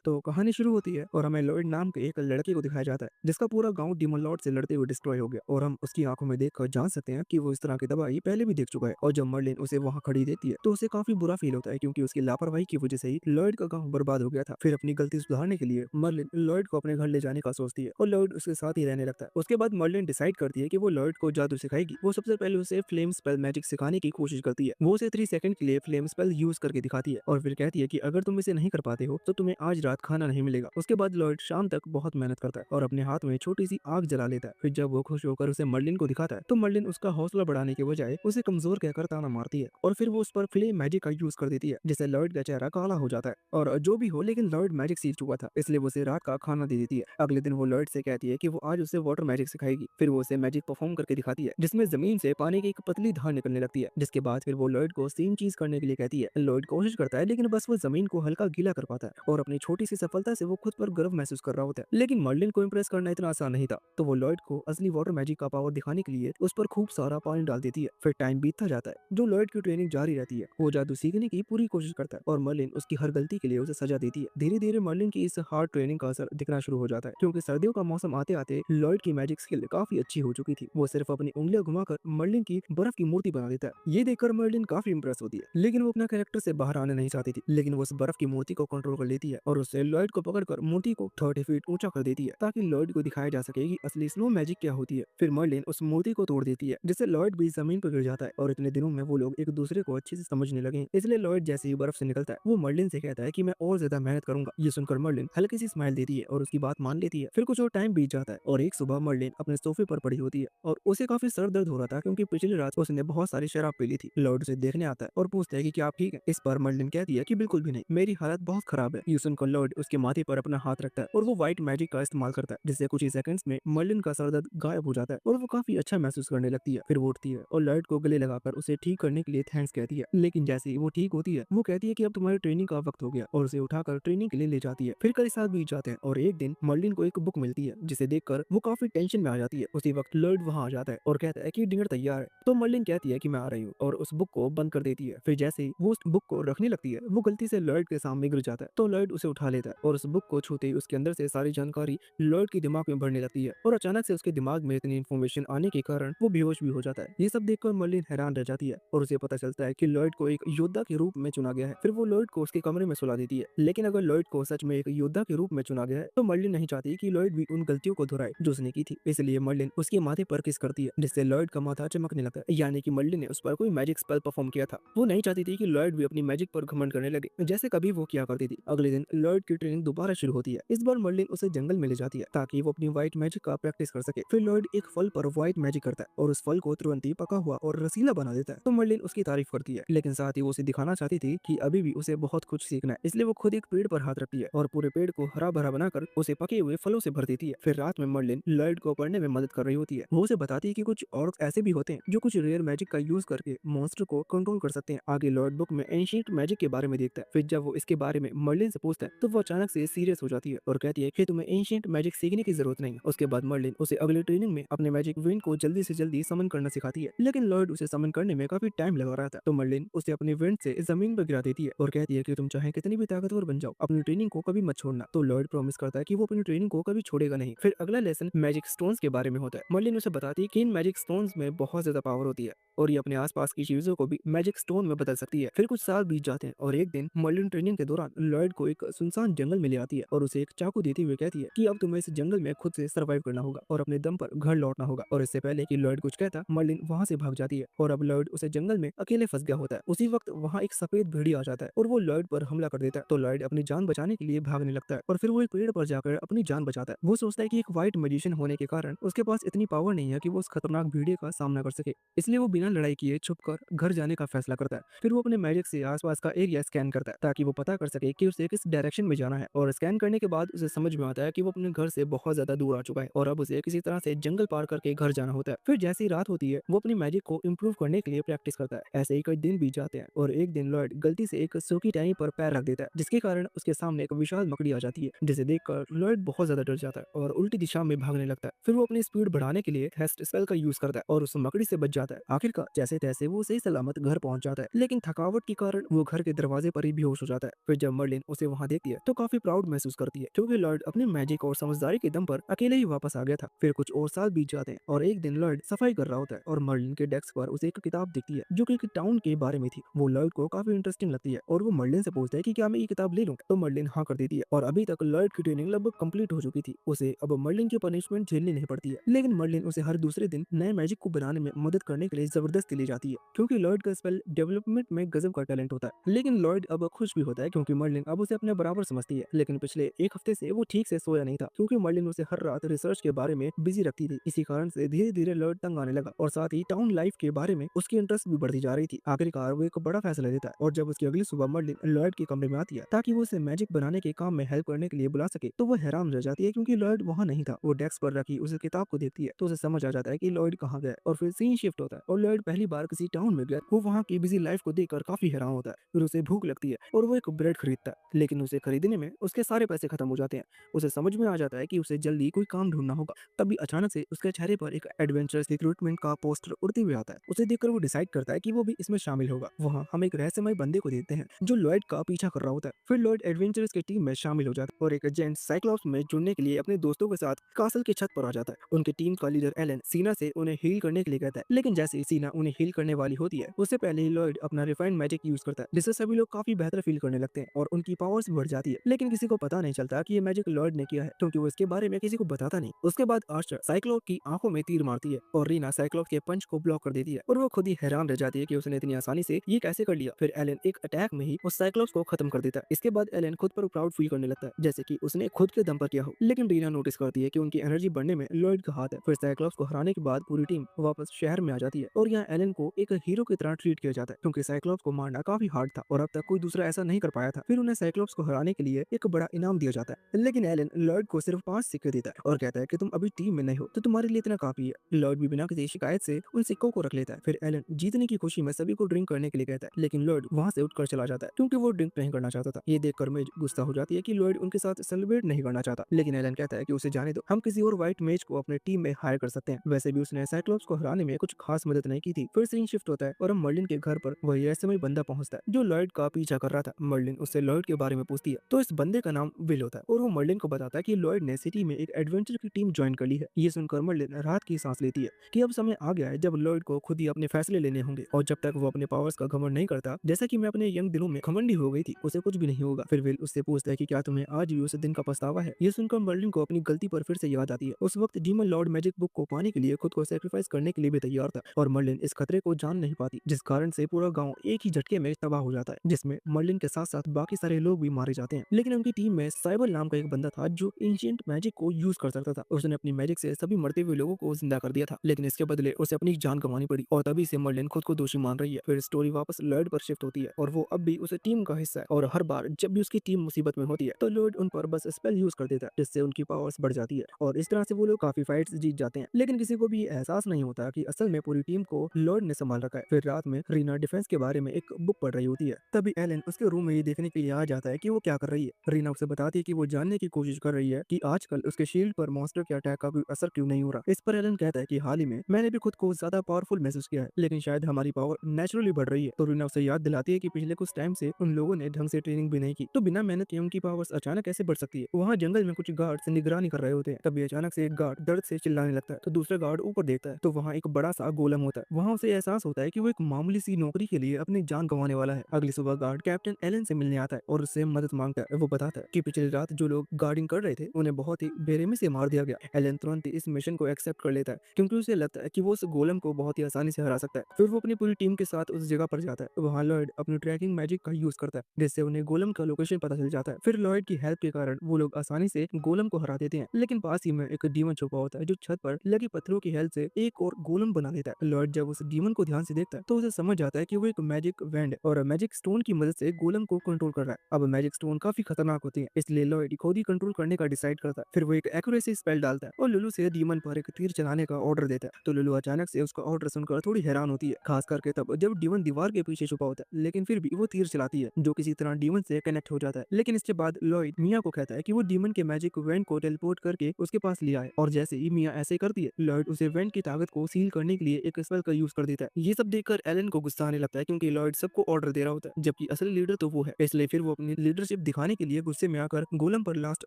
तो कहानी शुरू होती है और हमें लॉयड नाम के एक लड़के को दिखाया जाता है जिसका पूरा गांव डीमन लॉर्ड से लड़ते हुए डिस्ट्रॉय हो गया और हम उसकी आंखों में देखकर जान सकते हैं कि वो इस तरह की दवाई पहले भी देख चुका है। और जब मर्लिन उसे वहां खड़ी देती है तो उसे काफी बुरा फील होता है क्योंकि उसकी लापरवाही की वजह से ही लॉयड का गांव बर्बाद हो गया था। फिर अपनी गलती सुधारने के लिए मर्लिन लॉयड को अपने घर ले जाने का सोचती है और लॉयड उसके साथ ही रहने लगता है। उसके बाद मर्लिन डिसाइड करती है कि वो लॉयड को जादू सिखाएगी। वो सबसे पहले उसे फ्लेम स्पेल मैजिक सिखाने की कोशिश करती है। वो उसे 3 सेकंड के लिए फ्लेम स्पेल यूज करके दिखाती है और फिर कहती है कि अगर तुम इसे नहीं कर पाते हो तो तुम्हें आज रात खाना नहीं मिलेगा। उसके बाद लॉयड शाम तक बहुत मेहनत करता है और अपने हाथ में छोटी सी आग जला लेता है। फिर जब वो खुश होकर उसे मर्लिन को दिखाता है तो मर्लिन उसका हौसला बढ़ाने के बजाय उसे कमजोर कहकर ताना मारती है और फिर वो उस पर फ्लेम मैजिक का यूज कर देती है जिससे लॉयड का चेहरा काला हो जाता है। और जो भी हो लेकिन लॉयड मैजिक सीख चुका था इसलिए वो उसे रात का खाना दे देती है। अगले दिन वो लॉयड से कहती है कि वो आज उसे वाटर मैजिक सिखाएगी। फिर वो उसे मैजिक परफॉर्म करके दिखाती है जिसमें जमीन से पानी की एक पतली धार निकलने लगती है। जिसके बाद फिर वो लॉयड को सेम चीज करने के लिए कहती है। लॉयड कोशिश करता है लेकिन बस वो जमीन को हल्का गीला कर पाता है और अपनी छोटी सी सफलता से वो खुद पर गर्व महसूस कर रहा होता है। लेकिन मर्लिन को इम्प्रेस करना इतना आसान नहीं था तो वो लॉयड को असली वाटर मैजिक का पावर दिखाने के लिए उस पर खूब सारा पानी डाल देती है। फिर टाइम बीतता जाता है, जो लॉयड की ट्रेनिंग जारी रहती है। वो जादू सीखने की पूरी कोशिश करता है और मर्लिन उसकी हर गलती के लिए उसे सजा देती है। धीरे धीरे मर्लिन की इस हार्ड ट्रेनिंग का असर दिखना शुरू हो जाता है क्योंकि सर्दियों का मौसम आते आते लॉयड की मैजिक स्किल काफी अच्छी हो चुकी थी। वो सिर्फ अपनी उंगलियां घुमाकर मर्लिन की बर्फ की मूर्ति बना देता है। ये देखकर मर्लिन काफी इंप्रेस होती है लेकिन वो अपना कैरेक्टर से बाहर आने नहीं चाहती थी। लेकिन वो उस बर्फ की मूर्ति को कंट्रोल कर लेती है और उससे लॉयड को पकड़कर मूर्ति को 30 फीट ऊंचा कर देती है ताकि लॉयड को दिखाया जा सके कि असली स्नो मैजिक क्या होती है। फिर मर्लिन उस मूर्ति को तोड़ देती है जिससे लॉयड भी जमीन पर गिर जाता है और इतने दिनों में वो लोग एक दूसरे को अच्छे से समझने लगे। इसलिए लॉयड जैसे ही बर्फ से निकलता है वो मर्लिन से कहता है कि मैं और ज्यादा मेहनत करूंगा। ये सुनकर मर्लिन हल्की सी स्माइल देती है और उसकी बात मान लेती है। फिर कुछ और टाइम बीत जाता है और एक सुबह मर्लिन अपने सोफे पर पड़ी होती है और उसे काफी सर दर्द हो रहा था क्योंकि पिछली रात उसने बहुत सारी शराब पी ली थी। लॉयड उसे देखने आता है और पूछता है कि क्या आप ठीक है। इस पर मर्लिन कहती है कि बिल्कुल भी नहीं, मेरी हालत बहुत खराब है। ये सुनकर लॉयड उसके माथे पर अपना हाथ रखता है और वो व्हाइट मैजिक का इस्तेमाल करता है जिससे कुछ ही सेकंड्स में मर्लिन का सर दर्द गायब हो जाता है और वो काफी अच्छा महसूस करने लगती है। फिर वो उठती है और लॉयड को गले लगाकर उसे ठीक करने के लिए थैंक्स कहती है। लेकिन जैसे ही वो ठीक होती है वो कहती है कि अब तुम्हारी ट्रेनिंग का वक्त हो गया और उसे उठाकर ट्रेनिंग के लिए ले जाती है। फिर कई साल बीत जाते हैं और एक दिन मर्लिन को एक बुक मिलती है जिसे देखकर वो काफी टेंशन में आ जाती है। उसी वक्त लॉयड वहां आ जाता है और कहता है कि डिनर तैयार है। तो मर्लिन कहती है कि मैं आ रही हूँ और उस बुक को बंद कर देती है। फिर जैसे ही वो उस बुक को रखने लगती है वो गलती से लॉयड के सामने गिर जाता है तो लॉयड उसे उठा लेता है और उस बुक को छूते ही उसके अंदर से सारी जानकारी लॉयड के दिमाग में भरने लगती है और अचानक से उसके दिमाग में इतनी इन्फॉर्मेशन आने के कारण वो बेहोश भी हो जाता है। ये सब देखकर मर्लिन हैरान रह जाती है और उसे पता चलता है कि लॉयड को एक योद्धा के रूप में चुना गया है। फिर वो लॉयड को उसके कमरे में सुला देती है। लेकिन अगर लॉयड को सच में एक योद्धा के रूप में चुना गया है तो मर्लिन नहीं चाहती कि लॉयड भी उन गलतियों को दोहराए जो उसने की थी। इसलिए मर्लिन उसके माथे पर किस करती है जिससे लॉयड का माथा चमकने लगता है, यानी कि मर्लिन ने उस पर कोई मैजिक स्पेल परफॉर्म किया था। वो नहीं चाहती थी कि लॉयड भी अपनी मैजिक पर घमंड करने लगे जैसे कभी वो किया करती थी। अगले दिन लॉयड की ट्रेनिंग दोबारा शुरू होती है। इस बार मर्लिन उसे जंगल में ले जाती है ताकि वो अपनी व्हाइट मैजिक का प्रैक्टिस कर सके। फिर लॉयड एक फल पर व्हाइट मैजिक करता है और उस फल को तुरंत ही पका हुआ और रसीला बना देता है। तो मर्लिन उसकी तारीफ करती है लेकिन साथ ही वो उसे दिखाना चाहती थी कि अभी भी उसे बहुत कुछ सीखना है। इसलिए वो खुद एक पेड़ पर हाथ रखती है और पूरे पेड़ को हरा भरा बनाकर उसे पके हुए फलों से भर देती है। फिर रात में मर्लिन लॉयड को पढ़ने में मदद कर रही होती है। वो उसे बताती है कि कुछ और ऐसे भी होते हैं जो कुछ रेयर मैजिक का यूज करके मॉन्स्टर को कंट्रोल कर सकते हैं। आगे लॉयड बुक में एंशिएंट मैजिक के बारे में देखता है। फिर जब वो इसके बारे में मर्लिन से पूछता है तो वो अचानक से सीरियस हो जाती है और कहती है कि तुम्हें एंशिएंट मैजिक सीखने की जरूरत नहीं है। उसके बाद मर्लिन उसे अगली ट्रेनिंग में अपने मैजिक विंड को जल्दी से जल्दी समन करना सिखाती है। लेकिन लॉयड उसे समन करने में काफी टाइम लगा रहा था तो मर्लिन उसे अपनी विंड से जमीन पर गिरा देती है और कहती है कि तुम चाहे कितनी भी ताकतवर बन जाओ अपनी ट्रेनिंग को कभी मत छोड़ना। तो लॉयड प्रॉमिस करता है कि वो अपनी ट्रेनिंग को कभी छोड़ेगा नहीं। फिर अगला लेसन मैजिक स्टोन्स के बारे में होता है। मर्लिन उसे बताती है कि इन मैजिक स्टोन्स में बहुत ज्यादा पावर होती है और ये अपने आसपास की चीजों को भी मैजिक स्टोन में बदल सकती है। फिर कुछ साल बीत जाते हैं और एक दिन मर्लिन ट्रेनिंग के दौरान लॉयड को एक सुनसान जंगल में ले आती है और उसे एक चाकू देते हुए कहती है कि अब तुम्हें इस जंगल में खुद से सर्वाइव करना होगा और अपने दम पर घर लौटना होगा। और इससे पहले कि लॉयड कुछ कहता मर्लिन वहां से भाग जाती है और अब लॉयड उसे जंगल में अकेले फंस गया होता है। उसी वक्त वहां एक सफेद भेड़िया आ जाता है और वो लॉयड पर हमला कर देता है। तो लॉयड अपनी जान बचाने के लिए भागने लगता है और फिर वो एक पेड़ पर जाकर अपनी जान बचाता है। वो सोचता है कि एक व्हाइट मैजिशियन होने के कारण उसके पास इतनी पावर नहीं है कि वो उस खतरनाक भेड़िए का सामना कर सके। इसलिए वो बिना लड़ाई किए छुपकर घर जाने का फैसला करता है। फिर वो अपने मैजिक से आसपास का एरिया स्कैन करता है ताकि वो पता कर सके कि उसे किस डायरेक्शन में जाना है। और स्कैन करने के बाद उसे समझ में आता है कि वो अपने घर से बहुत ज्यादा दूर आ चुका है और अब उसे किसी तरह से जंगल पार करके घर जाना होता है। फिर जैसे ही रात होती है वो अपनी मैजिक को इम्प्रूव करने के लिए प्रैक्टिस करता है। ऐसे ही कई दिन बीत जाते हैं और एक दिन लॉयड गलती से एक सूखी टहनी पर पैर रख देता है जिसके कारण उसके सामने एक विशाल मकड़ी आ जाती है जिसे देखकर लॉयड बहुत ज्यादा डर जाता है और उल्टी दिशा में भागने लगता है। फिर वो अपनी स्पीड बढ़ाने के लिए हेस्ट स्पेल का यूज करता है और उस मकड़ी से बच जाता है। आखिरकार जैसे तैसे वो सही सलामत घर पहुंच जाता है लेकिन थकावट के कारण वो घर के दरवाजे पर ही बेहोश हो जाता है। फिर जब मर्लिन उसे वहां देखती देखती है तो काफी प्राउड महसूस करती है क्योंकि लॉयड अपनी मैजिक और समझदारी के दम पर अकेले ही वापस आ गया था। फिर कुछ और साल बीत जाते हैं और एक दिन लॉयड सफाई कर रहा होता है और मर्लिन के डेस्क पर उसे एक किताब दिखती है जो कि एक टाउन के बारे में थी। वो लॉयड को काफी इंटरेस्टिंग लगती है और वो मर्लिन से पूछता है कि क्या मैं ये किताब ले लूं, तो मर्लिन हाँ कर देती है। और अभी तक लॉयड की ट्रेनिंग लगभग कंप्लीट हो चुकी थी, उसे अब मर्लिन की पनिशमेंट झेलनी नहीं पड़ती है। लेकिन मर्लिन उसे हर दूसरे दिन नए मैजिक को बनाने में मदद करने के लिए जबरदस्ती ले जाती है क्योंकि लॉयड का स्पेल डेवलपमेंट में गजब का टैलेंट होता है। लेकिन लॉयड अब खुश भी होता है क्योंकि मर्लिन अब उसे अपने बराबर समझती है। लेकिन पिछले एक हफ्ते से वो ठीक से सोया नहीं था क्योंकि मर्लिन उसे हर रात रिसर्च के बारे में बिजी रखती थी। इसी कारण से धीरे धीरे लॉयड तंग आने लगा और साथ ही टाउन लाइफ के बारे में उसकी इंटरेस्ट भी बढ़ती जा रही थी। आखिरकार वो एक बड़ा फैसला लेता है और जब उसकी अगली सुबह मर्लिन लॉयड के कमरे में आती है ताकि वो उसे मैजिक बनाने के काम में हेल्प करने के लिए बुला सके, तो वो हैरान रह जाती है क्योंकि लॉयड वहाँ नहीं था। वो डेस्क पर रखी उस किताब को देखती है तो उसे समझ आ जाता है कि लॉयड कहाँ गया है और फिर सीन शिफ्ट होता है और लॉयड पहली बार किसी टाउन में गया। वो वहाँ की बिजी लाइफ को देखकर काफी हैरान होता है। फिर उसे भूख लगती है और वो एक ब्रेड खरीदता है, लेकिन उसे खरीदने में उसके सारे पैसे खत्म हो जाते हैं। उसे समझ में आ जाता है कि उसे जल्दी कोई काम ढूंढना होगा। तभी अचानक से उसके चेहरे पर एक एडवेंचरस रिक्रूटमेंट का पोस्टर उड़ते हुए आता है। उसे देखकर वो डिसाइड करता है कि वो भी इसमें शामिल होगा। वहाँ हम एक रहस्यमय बंदे को देखते हैं जो लॉयड का पीछा कर रहा होता है। फिर लॉयड एडवेंचरस की टीम में शामिल हो जाता है और एक एजेंट साइक्लॉप्स में जुड़ने के लिए अपने दोस्तों के साथ कासल की छत पर आ जाता है। उनकी टीम का लीडर एलन सीना से उन्हें हील करने के लिए कहता है, लेकिन जैसे ही सीना उन्हें हील करने वाली होती है उससे पहले ही लॉयड अपना रिफाइंड मैजिक यूज करता है जिससे सभी लोग काफी बेहतर फील करने लगते हैं और उनकी पावर्स बढ़ जाती है। लेकिन किसी को पता नहीं चलता कि ये मैजिक लॉयड ने किया है क्योंकि वो इसके बारे में किसी को बताता नहीं। उसके बाद आर्चर साइक्लोप की आंखों में तीर मारती है और रीना साइक्लोप के पंच को ब्लॉक कर देती है और वो खुद ही हैरान रह जाती है कि उसने इतनी आसानी से ये कैसे कर लिया। फिर एलन एक अटैक में ही उस साइक्लोप्स को खत्म कर देता है। इसके बाद एलन खुद पर प्राउड फील करने लगता है जैसे कि उसने खुद के दम पर किया हो। लेकिन रीना नोटिस करती है कि उनकी एनर्जी बढ़ने में लॉयड का हाथ है। फिर साइक्लोप्स को हराने के बाद पूरी टीम वापस शहर में आ जाती है और यहाँ एलन को एक हीरो की तरह ट्रीट किया जाता है क्योंकि साइक्लोप्स को मारना काफी हार्ड था और अब तक कोई दूसरा ऐसा नहीं कर पाया था। फिर उन्हें साइक्लोप्स को हराने के लिए एक बड़ा इनाम दिया जाता है, लेकिन एलन लॉयड को सिर्फ 5 सिक्के देता है और कहता है कि तुम अभी टीम में नहीं हो तो तुम्हारे लिए इतना काफी है। लॉयड भी बिना किसी शिकायत से उन सिक्कों को रख लेता है। फिर एलन जीतने की खुशी में सभी को ड्रिंक करने के लिए कहता है, लेकिन लॉयड वहाँ से उठकर चला जाता है क्योंकि वो ड्रिंक नहीं करना चाहता था। ये देखकर मेज गुस्सा हो जाती है कि लॉयड उनके साथ सेलिब्रेट नहीं करना चाहता, लेकिन एलन कहता है कि उसे जाने दो, हम किसी और व्हाइट मेज को अपने टीम में हायर कर सकते हैं। वैसे भी उसने साइक्लोप्स को हराने में कुछ खास मदद नहीं की थी। फिर सीन शिफ्ट होता है और हम मर्लिन के घर पर वही रहस्यमय बंदा पहुंचता है जो लॉयड का पीछा कर रहा था। मर्लिन उससे लॉयड के बारे में पूछती है तो इस बंदे का नाम विल होता है और वो मर्लिन को बताता है कि लॉयड ने सिटी में एक एडवेंचर की टीम ज्वाइन कर ली है। ये सुनकर मर्लिन राहत की सांस लेती है कि अब समय आ गया है जब लॉयड को खुद ही अपने फैसले लेने होंगे और जब तक वो अपने पावर्स का घमंड नहीं करता जैसा कि मैं अपने यंग दिनों में घमंडी हो गई थी उसे कुछ भी नहीं होगा। फिर विल उससे पूछता है कि क्या तुम्हें आज भी उस दिन का पछतावा है। ये सुनकर मर्लिन को अपनी गलती पर फिर से याद आती है। उस वक्त डीमन लॉर्ड मैजिक बुक को पाने के लिए खुद को सेक्रीफाइस करने के लिए भी तैयार था और मर्लिन इस खतरे को जान नहीं पाती जिस कारण से पूरा गांव एक ही झटके में तबाह हो जाता है, जिसमें मर्लिन के साथ साथ बाकी सारे लोग भी मारे जाते हैं। लेकिन उनकी टीम में साइबर नाम का एक बंदा था जो एंशिएंट मैजिक को यूज कर सकता था। उसने अपनी मैजिक से सभी मरते हुए लोगों को जिंदा कर दिया था, लेकिन इसके बदले उसे अपनी जान गंवानी पड़ी और तभी से मर्लिन खुद को दोषी मान रही है। फिर स्टोरी वापस लॉयड पर शिफ्ट होती है और वो अब भी उस टीम का हिस्सा है और हर बार जब भी उसकी टीम मुसीबत में होती है तो लॉयड उन पर बस स्पेल यूज कर देता है जिससे उनकी पावर्स बढ़ जाती है और इस तरह से वो लोग काफी फाइट्स जीत जाते हैं। लेकिन किसी को भी एहसास नहीं होता कि असल में पूरी टीम को लॉयड ने संभाल रखा है। फिर रात में रीना डिफेंस के बारे में एक बुक पढ़ रही होती है, तभी एलन उसके रूम में ये देखने के लिए आ जाता है कि वो क्या कर रही है। रीना उसे बताती है कि वो जानने की कोशिश कर रही है कि आजकल उसके शील्ड पर मॉन्स्टर के अटैक का कोई असर क्यों नहीं हो रहा। इस पर एलन कहता है कि हाल ही में मैंने भी खुद को ज्यादा पावरफुल महसूस किया है, लेकिन शायद हमारी पावर नेचुरली बढ़ रही है। तो रीना उसे याद दिलाती है कि पिछले कुछ टाइम से उन लोगों ने ढंग से ट्रेनिंग भी नहीं की, तो बिना मेहनत के उनकी पावर्स अचानक कैसे बढ़ सकती है। वहाँ जंगल में कुछ गार्ड्स निगरानी कर रहे होते हैं, तभी अचानक से एक गार्ड दर्द से चिल्लाने लगता है तो दूसरा गार्ड ऊपर देखता है तो वहाँ एक बड़ा सा गोलम होता है। वहाँ उसे एहसास होता है कि वो एक मामूली सी नौकरी के लिए अपनी जान गंवाने वाला है। अगली सुबह गार्ड कैप्टन एलन से मिलने आता है और उससे मदद मांगता है। वो बताता है कि पिछली रात जो लोग गार्डिंग कर रहे थे उन्हें बहुत ही बेरहमी से मार दिया गया। एलन तुरंत इस मिशन को एक्सेप्ट कर लेता है क्योंकि उसे लगता है कि वो उस गोलम को बहुत ही आसानी से हरा सकता है। फिर वो अपनी पूरी टीम के साथ उस जगह पर जाता है। वहाँ लॉयड अपनी ट्रैकिंग मैजिक का यूज करता है जिससे उन्हें गोलम का लोकेशन पता चल जाता है। फिर लॉयड की हेल्प के कारण वो लोग आसानी से गोलम को हरा देते हैं, लेकिन पास ही में एक डीमन छुपा होता है जो छत पर लगे पत्थरों की हेल्प से एक और गोलम बना देता है। लॉयड जब उस डीमन को ध्यान से देखता है तो उसे समझ जाता है कि वो एक मैजिक वैंड और मैजिक स्टोन की मदद से गोलम को कंट्रोल कर रहा है। अब मैजिक स्टोन काफी खतरनाक होती है, इसलिए लॉयड खुद ही कंट्रोल करने का डिसाइड करता है। फिर वो एक एक्यूरेसी स्पेल डालता है और लुलू से डीमन पर एक तीर चलाने का ऑर्डर देता है। तो लुलू अचानक से उसका ऑर्डर सुनकर थोड़ी हैरान होती है, खास करके तब जब डीमन दीवार के पीछे छुपा होता है, लेकिन फिर भी वो तीर चलाती है जो किसी तरह डीमन से कनेक्ट हो जाता है। लेकिन इसके बाद लॉयड मिया को कहता है कि वो डीमन के मैजिक वेंट को टेलीपोर्ट करके उसके पास ले आए और जैसे ही मिया ऐसे करती है लॉयड उसे वेंट की ताकत को सील करने के लिए एक स्पेल का यूज कर देता है। ये सब देखकर एलन को गुस्सा आने लगता है क्योंकि लॉयड सबको ऑर्डर दे रहा होता है जबकि असली लीडर तो वो है, इसलिए फिर वो अपनी लीडरशिप दिखाने के लिए गुस्से में आकर गोलम पर लास्ट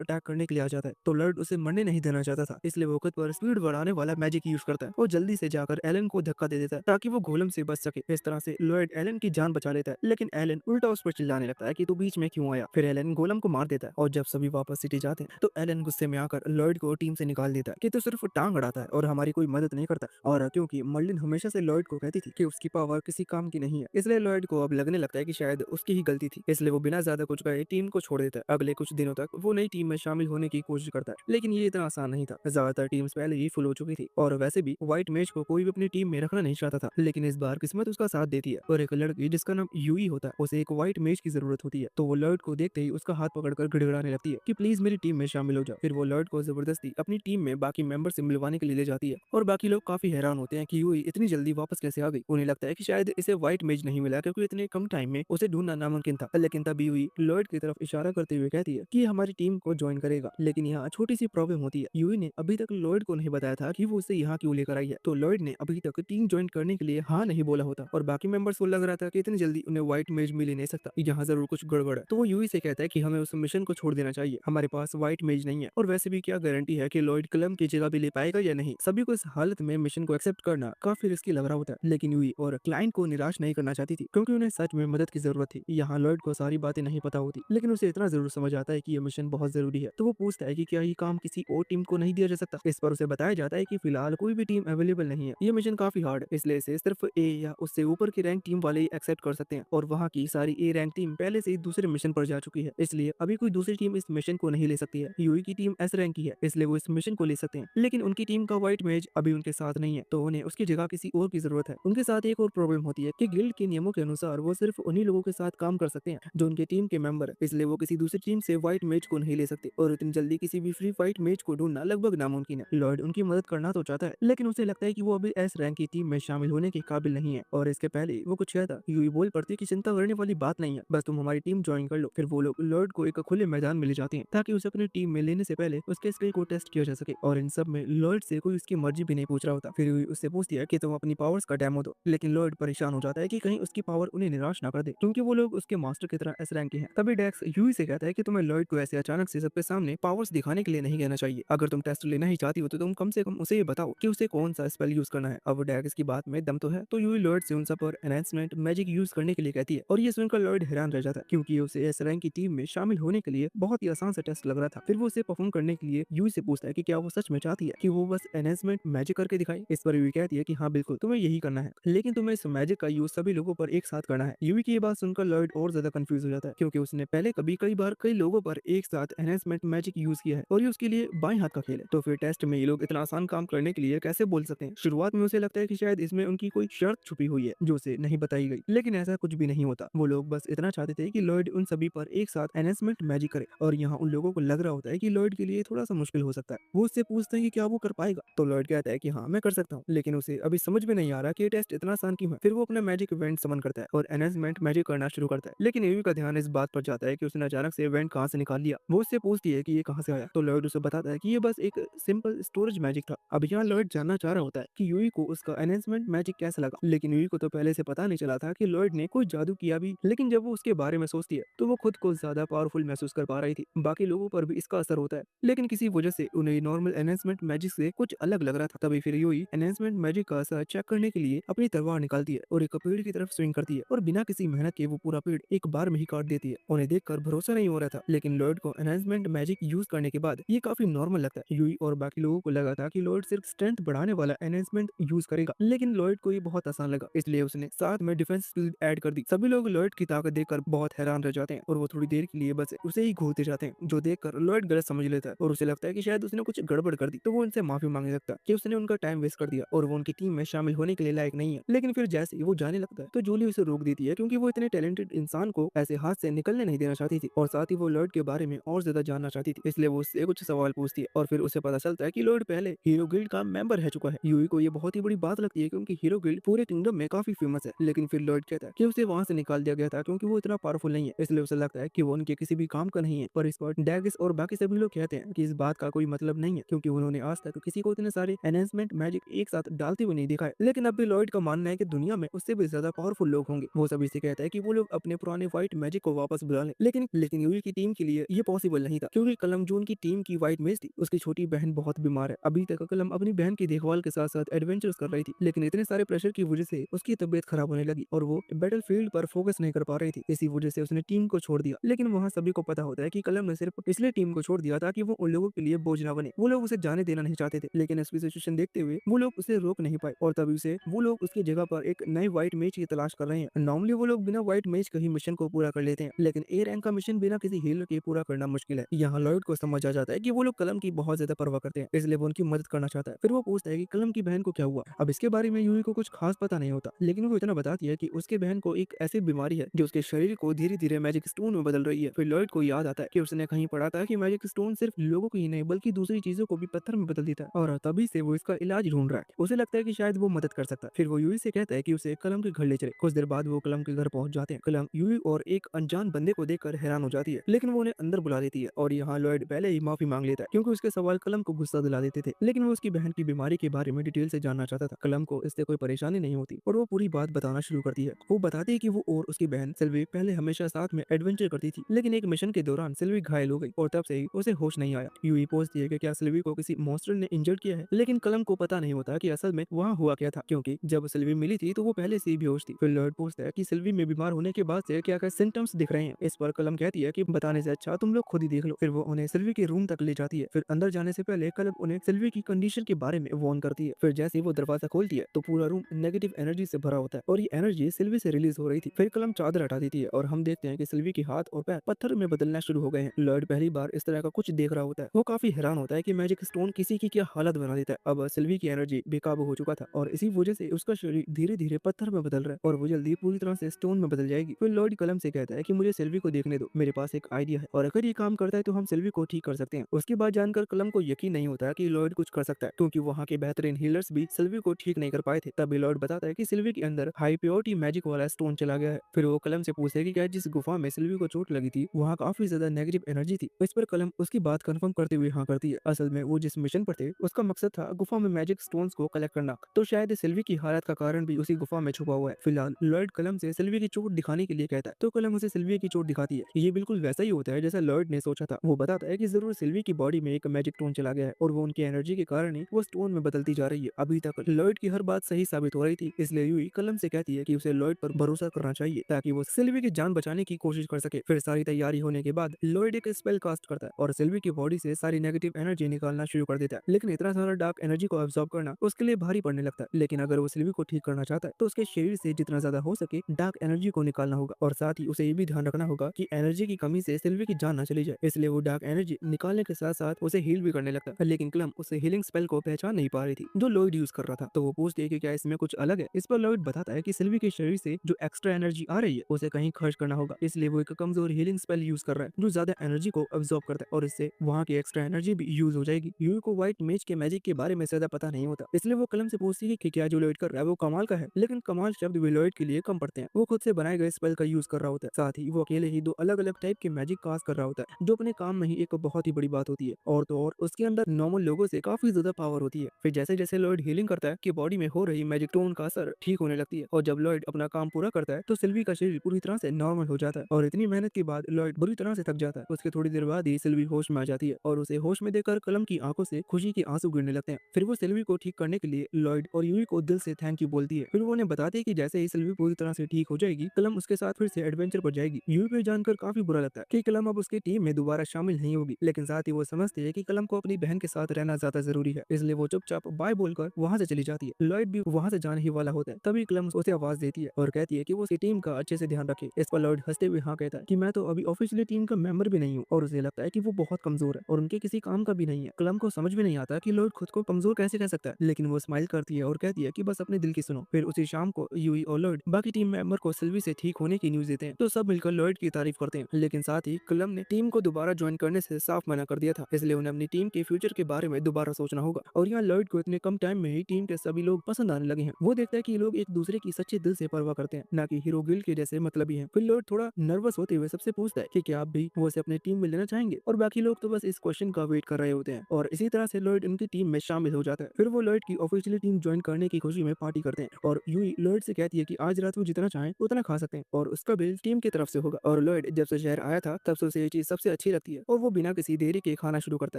अटैक करने के लिए आ जाता है। तो लॉयड उसे मरने नहीं देना चाहता था, इसलिए वो खुद पर स्पीड बढ़ाने वाला मैजिक यूज करता है और जल्दी से जाकर एलन को धक्का दे देता है ताकि वो गोलम से बच सके। इस तरह से लॉयड एलन की जान बचा लेता है, लेकिन एलन उल्टा उस पर चिल्लाने लगता है कि तू बीच में क्यों आया। फिर एलन गोलम को मार देता है और जब सभी वापस सिटी जाते हैं तो एलन गुस्से में आकर लॉयड को टीम से निकाल देता है कि तू सिर्फ टांग अड़ाता है और हमारी कोई मदद नहीं करता। और क्योंकि मर्लिन हमेशा से लॉयड को कहती थी कि उसकी पावर किसी काम की नहीं है, इसलिए लॉयड को अब लगने लगता है कि शायद उसकी ही गलती थी, इसलिए वो बिना ज्यादा कुछ कहे टीम को छोड़ देता है। अगले कुछ दिनों तक वो नई टीम में शामिल होने की कोशिश करता है, लेकिन ये इतना आसान नहीं था। ज्यादातर टीम्स पहले ही फुल हो चुकी थी और वैसे भी व्हाइट मेज को कोई भी अपनी टीम में रखना नहीं चाहता था। लेकिन इस बार किस्मत उसका साथ देती है और एक लड़की जिसका नाम यूई होता है, उसे एक व्हाइट मेज की जरूरत होती है। तो वो लॉयड को देखते ही उसका हाथ पकड़कर गिड़गिड़ाने लगती है कि प्लीज मेरी टीम में शामिल हो जाओ। फिर वो लॉयड को जबरदस्ती अपनी टीम में बाकी मेंबर से मिलवाने के लिए ले जाती है और बाकी लोग काफी हैरान होते हैं कि यूई इतनी जल्दी वापस कैसे आ गई। उन्हें लगता है कि शायद इसे व्हाइट मेज नहीं मिला क्योंकि इतने कम टाइम में उसे ढूंढना नामुमकिन था। लेकिन तब यूई लॉयड की तरफ इशारा करते हुए कहती है कि हमारी टीम को ज्वाइन करेगा। लेकिन यहाँ छोटी सी प्रॉब्लम होती है, यूई ने अभी तक लॉयड को नहीं बताया था कि वो उसे यहाँ क्यों लेकर आई है। तो लॉयड ने अभी तक टीम ज्वाइन करने के लिए हाँ नहीं बोला होता और बाकी मेंबर्स को लग रहा था कि इतनी जल्दी उन्हें व्हाइट मेज मिल ही नहीं सकता, यहाँ जरूर कुछ गड़बड़ है। तो वो यूई से कहता है कि हमें उस मिशन को छोड़ देना चाहिए, हमारे पास व्हाइट मेज नहीं है और वैसे भी क्या गारंटी है कि लॉयड क्लम की जगह भी ले पाएगा या नहीं। सभी को इस हालत में मिशन को एक्सेप्ट करना काफी रिस्की लग रहा होता है, लेकिन यूई और क्लाइंट को निराश नहीं करना चाहती थी क्योंकि उन्हें सच में मदद की जरूरत थी। यहाँ लॉयड को सारी बातें नहीं पता होती, लेकिन उसे इतना जरूर समझ आता है कि ये मिशन बहुत जरूरी है। तो वो पूछता है कि क्या ये काम किसी और टीम को नहीं दिया जा सकता। इस पर उसे बताया जाता है कि फिलहाल कोई भी टीम अवेलेबल नहीं है, ये मिशन काफी हार्ड है, इसलिए इसे सिर्फ ए या उससे ऊपर की रैंक टीम वाले ही एक्सेप्ट कर सकते हैं और वहाँ की सारी ए रैंक टीम पहले से ही दूसरे मिशन पर जा चुकी है, इसलिए अभी कोई दूसरी टीम इस मिशन को नहीं ले सकती है। यूई की टीम एस रैंक की है, इसलिए वो इस मिशन को ले सकते हैं, लेकिन उनकी टीम का व्हाइट मेज अभी उनके साथ नहीं है, तो उन्हें उसकी जगह किसी और की जरूरत है। उनके साथ एक और प्रॉब्लम होती है कि गिल्ड के नियमों के अनुसार वो सिर्फ उन्हीं लोगों के साथ काम कर सकते हैं जो उनके टीम के मेंबर है, इसलिए वो किसी दूसरी टीम से व्हाइट मेज को नहीं ले सकते और इतनी जल्दी किसी भी फ्री व्हाइट मेज को ढूंढना लगभग नामुमकिन है। लॉयड उनकी मदद करना तो चाहता है, लेकिन उसे लगता है कि वो अभी एस रैंक की टीम में शामिल होने के काबिल नहीं है और इसके पहले वो कुछ कहता यूई बोल पड़ती कि चिंता करने वाली बात नहीं है, बस तुम हमारी टीम ज्वाइन कर लो। फिर वो लोग लॉयड को एक खुले मैदान में ले जाते हैं ताकि उसे अपनी टीम में लेने से पहले उसके स्किल को टेस्ट किया जा सके और इन सब में लॉयड से कोई उसकी मर्जी भी नहीं पूछ रहा होता। फिर यूई उससे पूछती है कि तुम अपनी पावर्स का डेमो दो, लेकिन लॉयड परेशान हो जाता है कि कहीं उसकी पावर उन्हें निराश ना कर दे क्योंकि वो लोग उसके मास्टर की तरह एस रैंक के हैं। तभी डेक्स यूई से कहता है कि तुम्हें लॉयड को ऐसे अचानक से सबके सामने पावर्स दिखाने के लिए नहीं कहना चाहिए। अगर तुम टेस्ट लेना ही चाहती हो तो तुम कम से कम उसे ये बताओ कि उसे कौन सा स्पेल यूज करना है। अब डेक्स की बात में दम तो है, तो यूई लॉयड से उन सब पर एनहांसमेंट मैजिक यूज करने के लिए कहती है और ये सुनकर लॉयड हैरान रह जाता है क्योंकि उसे एस रैंक की टीम में शामिल होने के लिए बहुत ही आसान सा टेस्ट लग रहा था। फिर वो उसे परफॉर्म करने के लिए यूई से पूछता है कि क्या वो सच में चाहती है कि वो बस एनहांसमेंट मैजिक करके दिखाए। इस पर यूई कहती है कि हाँ बिल्कुल, तुम्हें यही करना है, लेकिन तुम्हें इस मैजिक का यूज सभी लोगों पर एक साथ करना है। यूई की ये बात सुनकर लॉयड और ज्यादा कंफ्यूज हो जाता है क्योंकि उसने पहले कभी कई बार कई लोगों पर एक साथ एनहांसमेंट मैजिक यूज किया है और ये उसके लिए बाएं हाथ का खेल है, तो फिर टेस्ट में ये लोग इतना आसान काम करने के लिए कैसे बोल सकते हैं। शुरुआत में उसे लगता है कि शायद इसमें उनकी कोई शर्त छुपी हुई है जो उसे नहीं बताई गई, लेकिन ऐसा कुछ भी नहीं होता। वो लोग बस इतना चाहते थे कि लॉयड उन सभी पर एक साथ एनहांसमेंट मैजिक करे और यहाँ उन लोगों को लग रहा होता है कि लॉयड के लिए थोड़ा सा मुश्किल हो सकता है। वो उससे पूछते हैं कि क्या वो कर पाएगा, तो लॉयड कहता है कि हाँ मैं कर सकता हूँ, लेकिन उसे अभी समझ में नहीं आ रहा कि ये टेस्ट इतना आसान क्यों है। फिर वो अपना मैजिक इवेंट समन करता है और एनहांसमेंट मैजिक करना शुरू करता है, लेकिन यूवी का ध्यान इस बात पर जाता है कि उसने अचानक से इवेंट कहाँ से निकाल लिया। वो उससे पूछती है कि ये कहाँ से आया, तो लॉयड उसे बताता है कि ये बस एक सिंपल स्टोरेज मैजिक था। अब यहाँ लॉयड जानना चाह रहा होता है कि यूवी को उसका एनहांसमेंट मैजिक कैसा लगा, लेकिन यूवी को तो पहले से पता नहीं चला था कि लॉयड ने कोई जादू किया भी। लेकिन जब वो उसके बारे में सोचती है तो वो खुद को ज्यादा पावरफुल महसूस कर पा रही थी। बाकी लोगों पर भी इसका असर होता है, लेकिन किसी वजह से उन्हें नॉर्मल एनहांसमेंट मैजिक से कुछ अलग लग रहा था। तभी फिर यूवी एनहांसमेंट मैजिक का असर चेक करने के लिए अपनी तलवार निकालती है और एक पेड़ की तरफ स्विंग करती है और बिना किसी मेहनत के वो पूरा पेड़ एक बार में ही काट देती है। उन्हें देखकर भरोसा नहीं हो रहा था, लेकिन लॉयड को एनहांसमेंट मैजिक यूज करने के बाद ये काफी नॉर्मल लगता है। यूई और बाकी लोगों को लगा था कि लॉयड सिर्फ स्ट्रेंथ बढ़ाने वाला एनहांसमेंट यूज करेगा, लेकिन लॉयड को ये बहुत आसान लगा, इसलिए उसने साथ में डिफेंस स्किल ऐड कर दी। सभी लोग लॉयड की ताकत देखकर बहुत हैरान रह जाते हैं और वो थोड़ी देर के लिए बस उसे ही घूरते जाते हैं, जो देखकर लॉयड गलत समझ लेता है और उसे लगता है कि शायद उसने कुछ गड़बड़ कर दी। तो वो उनसे माफी मांगने लगता है कि उसने उनका टाइम वेस्ट कर दिया और वो उनकी टीम में शामिल होने के लिए लायक नहीं है। लेकिन फिर जैसे ही वो जाने लगता है तो जूली उसे रोक देती है क्योंकि वो इतने टैलेंटेड इंसान को ऐसे हाथ से निकलने नहीं देना चाहती थी और साथ ही वो लॉयड के बारे में और ज्यादा जानना चाहती थी, इसलिए वो उससे कुछ सवाल पूछती है और फिर उसे पता चलता है कि लॉयड पहले हीरो गिल्ड का मेंबर रह चुका है। यूई को ये बहुत ही बड़ी बात लगती है क्योंकि हीरो गिल्ड पूरे किंगडम में काफी फेमस है, लेकिन फिर लॉयड कहता है कि उसे वहां से निकाल दिया गया था क्योंकि वो इतना पावरफुल नहीं है, इसलिए उसे लगता है कि वो उनके किसी भी काम का नहीं है। पर इस पर डैगिस और बाकी सभी लोग कहते हैं कि इस बात का कोई मतलब नहीं है क्योंकि उन्होंने आज तक किसी को इतने सारे एनहांसमेंट मैजिक एक साथ डालते हुए नहीं देखा है। लेकिन अब भी लॉयड का मानना है कि दुनिया में उससे भी ज्यादा पावरफुल लोग होंगे। वो सभी से कहता है कि वो लोग अपने पुराने व्हाइट मैजिक को वापस बुला लें, लेकिन यूई की टीम के लिए ये पॉसिबल नहीं था, क्योंकि कलम जो उनकी टीम की वाइट मेज थी, उसकी छोटी बहन बहुत बीमार है। अभी तक कलम अपनी बहन की देखभाल के साथ साथ एडवेंचर्स कर रही थी, लेकिन इतने सारे प्रेशर की वजह से उसकी तबीयत खराब होने लगी और वो बैटल फील्ड पर फोकस नहीं कर पा रही थी। इसी वजह से उसने टीम को छोड़ दिया। लेकिन वहाँ सभी को पता होता है कि कलम ने सिर्फ इसलिए टीम को छोड़ दिया ताकि वो उन लोगों के लिए बोझ ना बने। वो लोग उसे जाने देना नहीं चाहते थे, लेकिन इसकी सिचुएशन देखते हुए वो लोग उसे रोक नहीं पाए और तभी से वो लोग उसकी जगह पर एक नई व्हाइट मेज की तलाश कर रहे हैं। नॉर्मली वो लोग बिना व्हाइट मेज के ही मिशन को पूरा कर लेते हैं, लेकिन ए रैंक का मिशन बिना किसी हीलर के पूरा करना मुश्किल है। यहाँ लॉयड को समझ आ जाता है कि वो लोग कलम की बहुत ज्यादा परवाह करते हैं, इसलिए वो उनकी मदद करना चाहता है। फिर वो पूछता है कि कलम की बहन को क्या हुआ। अब इसके बारे में यूई को कुछ खास पता नहीं होता, लेकिन वो इतना बताती है कि उसके बहन को एक ऐसी बीमारी है जो उसके शरीर को धीरे धीरे मैजिक स्टोन में बदल रही है। फिर लॉयड को याद आता है कि उसने कहीं पढ़ा था कि मैजिक स्टोन सिर्फ लोगों को ही नहीं बल्कि दूसरी चीजों को भी पत्थर में बदल देता है, और तभी से वो इसका इलाज ढूंढ रहा है। उसे लगता है कि शायद वो मदद कर सकता है। फिर वो यूई से कहता है कि उसे कलम के घर ले चले। कुछ देर बाद वो कलम के घर पहुंच जाते हैं। कलम यूई और एक अनजान बंदे को देखकर हैरान हो जाती है, लेकिन वो उन्हें अंदर बुला देती है और यहाँ लॉयड पहले ही माफी मांग लेता है, क्योंकि उसके सवाल कलम को गुस्सा दिला देते थे। लेकिन वो उसकी बहन की बीमारी के बारे में डिटेल से जानना चाहता था। कलम को इससे कोई परेशानी नहीं होती और वो पूरी बात बताना शुरू करती है। वो बताती है कि वो और उसकी बहन सिल्वी पहले हमेशा साथ में एडवेंचर करती थी, लेकिन एक मिशन के दौरान सिल्वी घायल हो गई और तब से ही उसे होश नहीं आया। यूई पूछती है कि क्या सिल्वी को किसी मॉन्स्टर ने इंजर्ड किया है, लेकिन कलम को पता नहीं होता कि असल में वहाँ हुआ क्या था, क्योंकि जब सिल्वी मिली थी तो वो पहले से ही बेहोश थी। फिर लॉर्ड पूछता है कि सिल्वी में बीमार होने के बाद से क्या क्या सिम्टम्स दिख रहे हैं। इस पर कलम कहती है कि बताने से अच्छा तुम लोग खुद ही देख लो। फिर वो उन्हें सिल्वी के रूम तक ले जाती है। फिर अंदर जाने से पहले कलम उन्हें सिल्वी की कंडीशन के बारे में वार्न करती है। फिर जैसे ही वो दरवाजा खोलती है तो पूरा रूम नेगेटिव एनर्जी से भरा होता है और ये एनर्जी सिल्वी से रिलीज हो रही थी। फिर कलम चादर हटा देती है और हम देखते हैं कि सिल्वी के हाथ और पैर पत्थर में बदलना शुरू हो गए हैं। लॉर्ड पहली बार इस तरह का कुछ देख रहा होता है। वो काफी हैरान होता है कि मैजिक स्टोन किसी की क्या हालत बना देता है। अब सिल्वी की एनर्जी बेकाबू हो चुका था और इसी वजह से उसका शरीर धीरे धीरे पत्थर में बदल रहा है और वो जल्दी पूरी तरह से स्टोन में बदल जाएगी। फिर लॉर्ड कलम से कहता है कि मुझे सिल्वी को देखने दो, मेरे पास एक आइडिया है और अगर ये काम करता है तो हम सिल्वी को ठीक कर सकते हैं। उसकी बात जानकर कलम को यकीन नहीं होता कि लॉर्ड कुछ कर सकता है, क्योंकि वहाँ के बेहतरीन हीलर्स भी सिल्वी को ठीक नहीं कर पाए थे। तभी लॉर्ड बताता है कि सिल्वी के अंदर हाई प्योरिटी मैजिक वाला स्टोन चला गया है। फिर वो कलम से पूछता है कि क्या जिस गुफा में सिल्वी को चोट लगी थी वहाँ काफी ज्यादा नेगेटिव एनर्जी थी। इस पर कलम उसकी बात कंफर्म करते हुए हाँ करती है। असल में वो जिस मिशन पर थे उसका मकसद था गुफा में मैजिक स्टोन्स को कलेक्ट करना, तो शायद सिल्वी की हालत का कारण भी उसी गुफा में छुपा हुआ है। फिलहाल लॉर्ड कलम से सिल्वी की चोट दिखाने के लिए कहता है, तो कलम उसे सिल्वी की चोट दिखाती है। ये बिल्कुल वैसा ही होता है जैसा लॉर्ड ने सोचा था। वो बताता है कि जरूर सिल्वी की बॉडी में एक मैजिक स्टोन चला गया है और वो उनकी एनर्जी के कारण ही वो स्टोन में बदलती जा रही है। अभी तक लॉर्ड की हर बात सही साबित हो रही थी, इसलिए यूई कलम से कहती है कि उसे लॉर्ड पर भरोसा करना चाहिए ताकि वो सिल्वी की जान बचाने की कोशिश कर सके। फिर सारी तैयारी होने के बाद लॉर्ड एक स्पेल कास्ट करता है और सिल्वी की बॉडी से सारी नेगेटिव एनर्जी निकालना शुरू कर देता है। लेकिन इतना सारा डार्क एनर्जी को अब्सॉर्ब करना उसके लिए भारी पड़ने लगता है। लेकिन अगर वो सिल्वी को ठीक करना चाहता है तो उसके शरीर से जितना ज्यादा हो सके डार्क एनर्जी को निकालना होगा और साथ ही उसे ये भी ध्यान रखना होगा कि एनर्जी की कमी से सिल्वी की जान न चली जाए। इसलिए वो डार्क एनर्जी निकालने के साथ साथ उसे हील भी करने लगता है। लेकिन क्लम उसे हीलिंग स्पेल को पहचान नहीं पा रही थी जो लॉयड यूज कर रहा था, तो वो पूछती है कि क्या इसमें कुछ अलग है। इस पर लॉयड बताता है कि सिल्वी के शरीर से जो एक्स्ट्रा एनर्जी आ रही है उसे कहीं खर्च करना होगा, इसलिए वो एक कमजोर हीलिंग स्पेल यूज कर रहा है जो ज्यादा एनर्जी को अब्सॉर्ब करता है और इससे वहाँ की एक्स्ट्रा एनर्जी भी यूज हो जाएगी। यूई को व्हाइट मेज के मैजिक के बारे में ज्यादा पता नहीं होता, इसलिए वो कलम से पूछती है कि क्या जो लॉयड कर रहा है वो कमाल का है, लेकिन कमाल शब्द भी लॉयड के लिए कम पड़ते हैं। वो खुद से बनाए गए स्पेल का यूज कर रहा होता है, साथ ही वो अकेले ही दो अलग अलग टाइप के मैजिक कास्ट कर रहा होता है जो अपने काम में ही एक बहुत ही बड़ी बात होती है। और तो और उसके अंदर नॉर्मल लोगों से काफी ज्यादा पावर होती है। फिर जैसे जैसे लॉयड हीलिंग करता है कि बॉडी में हो रही मैजिक टोन का असर ठीक होने लगती है और जब लॉयड अपना काम पूरा करता है तो सिल्वी का शरीर पूरी तरह से नॉर्मल हो जाता है और इतनी मेहनत के बाद लॉयड बुरी तरह से थक जाता है। उसके थोड़ी देर बाद ही सिल्वी होश में आ जाती है और उसे होश में देखकर कलम की आंखों से खुशी के आंसू गिरने लगते हैं। फिर वो सिल्वी को ठीक करने के लिए लॉयड और यूई को दिल से थैंक यू बोलती है। फिर वो उन्हें बताती है कि जैसे ही सिल्वी पूरी तरह से ठीक हो जाएगी कलम उसके साथ फिर से एडवेंचर पर जाएगी। यूई को जानकर काफी बुरा लगता है कि कलम अब उसकी टीम में दोबारा शामिल नहीं होगी, लेकिन साथ ही वो समझती है कि कलम को अपनी बहन के साथ रहना ज्यादा जरूरी है, इसलिए वो चुपचाप बाय बोलकर वहाँ से चली जाती है। लॉयड भी वहाँ से जाने ही वाला होता है, तभी कलम उसे आवाज देती है और कहती है कि वो उसकी टीम का अच्छे से ध्यान रखे। इस पर लॉयड हंसते हुए हाँ कहता है कि मैं तो अभी ऑफिशियली टीम का मेंबर भी नहीं हूँ और उसे लगता है कि वो बहुत कमजोर है और उनके किसी काम का भी नहीं है। कलम को समझ में नहीं आता कि लॉयड खुद को कमजोर कैसे कह सकता है, लेकिन वो स्माइल करती है और कहती है कि बस अपने दिल की सुनो। फिर उसी शाम को यूई और लॉयड बाकी टीम मेंबर को सिल्वी से ठीक होने की न्यूज देते हैं, तो सब मिलकर लॉयड की तारीफ करते हैं। लेकिन साथ ही कलम ने टीम को दोबारा ज्वाइन करने से साफ मना कर दिया था, इसलिए उन्हें अपनी टीम के फ्यूचर के बारे में दोबारा सोचना होगा। और यहाँ लॉयड को इतने कम टाइम में ही टीम के सभी लोग पसंद आने लगे हैं। वो देखता है कि लोग एक दूसरे की सच्चे दिल से परवाह करते हैं, ना कि हीरो गिल्ड के जैसे मतलबी हैं। फिर लॉयड थोड़ा नर्वस होते हुए सबसे पूछता है कि क्या आप भी वो उसे अपनी टीम में लेना चाहेंगे, और बाकी लोग तो बस इस क्वेश्चन का वेट कर रहे होते हैं और इसी तरह से लॉयड उनकी टीम में शामिल हो जाता है। फिर वो लॉयड की ऑफिशियली टीम ज्वाइन करने की खुशी में पार्टी करते हैं और यूई लॉयड से कहती है कि आज रात वो जितना चाहे उतना खा सकते हैं और उसका बिल टीम की तरफ से होगा। और लॉयड लॉयड जब से शहर आया था तब से उसे ये चीज सबसे अच्छी लगती है और वो बिना किसी देरी के खाना शुरू करता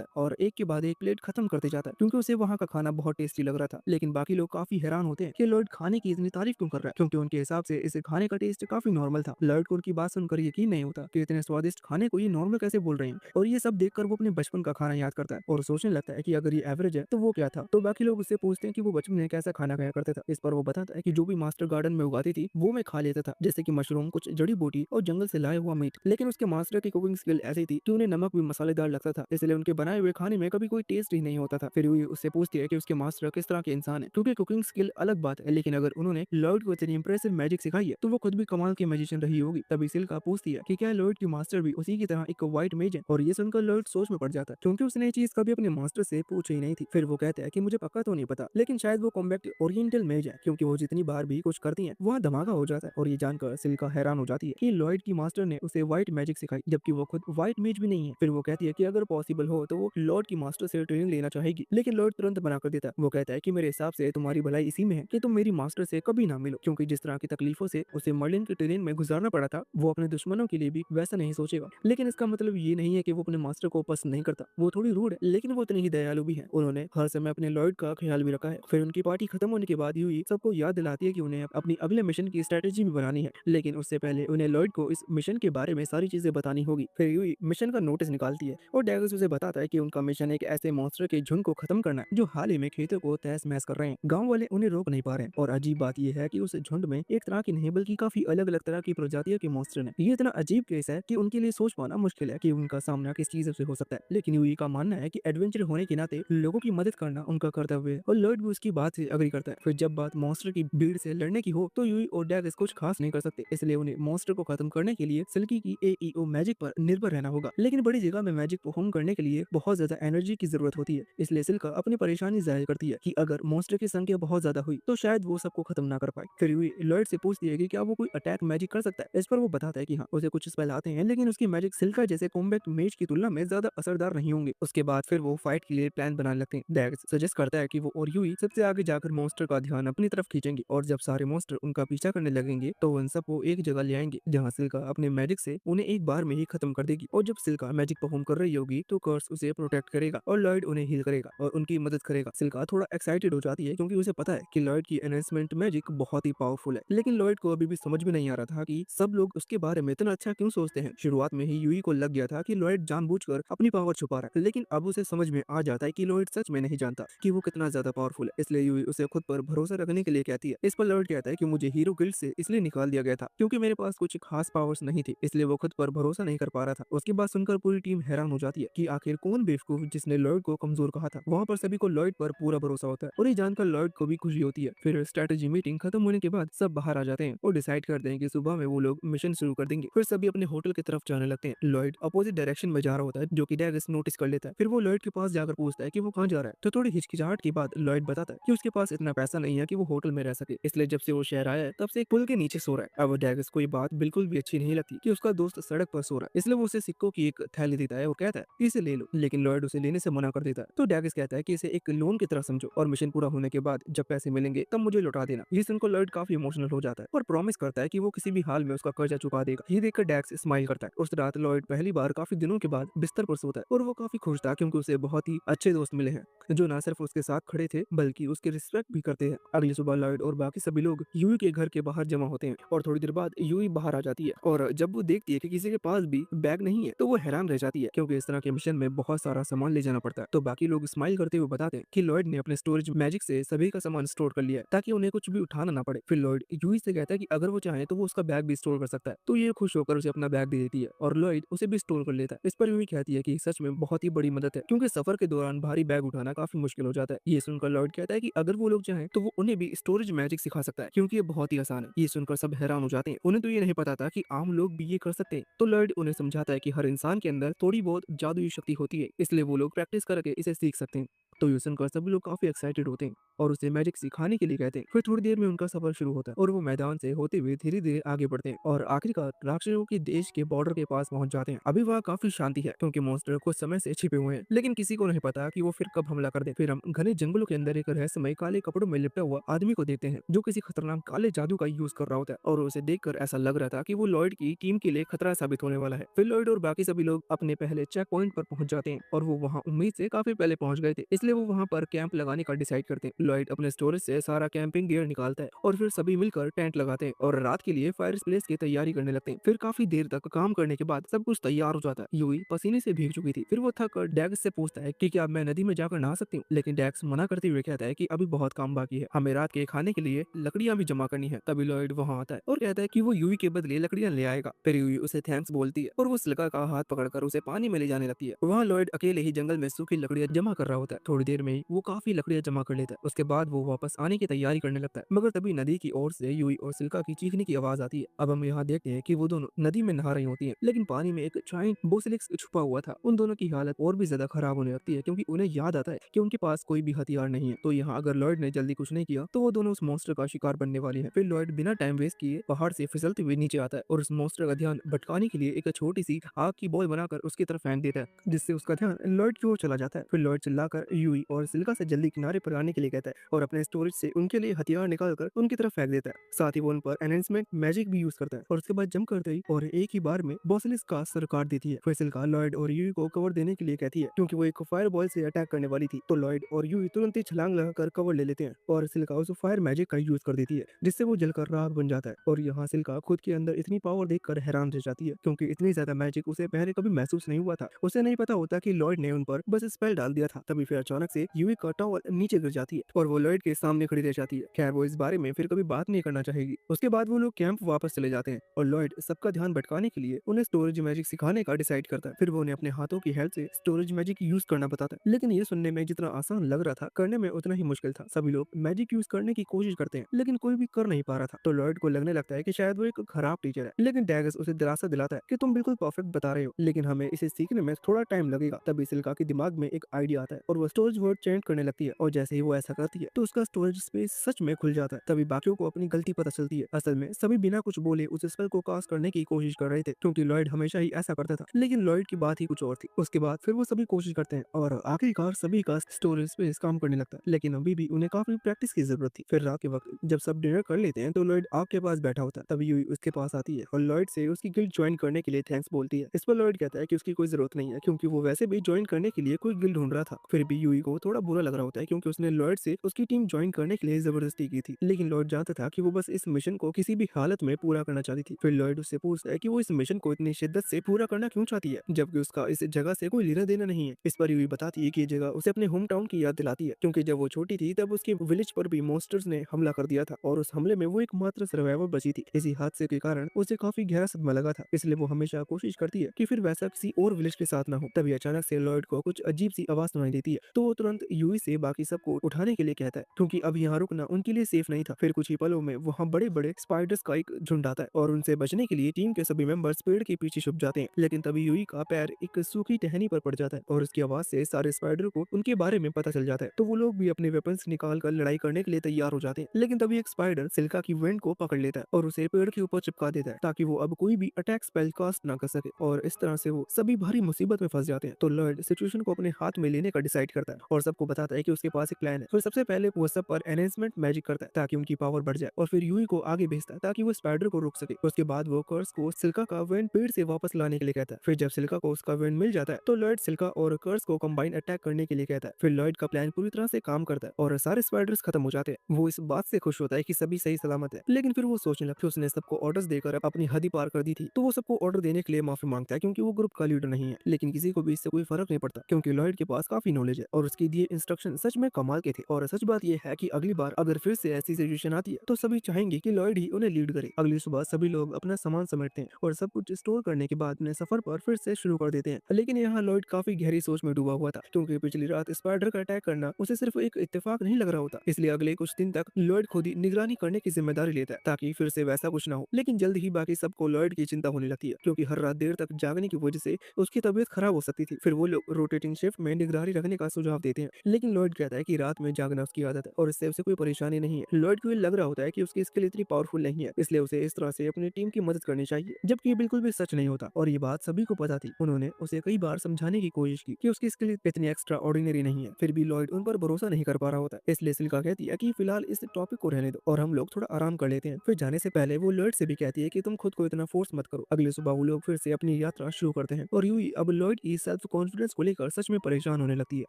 है और एक के बाद एक प्लेट खत्म करते जाता है क्योंकि उसे वहाँ का खाना बहुत टेस्टी लग रहा था। लेकिन बाकी लोग काफी हैरान होते हैं कि लॉयड खाने की इतनी तारीफ क्यों कर रहा है, क्योंकि उनके हिसाब से इसे खाने का टेस्ट काफी नॉर्मल था। लॉयड को उनकी बात सुनकर यकीन नहीं होता कि इतने स्वादिष्ट खाने को ये नॉर्मल कैसे बोल रहे हैं, और ये सब देखकर वो अपने बचपन का खाना याद करता है और सोचने लगता है कि अगर ये एवरेज है तो वो क्या था। तो बाकी लोग उससे पूछते हैं कि वो बचपन में कैसा खाना खाया करता था। इस पर वो बताता है कि जो भी मास्टर गार्डन में उगाती थी वो मैं खा लेता था, जैसे कि मशरूम, कुछ जड़ी बूटी और जंगल से लाया हुआ मीट। लेकिन उसके मास्टर की कुकिंग स्किल ऐसी थी कि उन्हें नमक भी मसालेदार लगता था, इसलिए उनके बनाए हुए खाने में कभी कोई टेस्ट ही नहीं होता था। फिर वो उससे पूछती है कि उसके मास्टर किस तरह के इंसान है, क्योंकि कुकिंग स्किल अलग बात है, लेकिन अगर उन्होंने लॉयड को इतनी इंप्रेसिव मैजिक सिखाई है तो वो खुद भी कमाल की मैजिशियन रही होगी। तभी सिल्का पूछती है कि क्या लॉयड की मास्टर भी उसी की तरह एक व्हाइट मेज है, और ये सुनकर लॉयड सोच में पड़ जाता है क्योंकि उसने ये चीज कभी अपने मास्टर से पूछी ही नहीं थी। फिर वो कहता है कि मुझे पक्का तो नहीं पता, लेकिन शायद वो कॉम्बैक्ट ओरिएंटल मेज है, क्योंकि वो जितनी बार भी कुछ करती है वहाँ धमाका हो जाता है। और ये जानकर सिल्का हैरान हो जाती है कि लॉयड की मास्टर ने उसे व्हाइट मैजिक सिखाई जबकि वो खुद व्हाइट मेज भी नहीं है। फिर वो कहती है कि अगर पॉसिबल हो तो वो लॉर्ड की मास्टर से ट्रेनिंग लेना चाहेगी, लेकिन लॉर्ड तुरंत मना कर देता है। वो कहता है कि मेरे हिसाब से तुम्हारी भलाई इसी में है कि तुम मेरी मास्टर से कभी ना मिलो, क्योंकि जिस तरह की तकलीफों से उसे मर्लिन की ट्रेनिंग में गुजारना पड़ा था वो अपने दुश्मनों के लिए भी वैसा नहीं सोचेगा। लेकिन इसका मतलब ये नहीं है कि वो अपने मास्टर को पसंद नहीं करता, वो थोड़ी रूड है लेकिन वो इतनी ही दयालु भी है। उन्होंने हर समय अपने लॉर्ड का ख्याल भी रखा है। फिर उनकी पार्टी खत्म होने के बाद यूई सबको याद दिलाती है कि उन्हें अपनी अगले मिशन की स्ट्रेटेजी भी बनानी है, लेकिन उससे पहले उन्हें लॉर्ड को इस मिशन के बारे में सारी चीजें बतानी होगी। फिर यूई मिशन का नोटिस निकालती है और डैगस उसे बताता है कि उनका मिशन एक ऐसे मॉन्स्टर के झुंड को खत्म करना है जो हाल ही में खेतों को तहस महस कर रहे हैं। गांव वाले उन्हें रोक नहीं पा रहे हैं, और अजीब बात यह है कि उस झुंड में एक तरह की नहीं बल्कि काफी अलग अलग तरह की प्रजातियों के मॉन्स्टर हैं। ये इतना अजीब केस है कि उनके लिए सोच पाना मुश्किल है कि उनका सामना किस चीज से हो सकता है। लेकिन यूई का मानना है कि एडवेंचर होने के नाते लोगों की मदद करना उनका कर्तव्य है, और लॉर्ड भी उसकी बात से अग्री करता है। फिर जब बात मॉन्स्टर की भीड़ से लड़ने की हो तो यूई और डैगस कुछ खास नहीं कर सकते, इसलिए उन्हें मॉन्स्टर को खत्म करने के लिए सिल्की की एईओ मैजिक पर निर्भर रहना होगा। लेकिन बड़ी जगह में मैजिक परफॉर्म करने के लिए बहुत ज्यादा एनर्जी की जरूरत होती है, इसलिए सिल्का अपनी परेशानी जाहिर करती है कि अगर मॉन्स्टर की संख्या बहुत ज्यादा हुई तो शायद वो सबको खत्म ना कर पाए। फिर यूई लॉर्ड से पूछती है कि क्या वो कोई अटैक मैजिक कर सकता है। इस पर वो बताता है कि हाँ, उसे कुछ स्पेल आते हैं, लेकिन उसकी मैजिक सिल्का जैसे कॉम्बैट मेज की तुलना में ज्यादा असरदार नहीं होंगे। उसके बाद फिर वो फाइट के लिए प्लान बनाने लगते हैं। डैग्स सजेस्ट करता है कि वो और यूई सबसे आगे जाकर मॉन्स्टर का ध्यान अपनी तरफ खींचेंगे, और जब सारे मॉन्स्टर उनका पीछा करने लगेंगे तो उन सबको एक जगह ले आएंगे जहाँ सिल्का अपने मैजिक से उन्हें एक बार में ही खत्म कर देगी। और जब सिल्का मैजिक परफॉर्म कर रही होगी तो कर्स उसे प्रोटेक्ट करेगा और लॉयड उन्हें हील करेगा और उनकी मदद करेगा। सिल्का थोड़ा एक्साइटेड हो जाती है क्योंकि उसे पता है कि लॉयड की एनहेंसमेंट मैजिक बहुत ही पावरफुल है, लेकिन लॉयड को अभी भी समझ में नहीं आ रहा था कि सब लोग उसके बारे में इतना अच्छा क्यों सोचते हैं। शुरुआत में ही यूई को लग गया था कि लॉयड जानबूझकर अपनी पावर छुपा रहा है, लेकिन अब उसे समझ में आ जाता है कि लॉयड सच में नहीं जानता कि वो कितना ज्यादा पावरफुल है, इसलिए यूई उसे खुद पर भरोसा रखने के लिए कहती है। इस पर लॉयड कहता है कि मुझे हीरो गिल्ड से इसलिए निकाल दिया गया था क्योंकि मेरे पास कुछ खास पावर्स नहीं थी, इसलिए वो खुद पर भरोसा नहीं कर पा रहा था। उसकी बात सुनकर पूरी टीम हैरान हो जाती है कि आखिर कौन बेवकूफ जिसने लॉयड को कमजोर कहा था। वहाँ पर सभी को लॉयड पर पूरा भरोसा होता है और ये जानकर लॉयड को भी खुशी होती है। फिर स्ट्रेटेजी मीटिंग खत्म होने के बाद सब बाहर आ जाते हैं और डिसाइड करते हैं कि सुबह में वो लोग मिशन शुरू कर देंगे। फिर सभी अपने होटल की तरफ जाने लगते हैं। लॉयड अपोजिट डायरेक्शन में जा रहा होता है जो कि डैगस नोटिस कर लेता है। फिर वो लॉयड के पास जाकर पूछता है कि वो कहाँ जा रहा है, तो थोड़ी हिचकिचाहट के बाद लॉयड बताता है कि उसके पास इतना पैसा नहीं है कि वो होटल में रह सके, इसलिए जब से वो शहर आया है तब से एक पुल के नीचे सो रहा है। अब डैगस को ये बात बिल्कुल भी अच्छी नहीं लगती कि उसका दोस्त सड़क पर सो रहा है, इसलिए वो उसे सिक्कों की एक थैली देता है और कहता है कि इसे ले लो, लेकिन लॉयड उसे लेने से मना कर देता है। तो डैगस कहता है कि इसे एक लोन की तरह समझो और मिशन पूरा होने के बाद जब पैसे मिलेंगे तब मुझे लौटा देना। ये सुनकर लॉयड काफी इमोशनल हो जाता है और प्रॉमिस करता है कि वो किसी भी हाल में उसका कर्जा चुका देगा। ये देखकर डैक्स स्माइल करता है। उस रात लॉयड पहली बार काफी दिनों के बाद बिस्तर पर सोता है और वो काफी खुश था क्योंकि उसे बहुत ही अच्छे दोस्त मिले हैं जो न सिर्फ उसके साथ खड़े थे बल्कि उसके रिस्पेक्ट भी करते हैं। अगली सुबह लॉयड और बाकी सभी लोग यूई के घर के बाहर जमा होते हैं और थोड़ी देर बाद यूई बाहर आ जाती है, और जब वो देखती है कि किसी के पास भी बैग नहीं है तो वो हैरान रह जाती है क्योंकि इस तरह के मिशन में बहुत सारा सामान ले जाना पड़ता है। तो बाकी लोग स्माइल करते हुए बताते हैं कि लॉयड ने अपने स्टोरेज मैजिक से सभी का सामान स्टोर कर लिया है ताकि उन्हें कुछ भी उठाना ना पड़े। फिर लॉयड यूई से कहता है कि अगर वो चाहे तो वो उसका बैग भी स्टोर कर सकता है, तो ये खुश होकर उसे अपना बैग दे देती है और लॉयड उसे भी स्टोर कर लेता है। इस पर यूई कहती है कि सच में बहुत ही बड़ी मदद है क्योंकि सफर के दौरान भारी बैग उठाना काफी मुश्किल हो जाता है। ये सुनकर लॉयड कहता है कि अगर वो लोग चाहें तो वो उन्हें भी स्टोरेज मैजिक सिखा सकता है क्योंकि ये बहुत ही आसान है। ये सुनकर सब हैरान हो जाते हैं, उन्हें तो ये नहीं पता था कि आम लोग भी ये कर सकते हैं। तो लॉयड उन्हें समझाता है कि हर इंसान के अंदर थोड़ी बहुत जादुई शक्ति होती है, इसलिए वो लोग प्रैक्टिस करके इसे सीख सकते हैं। तो ये सुनकर सभी लोग काफी एक्साइटेड होते हैं और उसे मैजिक सिखाने के लिए कहते हैं। फिर थोड़ी देर में उनका सफर शुरू होता है और वो मैदान से होते हुए धीरे धीरे आगे बढ़ते हैं और आखिरकार राक्षसों के देश के बॉर्डर के पास पहुंच जाते हैं। अभी वहाँ काफी शांति है क्योंकि मॉन्स्टर कुछ समय से छिपे हुए हैं, लेकिन किसी को नहीं पता कि वो फिर कब हमला कर दे। फिर हम घने जंगलों के अंदर एक रहस्यमय काले कपड़ों में लिपटा हुआ आदमी को देखते हैं जो किसी खतरनाक काले जादू का यूज कर रहा होता है और उसे देखकर ऐसा लग रहा था कि वो लॉयड की टीम के लिए खतरा साबित होने वाला है। फिर लॉयड और बाकी सभी लोग अपने पहले चेक पॉइंट पर पहुंच जाते हैं और वो वहाँ उम्मीद से काफी पहले पहुंच गए थे, इसलिए वो वहाँ पर कैंप लगाने का डिसाइड करते हैं। लॉयड अपने स्टोरेज से सारा कैंपिंग गियर निकालता है और फिर सभी मिलकर टेंट लगाते हैं और रात के लिए फायर प्लेस की तैयारी करने लगते हैं। फिर काफी देर तक काम करने के बाद सब कुछ तैयार हो जाता है। यूई पसीने से भीग चुकी थी। फिर वो थक कर डैक्स से पूछता है कि क्या मैं नदी में जाकर नहा सकती हूँ, लेकिन डैक्स मना करते हुए कहता है कि अभी बहुत काम बाकी है, हमें रात के खाने के लिए लकड़ियां भी जमा करनी है। तभी लॉयड वहाँ आता है और कहता है कि वो यूई के बदले लकड़ियां ले आएगा। फिर यूई उसे थैंक्स बोलती है और वो सिल्का का हाथ पकड़कर उसे पानी में ले जाने लगती है। वहाँ लॉयड अकेले ही जंगल में सूखी लकड़ियां जमा कर रहा होता है। थोड़ी देर में ही वो काफी लकड़ियां जमा कर लेता है। उसके बाद वो वापस आने की तैयारी करने लगता है, मगर तभी नदी की ओर से यूई और सिल्का की चीखने की आवाज आती है। अब हम यहाँ देखते हैं कि वो दोनों नदी में नहा रही होती हैं, लेकिन पानी में एक जायंट बोसिलिस्क छुपा हुआ था। उन दोनों की हालत और भी ज्यादा खराब होने लगती है क्योंकि उन्हें याद आता है कि उनके पास कोई भी हथियार नहीं है। तो यहाँ अगर लॉयड ने जल्दी कुछ नहीं किया तो वो दोनों उस मॉन्स्टर का शिकार बनने वाली है। फिर लॉयड बिना टाइम वेस्ट किए पहाड़ से फिसलते हुए नीचे आता है और उस मॉन्स्टर का ध्यान भटकाने के लिए एक छोटी सी आग की बॉल बनाकर उसकी तरफ फेंक देता है, जिससे उसका ध्यान लॉयड की ओर चला जाता है। फिर लॉयड चिल्लाकर यूई और सिल्का से जल्दी किनारे पर आने के लिए कहता है और अपने स्टोरेज से उनके लिए हथियार निकालकर उनकी तरफ फेंक देता है। साथ ही वो उन पर एनहेंसमेंट मैजिक भी यूज करता है और उसके बाद जंप करते ही और एक ही बार में बॉसिलिस का सर काट देती है। फिर सिल्का लॉयड और यूई को कवर देने के लिए कहती है क्योंकि वो एक फायर बॉल से अटैक करने वाली थी। तो लॉयड और यूई तुरंत ही छलांग लगाकर कवर ले लेते हैं और सिल्का उस फायर मैजिक का यूज कर देती है, जिससे वो जलकर राख बन जाता है। और यहाँ सिल्का खुद के अंदर इतनी पावर देखकर हैरान रह जाती है क्योंकि इतनी ज्यादा मैजिक उसे पहले कभी महसूस नहीं हुआ था। उसे नहीं पता होता कि लॉयड ने उन पर बस स्पेल डाल दिया था। तभी फिर अचानक से यूई का टॉवल नीचे गिर जाती है और वो लॉयड के सामने खड़ी रह जाती है। खैर वो इस बारे में फिर कभी बात नहीं करना चाहेगी। उसके बाद वो लोग कैंप वापस चले जाते हैं और लॉयड सबका ध्यान भटकाने के लिए उन्हें स्टोरेज मैजिक सिखाने का डिसाइड करता है। फिर वो उन्हें अपने हाथों की हेल्प से स्टोरेज मैजिक यूज करना बताता है, लेकिन ये सुनने में जितना आसान लग रहा था करने में उतना ही मुश्किल था। सभी लोग मैजिक यूज करने की कोशिश करते हैं लेकिन कोई भी कर नहीं पा रहा था। तो लॉयड को लगने लगता है कि शायद वो एक खराब टीचर है, लेकिन डैगस उसे दिलासा दिलाता है कि तुम बिल्कुल परफेक्ट बता रहे हो, लेकिन हमें इसे सीखने में थोड़ा टाइम लगेगा। तभी सिल्का के दिमाग में एक आइडिया आता है और वो स्टोरेज वर्ड चेंज करने लगती है और जैसे ही वो ऐसा करती है तो उसका स्टोरेज स्पेस सच में खुल जाता है। तभी बाकियों को अपनी गलती पता चलती है। असल में सभी बिना कुछ बोले उस स्पेल को कास्ट करने की कोशिश कर रहे थे क्योंकि लॉयड हमेशा ही ऐसा करता था, लेकिन लॉयड की बात ही कुछ और थी। उसके बाद फिर वो सभी कोशिश करते हैं और आखिरकार सभी का स्टोरेज स्पेस काम करने लगता है, लेकिन अभी भी उन्हें काफी प्रैक्टिस की जरूरत थी। फिर रात के वक्त जब सब डिनर कर लेते हैं तो लॉयड आग के पास बैठा होता है। तभी यूई उसके पास आती है और लॉयड से उसकी गिल्ड ज्वाइन करने के लिए थैंक्स बोलती है। इस पर लॉयड कहता है कि उसकी कोई जरूरत नहीं है क्योंकि वो वैसे भी ज्वाइन करने के लिए कोई गिल्ड ढूंढ रहा था। फिर भी यूई को थोड़ा बुरा लग रहा होता है क्योंकि उसने लॉयड से उसकी टीम ज्वाइन करने के लिए जबरदस्ती की थी, लेकिन लॉयड जानता था कि वो बस इस मिशन को किसी भी हालत में पूरा करना चाहती थी। फिर लॉयड उससे पूछता है कि वो इस मिशन को इतनी शिद्दत से पूरा करना क्यों चाहती है जबकि उसका इस जगह से कोई लेना देना नहीं है। इस पर यूई बताती है कि ये जगह उसे अपने होम टाउन की याद दिलाती है क्योंकि जब वो छोटी थी तब उसके विलेज पर भी मॉन्स्टर्स ने हमला कर दिया था और उस हमले में वो एकमात्र सर्वाइवर बची थी। इसी हादसे के कारण उसे काफी गहरा सदमा लगा था, इसलिए वो हमेशा कोशिश करती है कि फिर वैसा किसी और विलेज के साथ ना हो। तभी अचानक से लॉयड को कुछ अजीब सी आवाज सुनाई देती है तो वो तुरंत यूई से बाकी सबको उठाने के लिए कहता है क्योंकि अब यहाँ रुकना उनके लिए सेफ नहीं था। फिर कुछ ही पलों में वहाँ बड़े बड़े स्पाइडर्स का एक झुंड आता है और उनसे बचने के लिए टीम के सभी मेंबर्स पेड़ के पीछे छुप जाते हैं, लेकिन तभी यूई का पैर एक सूखी टहनी पर पड़ जाता है और उसकी आवाज से सारे स्पाइडर को उनके बारे में पता चल जाता है। तो वो लोग भी अपने वेपन्स निकाल कर लड़ाई करने के लिए तैयार हो जाते हैं, लेकिन तभी एक स्पाइडर सिल्का की वेंट को पकड़ लेता है और उसे पेड़ के ऊपर चिपका देता है ताकि वो अब कोई भी अटैक स्पेल कास्ट ना कर सके और इस तरह से वो सभी भारी मुसीबत में फंस जाते हैं। तो लॉयड सिचुएशन को अपने हाथ में लेने का डिसाइड करता है और सबको बताता है कि उसके पास एक प्लान है। फिर सबसे पहले वो सब पर एनहेंसमेंट मैजिक करता है ताकि उनकी पावर बढ़ जाए और फिर यूई को आगे भेजता है ताकि वो स्पाइडर को रोक सके। उसके बाद वो कर्स को सिल्का का वेंट पेड़ से वापस लाने के लिए कहता है। फिर जब सिल्का को उसका वेंट मिल जाता है तो लॉयड सिल्का और कर्स को कंबाइन अटैक करने के लिए कहता है। फिर लॉयड का प्लान पूरी तरह से काम करता है और सारे स्पाइडर्स खत्म हो जाते हैं। वो इस बात से खुश होता है कि सभी सही सलामत है, लेकिन फिर वो सोचने लगता है उसने सबको ऑर्डर्स देकर अपनी हद ही पार कर दी थी। तो वो सबको ऑर्डर देने के लिए माफी मांगता है क्योंकि वो ग्रुप का लीडर नहीं है, लेकिन किसी को भी इससे कोई फर्क नहीं पड़ता क्योंकि लॉयड के पास काफी नॉलेज है और उसके दिए इंस्ट्रक्शन सच में कमाल के थे। और सच बात यह है कि अगली बार अगर फिर से ऐसी सिचुएशन आती है तो सभी चाहेंगे कि लॉयड ही उन्हें लीड करे। अगली सुबह सभी लोग अपना सामान समेटते हैं और सब कुछ स्टोर करने के बाद अपने सफर पर फिर से शुरू कर देते हैं, लेकिन यहाँ लॉयड काफी गहरी सोच में डूबा हुआ था क्योंकि पिछली रात स्पाइडर का अटैक करना उसे सिर्फ एक इत्तेफाक नहीं लग रहा होता। इसलिए अगले कुछ दिन तक लॉयड खुद ही निगरानी करने की जिम्मेदारी लेता है ताकि फिर से वैसा कुछ ना हो। लेकिन जल्द ही बाकी सबको लॉयड की चिंता होने लगती है क्योंकि हर रात देर तक जागने की वजह से उसकी तबीयत खराब हो सकती थी। फिर वो लोग रोटेटिंग शिफ्ट में निगरानी रखने का सुझाव सुझाव देते हैं, लेकिन लॉयड कहता है कि रात में जागना उसकी आदत है और इससे उसे कोई परेशानी नहीं है। लॉयड को ये लग रहा होता है कि उसकी स्किल इतनी पावरफुल नहीं है, इसलिए उसे इस तरह से अपनी टीम की मदद करनी चाहिए, जबकि ये बिल्कुल भी सच नहीं होता और ये बात सभी को पता थी। उन्होंने उसे कई बार समझाने की कोशिश की कि उसकी स्किल इतनी एक्स्ट्रा ऑर्डिनरी नहीं है, फिर भी लॉयड उन पर भरोसा नहीं कर पा रहा होता। इसलिए सिल्का कहती है कि फिलहाल इस टॉपिक को रहने दो और हम लोग थोड़ा आराम कर लेते हैं। फिर जाने से पहले वो लॉयड से भी कहती है कि तुम खुद को इतना फोर्स मत करो। अगली सुबह वो लोग फिर से अपनी यात्रा शुरू करते हैं और यूई अब लॉयड की सेल्फ कॉन्फिडेंस को लेकर सच में परेशान होने लगती है।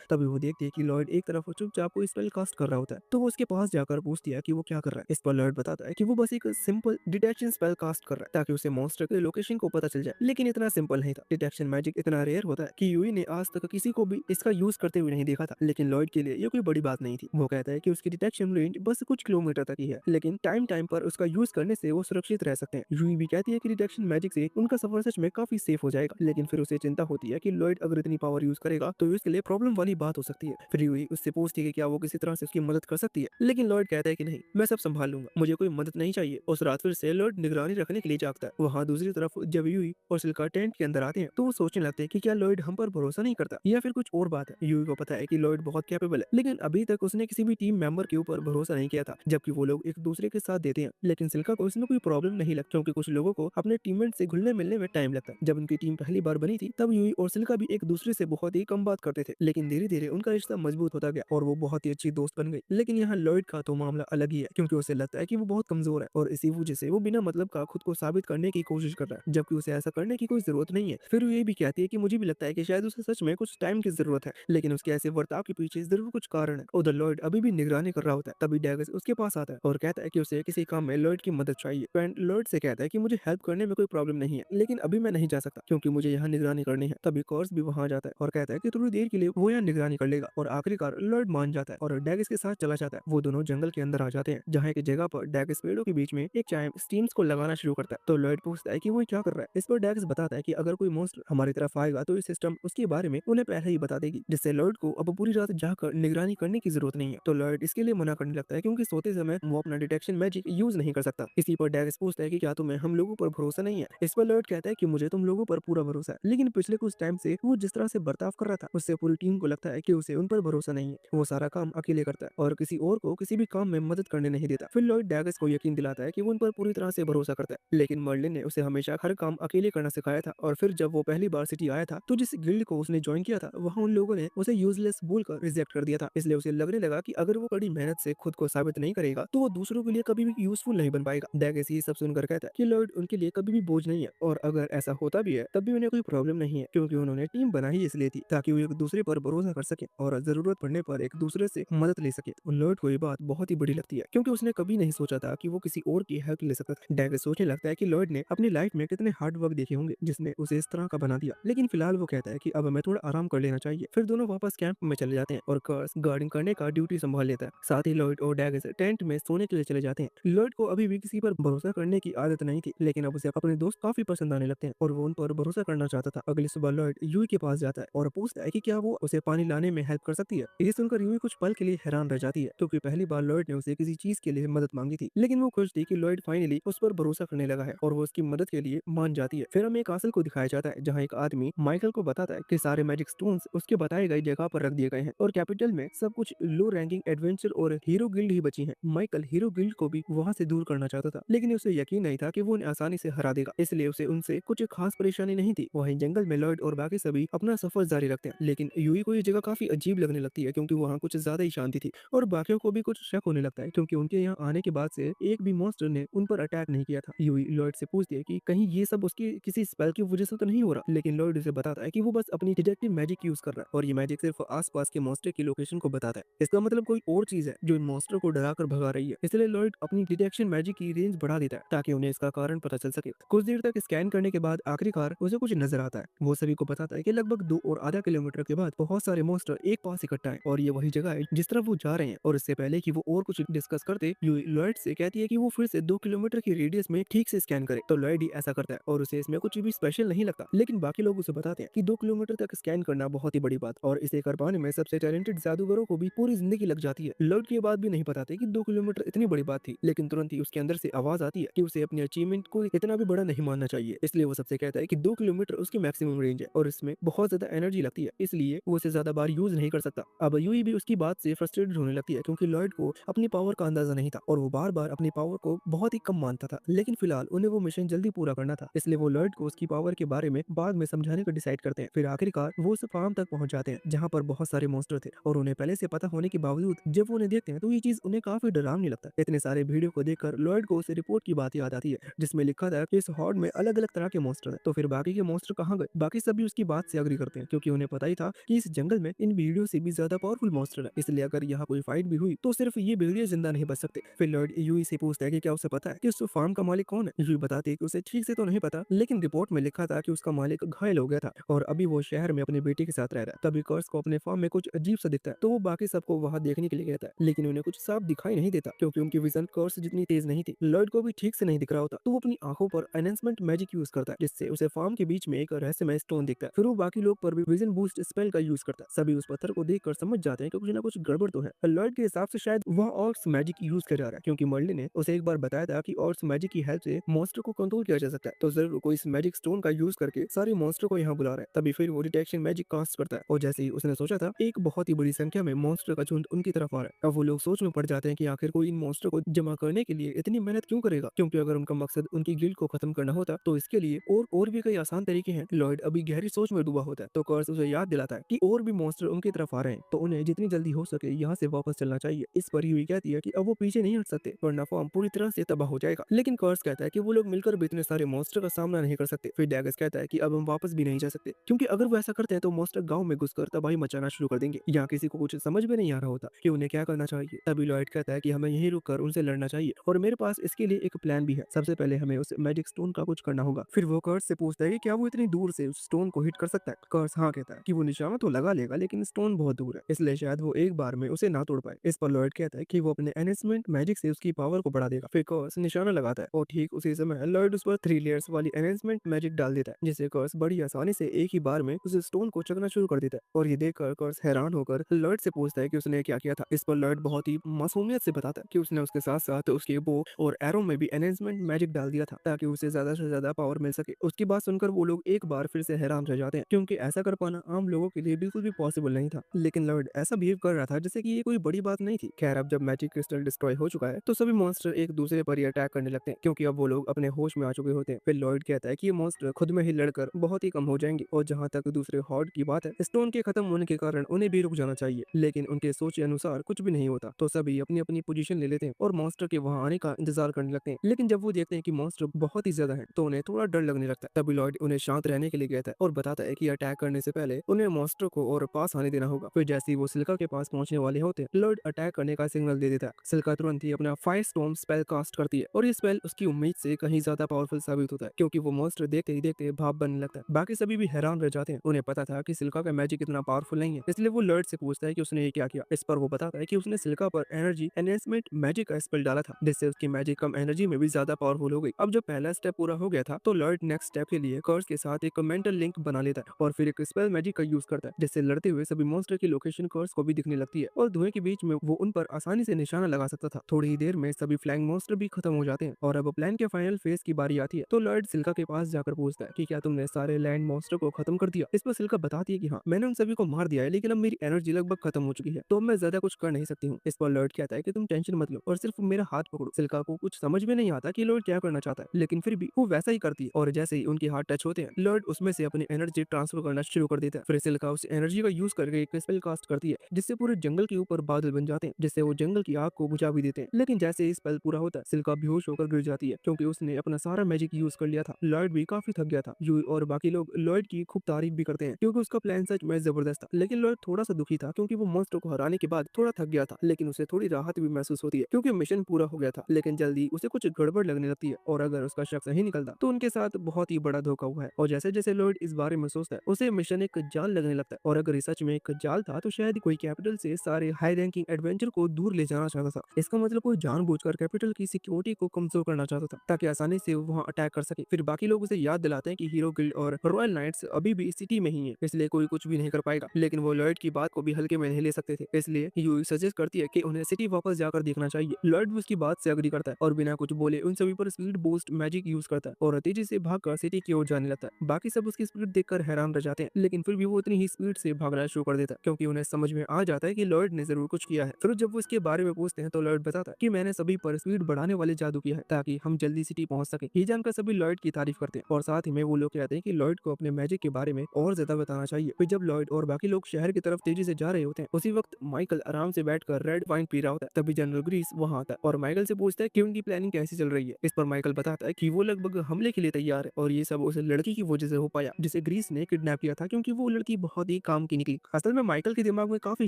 तभी वो देखती है कि लॉयड एक तरफ चुपचाप कोई स्पेल कास्ट कर रहा होता है, तो वो उसके पास जाकर पूछती है कि वो क्या कर रहा है। इस पर लॉयड बताता है कि वो बस एक सिंपल डिटेक्शन स्पेल कास्ट कर रहा है ताकि उसे मॉन्स्टर के लोकेशन को पता चल जाए, लेकिन इतना सिंपल नहीं था। डिटेक्शन मैजिक इतना रेयर होता है कि यूई ने आज तक किसी को भी इसका यूज करते हुए नहीं देखा था, लेकिन लॉयड के लिए ये कोई बड़ी बात नहीं थी। वो कहता है कि उसकी डिटेक्शन रेंज बस कुछ किलोमीटर तक ही है, लेकिन टाइम टाइम पर उसका यूज करने से वो सुरक्षित रह सकते हैं। यूई भी कहती है कि डिटेक्शन मैजिक से उनका सफर सच में काफी सेफ हो जाएगा, लेकिन फिर उसे चिंता होती है कि लॉयड अगर इतनी पावर यूज करेगा तो इसके लिए प्रॉब्लम वाली बात हो सकती है। फिर यूई उससे पूछती है कि क्या वो किसी तरह से उसकी मदद कर सकती है, लेकिन लॉयड कहता है कि नहीं, मैं सब संभाल लूंगा, मुझे कोई मदद नहीं चाहिए। उस रात फिर से लॉयड निगरानी रखने के लिए जागता है। वहाँ दूसरी तरफ जब यूई और सिल्का टेंट के अंदर आते हैं तो वो सोचने लगते हैं कि क्या लॉयड हम पर भरोसा नहीं करता या फिर कुछ और बात है। यूई को पता है कि लॉयड बहुत कैपेबल है, लेकिन अभी तक उसने किसी भी टीम मेंबर के ऊपर भरोसा नहीं किया था, जबकि वो लोग एक दूसरे के साथ देते हैं। लेकिन सिल्का को इसमें कोई प्रॉब्लम नहीं लगती, क्योंकि कुछ लोगों को अपने टीममेट से घुलने मिलने में टाइम लगता है। जब उनकी टीम पहली बार बनी थी तब यूई और सिल्का भी एक दूसरे से बहुत ही कम बात करते थे, लेकिन धीरे धीरे उनका रिश्ता मजबूत होता गया और वो बहुत ही अच्छी दोस्त बन गई। लेकिन यहाँ लॉयड का तो मामला अलग ही है, क्योंकि उसे लगता है कि वो बहुत कमजोर है और इसी वजह से वो बिना मतलब का खुद को साबित करने की कोशिश कर रहा है, जबकि उसे ऐसा करने की कोई जरूरत नहीं है। फिर वो ये भी कहती है कि मुझे भी लगता है कि शायद उसे सच में कुछ टाइम की जरूरत है, लेकिन उसके ऐसे बर्ताव के पीछे जरूर कुछ कारण है। उधर लॉयड अभी भी निगरानी कर रहा होता है, तभी डैगस उसके पास आता है और कहता है कि उसे किसी काम में लॉयड की मदद चाहिए। फ्रेंड लॉयड से कहता है कि मुझे हेल्प करने में कोई प्रॉब्लम नहीं है, लेकिन अभी मैं नहीं जा सकता क्योंकि मुझे यहाँ निगरानी करनी है। तभी कॉर्स भी वहाँ जाता है और कहता है कि थोड़ी देर के लिए वो यहाँ निगरानी कर लेगा और आखिरकार लॉयड मान जाता है और डैगस के साथ चला जाता है। वो दोनों जंगल के अंदर आ जाते हैं, जहाँ एक जगह पर डैगस पेड़ों के बीच में एक चाइम स्टीम्स को लगाना शुरू करता है। तो लॉयड पूछता है कि वो क्या कर रहा है। इस पर डैगस बताता है कि अगर कोई मॉन्स्टर हमारी तरफ आएगा तो ये सिस्टम उसके बारे में उन्हें पहले ही बता देगी, जिससे लॉयड को अब पूरी रात जाकर निगरानी करने की जरूरत नहीं है। तो लॉयड इसके लिए मना करने लगता है क्योंकि सोते समय वो अपना डिटेक्शन मैजिक यूज नहीं कर सकता। इसी पर डैगस पूछता है कि क्या तुम्हें हम लोगों पर भरोसा नहीं है। इस पर लॉयड कहता है कि मुझे तुम लोगों पर पूरा भरोसा है, लेकिन पिछले कुछ टाइम से वो जिस तरह से बर्ताव कर रहा था उससे पूरी टीम को लगता है कि उसे उन पर भरोसा नहीं है। वो सारा काम अकेले करता है और किसी और को किसी भी काम में मदद करने नहीं देता। फिर लॉयड डैगस को यकीन दिलाता है कि वो उन पर पूरी तरह से भरोसा करता है, लेकिन मर्लिन ने उसे हमेशा हर काम अकेले करना सिखाया था। और फिर जब वो पहली बार सिटी आया था तो जिस गिल्ड को उसने ज्वाइन किया था वहाँ उन लोगों ने उसे यूजलेस बोलकर रिजेक्ट कर दिया था। इसलिए उसे लगने लगा कि अगर वो कड़ी मेहनत से खुद को साबित नहीं करेगा तो वो दूसरों के लिए कभी भी यूजफुल नहीं बन पाएगा। डैगस ये सब सुनकर कहता है कि लॉयड उनके लिए कभी भी बोझ नहीं है और अगर ऐसा होता भी है तब भी उन्हें कोई प्रॉब्लम नहीं है, क्योंकि उन्होंने टीम बनाई इसलिए थी ताकि वो एक दूसरे पर भरोसा कर सके और जरूरत पड़ने पर एक दूसरे से मदद ले सके। लॉयड को ये बात बहुत ही बड़ी लगती है क्योंकि उसने कभी नहीं सोचा था कि वो किसी और की हेल्प ले सकता था। डैगस सोचने लगता है कि लॉयड ने अपनी लाइफ में कितने हार्ड वर्क देखे होंगे जिसने उसे इस तरह का बना दिया, लेकिन फिलहाल वो कहता है कि अब हमें थोड़ा आराम कर लेना चाहिए। फिर दोनों वापस कैंप में चले जाते हैं और कर्स गार्डिंग करने का ड्यूटी संभाल लेता है। साथ ही लॉयड और डैगस टेंट में सोने के लिए चले जाते हैं। लॉयड को अभी भी किसी पर भरोसा करने की आदत नहीं थी, लेकिन अब उसे अपने दोस्त काफी पसंद आने लगते हैं और वो उन पर भरोसा करना चाहता था। अगली सुबह लॉयड यूई के पास जाता है और पूछता है कि क्या वो उसे पानी लाने में हेल्प कर सकती है। ये सुनकर यूई कुछ पल के लिए हैरान रह जाती है, क्योंकि पहली बार लॉयड ने उसे किसी चीज के लिए मदद मांगी थी, लेकिन वो खुश थी कि लॉयड फाइनली उस पर भरोसा करने लगा है और वो उसकी मदद के लिए मान जाती है। फिर हमें एक कासल को दिखाया जाता है जहाँ एक आदमी माइकल को बताता है कि सारे मैजिक स्टोन्स उसके बताए गए जगह पर रख दिए गए हैं और कैपिटल में सब कुछ लो रैंकिंग एडवेंचर और हीरो गिल्ड ही बची हैं। माइकल हीरो गिल्ड को भी वहाँ से दूर करना चाहता था, लेकिन उसे यकीन नहीं था कि वो उन्हें आसानी से हरा देगा, इसलिए उसे उनसे कुछ खास परेशानी नहीं थी। वहीं जंगल में लॉयड और बाकी सभी अपना सफर जारी रखते हैं, लेकिन यूई को ये जगह काफी अजीब लगने लगती है क्योंकि वहाँ कुछ ज्यादा ही शांति थी और बाकियों को भी कुछ शक होने लगता है क्योंकि उनके यहाँ आने के बाद से एक भी मॉन्स्टर ने उन पर अटैक नहीं किया था। यूई लॉयड से पूछती है कि कहीं ये सब उसकी किसी स्पेल की वजह से तो नहीं हो रहा, लेकिन लॉयड उसे बताता है कि वो बस अपनी डिटेक्टिव मैजिक यूज कर रहा है और ये मैजिक सिर्फ आसपास के मॉन्स्टर की लोकेशन को बताता है। इसका मतलब कोई और चीज है जो इन मॉन्स्टर को डरा कर भगा रही है, इसलिए लॉयड अपनी डिटेक्शन मैजिक की रेंज बढ़ा देता है ताकि उन्हें इसका कारण पता चल सके। कुछ देर तक स्कैन करने के बाद आखिरकार उसे कुछ नजर आता है। वो सभी को बताता है कि लगभग 2 और आधा किलोमीटर के बाद बहुत सारे मॉन्स्टर एक पास इकट्ठा है और ये वही जगह है जिस तरफ वो जा रहे हैं। और इससे पहले कि वो और कुछ डिस्कस करते, लॉयड से कहती है कि वो फिर से 2 किलोमीटर की रेडियस में ठीक से स्कैन करे। तो लॉयड ही ऐसा करता है और उसे इसमें कुछ भी स्पेशल नहीं लगता, लेकिन बाकी लोग उसे बताते हैं कि 2 किलोमीटर तक स्कैन करना बहुत ही बड़ी बात और इसे कर पाने में सबसे टैलेंटेड जादूगरों को भी पूरी जिंदगी लग जाती है। लॉयड की बात भी नहीं बताते कि 2 किलोमीटर इतनी बड़ी बात थी, लेकिन तुरंत ही उसके अंदर से आवाज आती है कि उसे अपने अचीवमेंट को इतना भी बड़ा नहीं मानना चाहिए। इसलिए वो सबसे कहता है कि 2 किलोमीटर उसकी मैक्सिमम रेंज है और इसमें बहुत ज्यादा एनर्जी लगती है, इसलिए वो उसे ज्यादा बात बार यूज नहीं कर सकता। अब यूई भी उसकी बात से फ्रस्ट्रेटेड होने लगती है क्योंकि लॉयड को अपनी पावर का अंदाजा नहीं था और वो बार बार अपनी पावर को बहुत ही कम मानता था। लेकिन फिलहाल उन्हें वो मिशन जल्दी पूरा करना था, इसलिए वो लॉयड को उसकी पावर के बारे में बाद में समझाने को डिसाइड करते हैं। फिर आखिरकार वो उस फार्म तक पहुंच जाते हैं जहाँ पर बहुत सारे मॉन्स्टर थे और उन्हें पहले से पता होने के बावजूद जब वो उन्हें देखते हैं तो ये चीज उन्हें काफी डरावनी लगता है। इतने सारे वीडियो को देखकर लॉयड को उस रिपोर्ट की बात याद आती है जिसमें लिखा था कि इस हॉर्ड में अलग अलग तरह के मॉन्स्टर हैं। तो फिर बाकी के मॉन्स्टर कहाँ गए? बाकी सभी उसकी बात से अग्री करते हैं क्योंकि उन्हें पता ही था कि इस जंगल में इन भेड़ियों से भी ज्यादा पावरफुल मॉन्स्टर है, इसलिए अगर यहाँ कोई फाइट भी हुई तो सिर्फ ये भेड़िए जिंदा नहीं बच सकते। फिर लॉर्ड यूई से पूछता है कि क्या उसे पता है कि उस फार्म का मालिक कौन है। यूई बताती है कि उसे ठीक से तो नहीं पता, लेकिन रिपोर्ट में लिखा था कि उसका मालिक घायल हो गया था और अभी वो शहर में अपनी बेटी के साथ रह रहा है। तभी कर्स को अपने फार्म में कुछ अजीब सा दिखता है तो वो बाकी सबको वहां देखने के लिए कहता है, लेकिन उन्हें कुछ साफ दिखाई नहीं देता क्योंकि उनकी विजन कर्स जितनी तेज नहीं थी। लॉर्ड को भी ठीक से नहीं दिख रहा होता तो वो अपनी आंखों पर एनहेंसमेंट मैजिक यूज करता है जिससे उसे फार्म के बीच में एक रहस्यमय स्टोन दिखता है। फिर वो बाकी लोग पर भी विजन बूस्ट स्पेल का यूज करता है। सभी उस पत्थर को देखकर समझ जाते हैं कि कुछ ना कुछ गड़बड़ तो है। लॉर्ड के हिसाब से शायद वह ऑर्क्स मैजिक यूज कर जा रहा है क्योंकि मर्लिन ने उसे एक बार बताया था कि ऑर्क्स मैजिक की हेल्प से मॉन्स्टर को कंट्रोल किया जा सकता है, तो जरूर कोई इस मैजिक स्टोन का यूज करके सारे मॉन्स्टर को यहाँ बुला रहा है। तभी फिर वो डिटेक्शन मैजिक कास्ट करता है और जैसे ही उसने सोचा था एक बहुत ही बड़ी संख्या में मॉन्स्टर का झुंड उनकी तरफ आ रहा है। अब वो लोग सोच में पड़ जाते हैं कि आखिर कोई इन मॉन्स्टर को जमा करने के लिए इतनी मेहनत क्यों करेगा, क्योंकि अगर उनका मकसद उनकी गिल्ड को खत्म करना होता तो इसके लिए और भी कई आसान तरीके हैं। लॉयड अभी गहरी सोच में डूबा होता है तो कर्स उसे याद दिलाता है कि और भी मॉन्स्टर उनकी तरफ आ रहे हैं तो उन्हें जितनी जल्दी हो सके यहाँ से वापस चलना चाहिए। इस पर यूई कहती है कि अब वो पीछे नहीं हट सकते वरना फॉर्म पूरी तरह से तबाह हो जाएगा, लेकिन कर्स कहता है कि वो लोग मिलकर भी इतने सारे मॉन्स्टर का सामना नहीं कर सकते। फिर डैगस कहता है कि अब हम वापस भी नहीं जा सकते क्योंकि अगर वो ऐसा करते हैं तो मॉन्स्टर गांव में घुसकर तबाही मचाना शुरू कर देंगे। यहाँ किसी को कुछ समझ में नहीं आ रहा होता कि उन्हें क्या करना चाहिए। तभी लॉयड कहता है कि हमें यहीं रुककर उनसे लड़ना चाहिए और मेरे पास इसके लिए एक प्लान भी है। सबसे पहले हमें उस मैजिक स्टोन का कुछ करना होगा। फिर वो कर्स से पूछता है कि क्या वो इतनी दूर से उस स्टोन को हिट कर सकता है। कर्स हाँ कहता है कि वो निशाना तो लगा लेगा लेकिन स्टोन बहुत दूर है इसलिए शायद वो एक बार में उसे ना तोड़ पाए। इस पर लॉयड कहता है कि वो अपने एनहेंसमेंट मैजिक से उसकी पावर को बढ़ा देगा। फिर कर्स निशाना लगाता है और ठीक उसी समय लॉयड उस पर 3 लेयर्स वाली एनहेंसमेंट मैजिक डाल देता है जिससे कर्स बड़ी आसानी से एक ही बार में उस स्टोन को चकना शुरू कर देता है। और ये देखकर कर्स हैरान होकर लॉयड से पूछता है कि उसने क्या किया था। इस पर लॉयड बहुत ही मासूमियत से बताता है कि उसने उसके साथ साथ उसके बो और एरो में भी एनहेंसमेंट मैजिक डाल दिया था ताकि उसे ज्यादा से ज्यादा पावर मिल सके। उसकी बात सुनकर वो लोग एक बार फिर से हैरान रह जाते हैं क्योंकि ऐसा कर पाना आम लोगों के लिए बिल्कुल भी पॉसिबल नहीं था, लेकिन लॉयड ऐसा बिहेव कर रहा था जैसे कि ये कोई बड़ी बात नहीं थी। खैर अब जब मैजिक क्रिस्टल डिस्ट्रॉय हो चुका है तो सभी मॉन्स्टर एक दूसरे पर ही अटैक करने लगते हैं क्योंकि अब वो लोग अपने होश में आ चुके होते हैं। फिर लॉयड कहता है कि ये मॉन्स्टर खुद में ही लड़कर बहुत ही कम हो जाएंगे और जहाँ तक दूसरे हॉर्ड की बात है स्टोन के खत्म होने के कारण उन्हें भी रुक जाना चाहिए, लेकिन उनके सोचे अनुसार कुछ भी नहीं होता तो सभी अपनी अपनी पोजीशन ले लेते हैं और मॉन्स्टर के वहां आने का इंतजार करने लगते हैं। लेकिन जब वो देखते हैं कि मॉन्स्टर बहुत ही ज्यादा है तो उन्हें थोड़ा डर लगने लगता है। तभी लॉयड उन्हें शांत रहने के लिए कहता है और बताता है कि अटैक करने से पहले उन्हें मॉन्स्टर को और पास आने देना होगा। फिर जैसे ही वो सिल्का के पास पहुंचने वाले होते हैं लॉयड अटैक करने का सिग्नल दे देता है। सिल्का तुरंत ही अपना फायर स्टॉर्म स्पेल कास्ट करती है और ये स्पेल उसकी उम्मीद से कहीं ज्यादा पावरफुल साबित होता है क्योंकि वो मॉन्स्टर देखते ही देखते भाप बनने लगता है। बाकी सभी भी हैरान रह जाते हैं, उन्हें पता था कि सिल्का का मैजिक इतना पावरफुल नहीं है, इसलिए वो लॉयड से पूछता है कि उसने ये क्या किया। इस पर वो बताता है कि उसने सिल्का पर एनर्जी एनहेंसमेंट मैजिक का स्पेल डाला था जिससे उसकी मैजिक कम एनर्जी में भी ज्यादा पावरफुल हो गई। अब जब पहला स्टेप पूरा हो गया था तो लॉयड नेक्स्ट स्टेप के लिए कर्स के साथ एक मेंटल लिंक बना लेता है और फिर एक स्पेल मैजिक का यूज करता है जिससे लड़ते हुए सभी मॉन्स्टर की लोकेशन कर्स को भी दिखने लगती है और धुएं के बीच में वो उन पर आसानी से निशाना लगा सकता था। थोड़ी ही देर में सभी फ्लाइंग मॉन्स्टर भी खत्म हो जाते हैं और अब प्लान के फाइनल फेज की बारी आती है तो लॉयड सिल्का के पास जाकर पूछता है कि क्या तुमने सारे लैंड मॉन्स्टर को खत्म कर दिया। इस पर सिल्का बताती है कि हाँ मैंने उन सभी को मार दिया है लेकिन अब मेरी एनर्जी लगभग खत्म हो चुकी है तो मैं ज्यादा कुछ कर नहीं सकती हूँ। इस पर लॉयड कहता है कि तुम टेंशन मत लो और सिर्फ मेरा हाथ पकड़ो। सिल्का को कुछ समझ में नहीं आता कि लॉयड क्या करना चाहता है लेकिन फिर भी वो वैसा ही करती है और जैसे ही उनके हाथ टच होते हैं लॉयड उसमें से अपनी एनर्जी ट्रांसफर करना शुरू कर देता है। फिर सिल्का उस एनर्जी का यूज करके एक स्पेल कास्ट करती है जिससे पूरे जंगल के ऊपर बादल बन जाते हैं जिससे वो जंगल की आग को बुझा भी देते हैं। लेकिन जैसे ही स्पेल पूरा होता है सिल्का बेहोश होकर गिर जाती है क्योंकि उसने अपना सारा मैजिक यूज कर लिया था। लॉयड भी काफी थक गया था। यूई और बाकी लोग लॉयड की खूब तारीफ भी करते हैं क्योंकि उसका प्लान सच में जबरदस्त था, लेकिन लॉयड थोड़ा सा दुखी था क्योंकि वो मॉन्स्टर को हराने के बाद थोड़ा थक गया था, लेकिन उसे थोड़ी राहत भी महसूस होती है क्योंकि मिशन पूरा हो गया था। लेकिन जल्दी उसे कुछ गड़बड़ लगने लगती है और अगर उसका शक सही निकलता तो उनके साथ बहुत ही बड़ा धोखा हुआ है। और जैसे जैसे लॉयड इस बारे में सोचता है उसे मिशन एक जाल लगने लगता है और अगर ये सच में एक जाल था तो शायद कोई कैपिटल से सारे हाई रैंकिंग एडवेंचर को दूर ले जाना चाहता था। इसका मतलब कोई जानबूझकर कैपिटल की सिक्योरिटी को कमजोर करना चाहता था ताकि आसानी से वो वहां अटैक कर सके। फिर बाकी लोग उसे याद दिलाते हैं कि हीरो गिल्ड और रॉयल नाइट्स अभी भी सिटी में ही है इसलिए कोई कुछ भी नहीं कर पाएगा, लेकिन वो लॉयड की बात को भी हल्के में नहीं ले सकते थे इसलिए यूई सजेस्ट करती है कि उन्हें सिटी वापस जाकर देखना चाहिए। लॉयड भी उसकी बात से एग्री करता है और बिना कुछ बोले उन सभी पर स्पीड बूस्ट मैजिक यूज करता है और तेजी से भागकर सिटी की ओर जाने लगता है। बाकी सब उसकी स्पीड देखकर हैरान रह जाते हैं लेकिन फिर भी वो इतनी ही स्पीड से भागने भागना शुरू कर देता है क्योंकि उन्हें समझ में आ जाता है कि लॉयड ने जरूर कुछ किया है। फिर जब वो इसके बारे में पूछते हैं तो लॉयड बताता है कि मैंने सभी पर स्पीड बढ़ाने वाले जादू किया है ताकि हम जल्दी सिटी पहुंच सके। ये जानकर सभी लॉयड की तारीफ करते हैं और साथ ही में वो लोग कहते हैं कि लॉयड को अपने मैजिक के बारे में और ज्यादा बताना चाहिए। फिर जब लॉयड और बाकी लोग शहर की तरफ तेजी से जा रहे होते हैं उसी वक्त माइकल आराम से बैठकर रेड वाइन पी रहा होता है। तभी जनरल ग्रीस वहां आता है और माइकल से पूछता है कि उनकी प्लानिंग कैसी चल रही है। इस पर माइकल बताता है कि वो लगभग हमले के लिए तैयार है और ये सब उस लड़की की वजह से हो पाया जिसे ग्रीस ने किडनैप किया था क्योंकि वो लड़की बहुत ही काम की निकली। असल में माइकल के दिमाग में काफी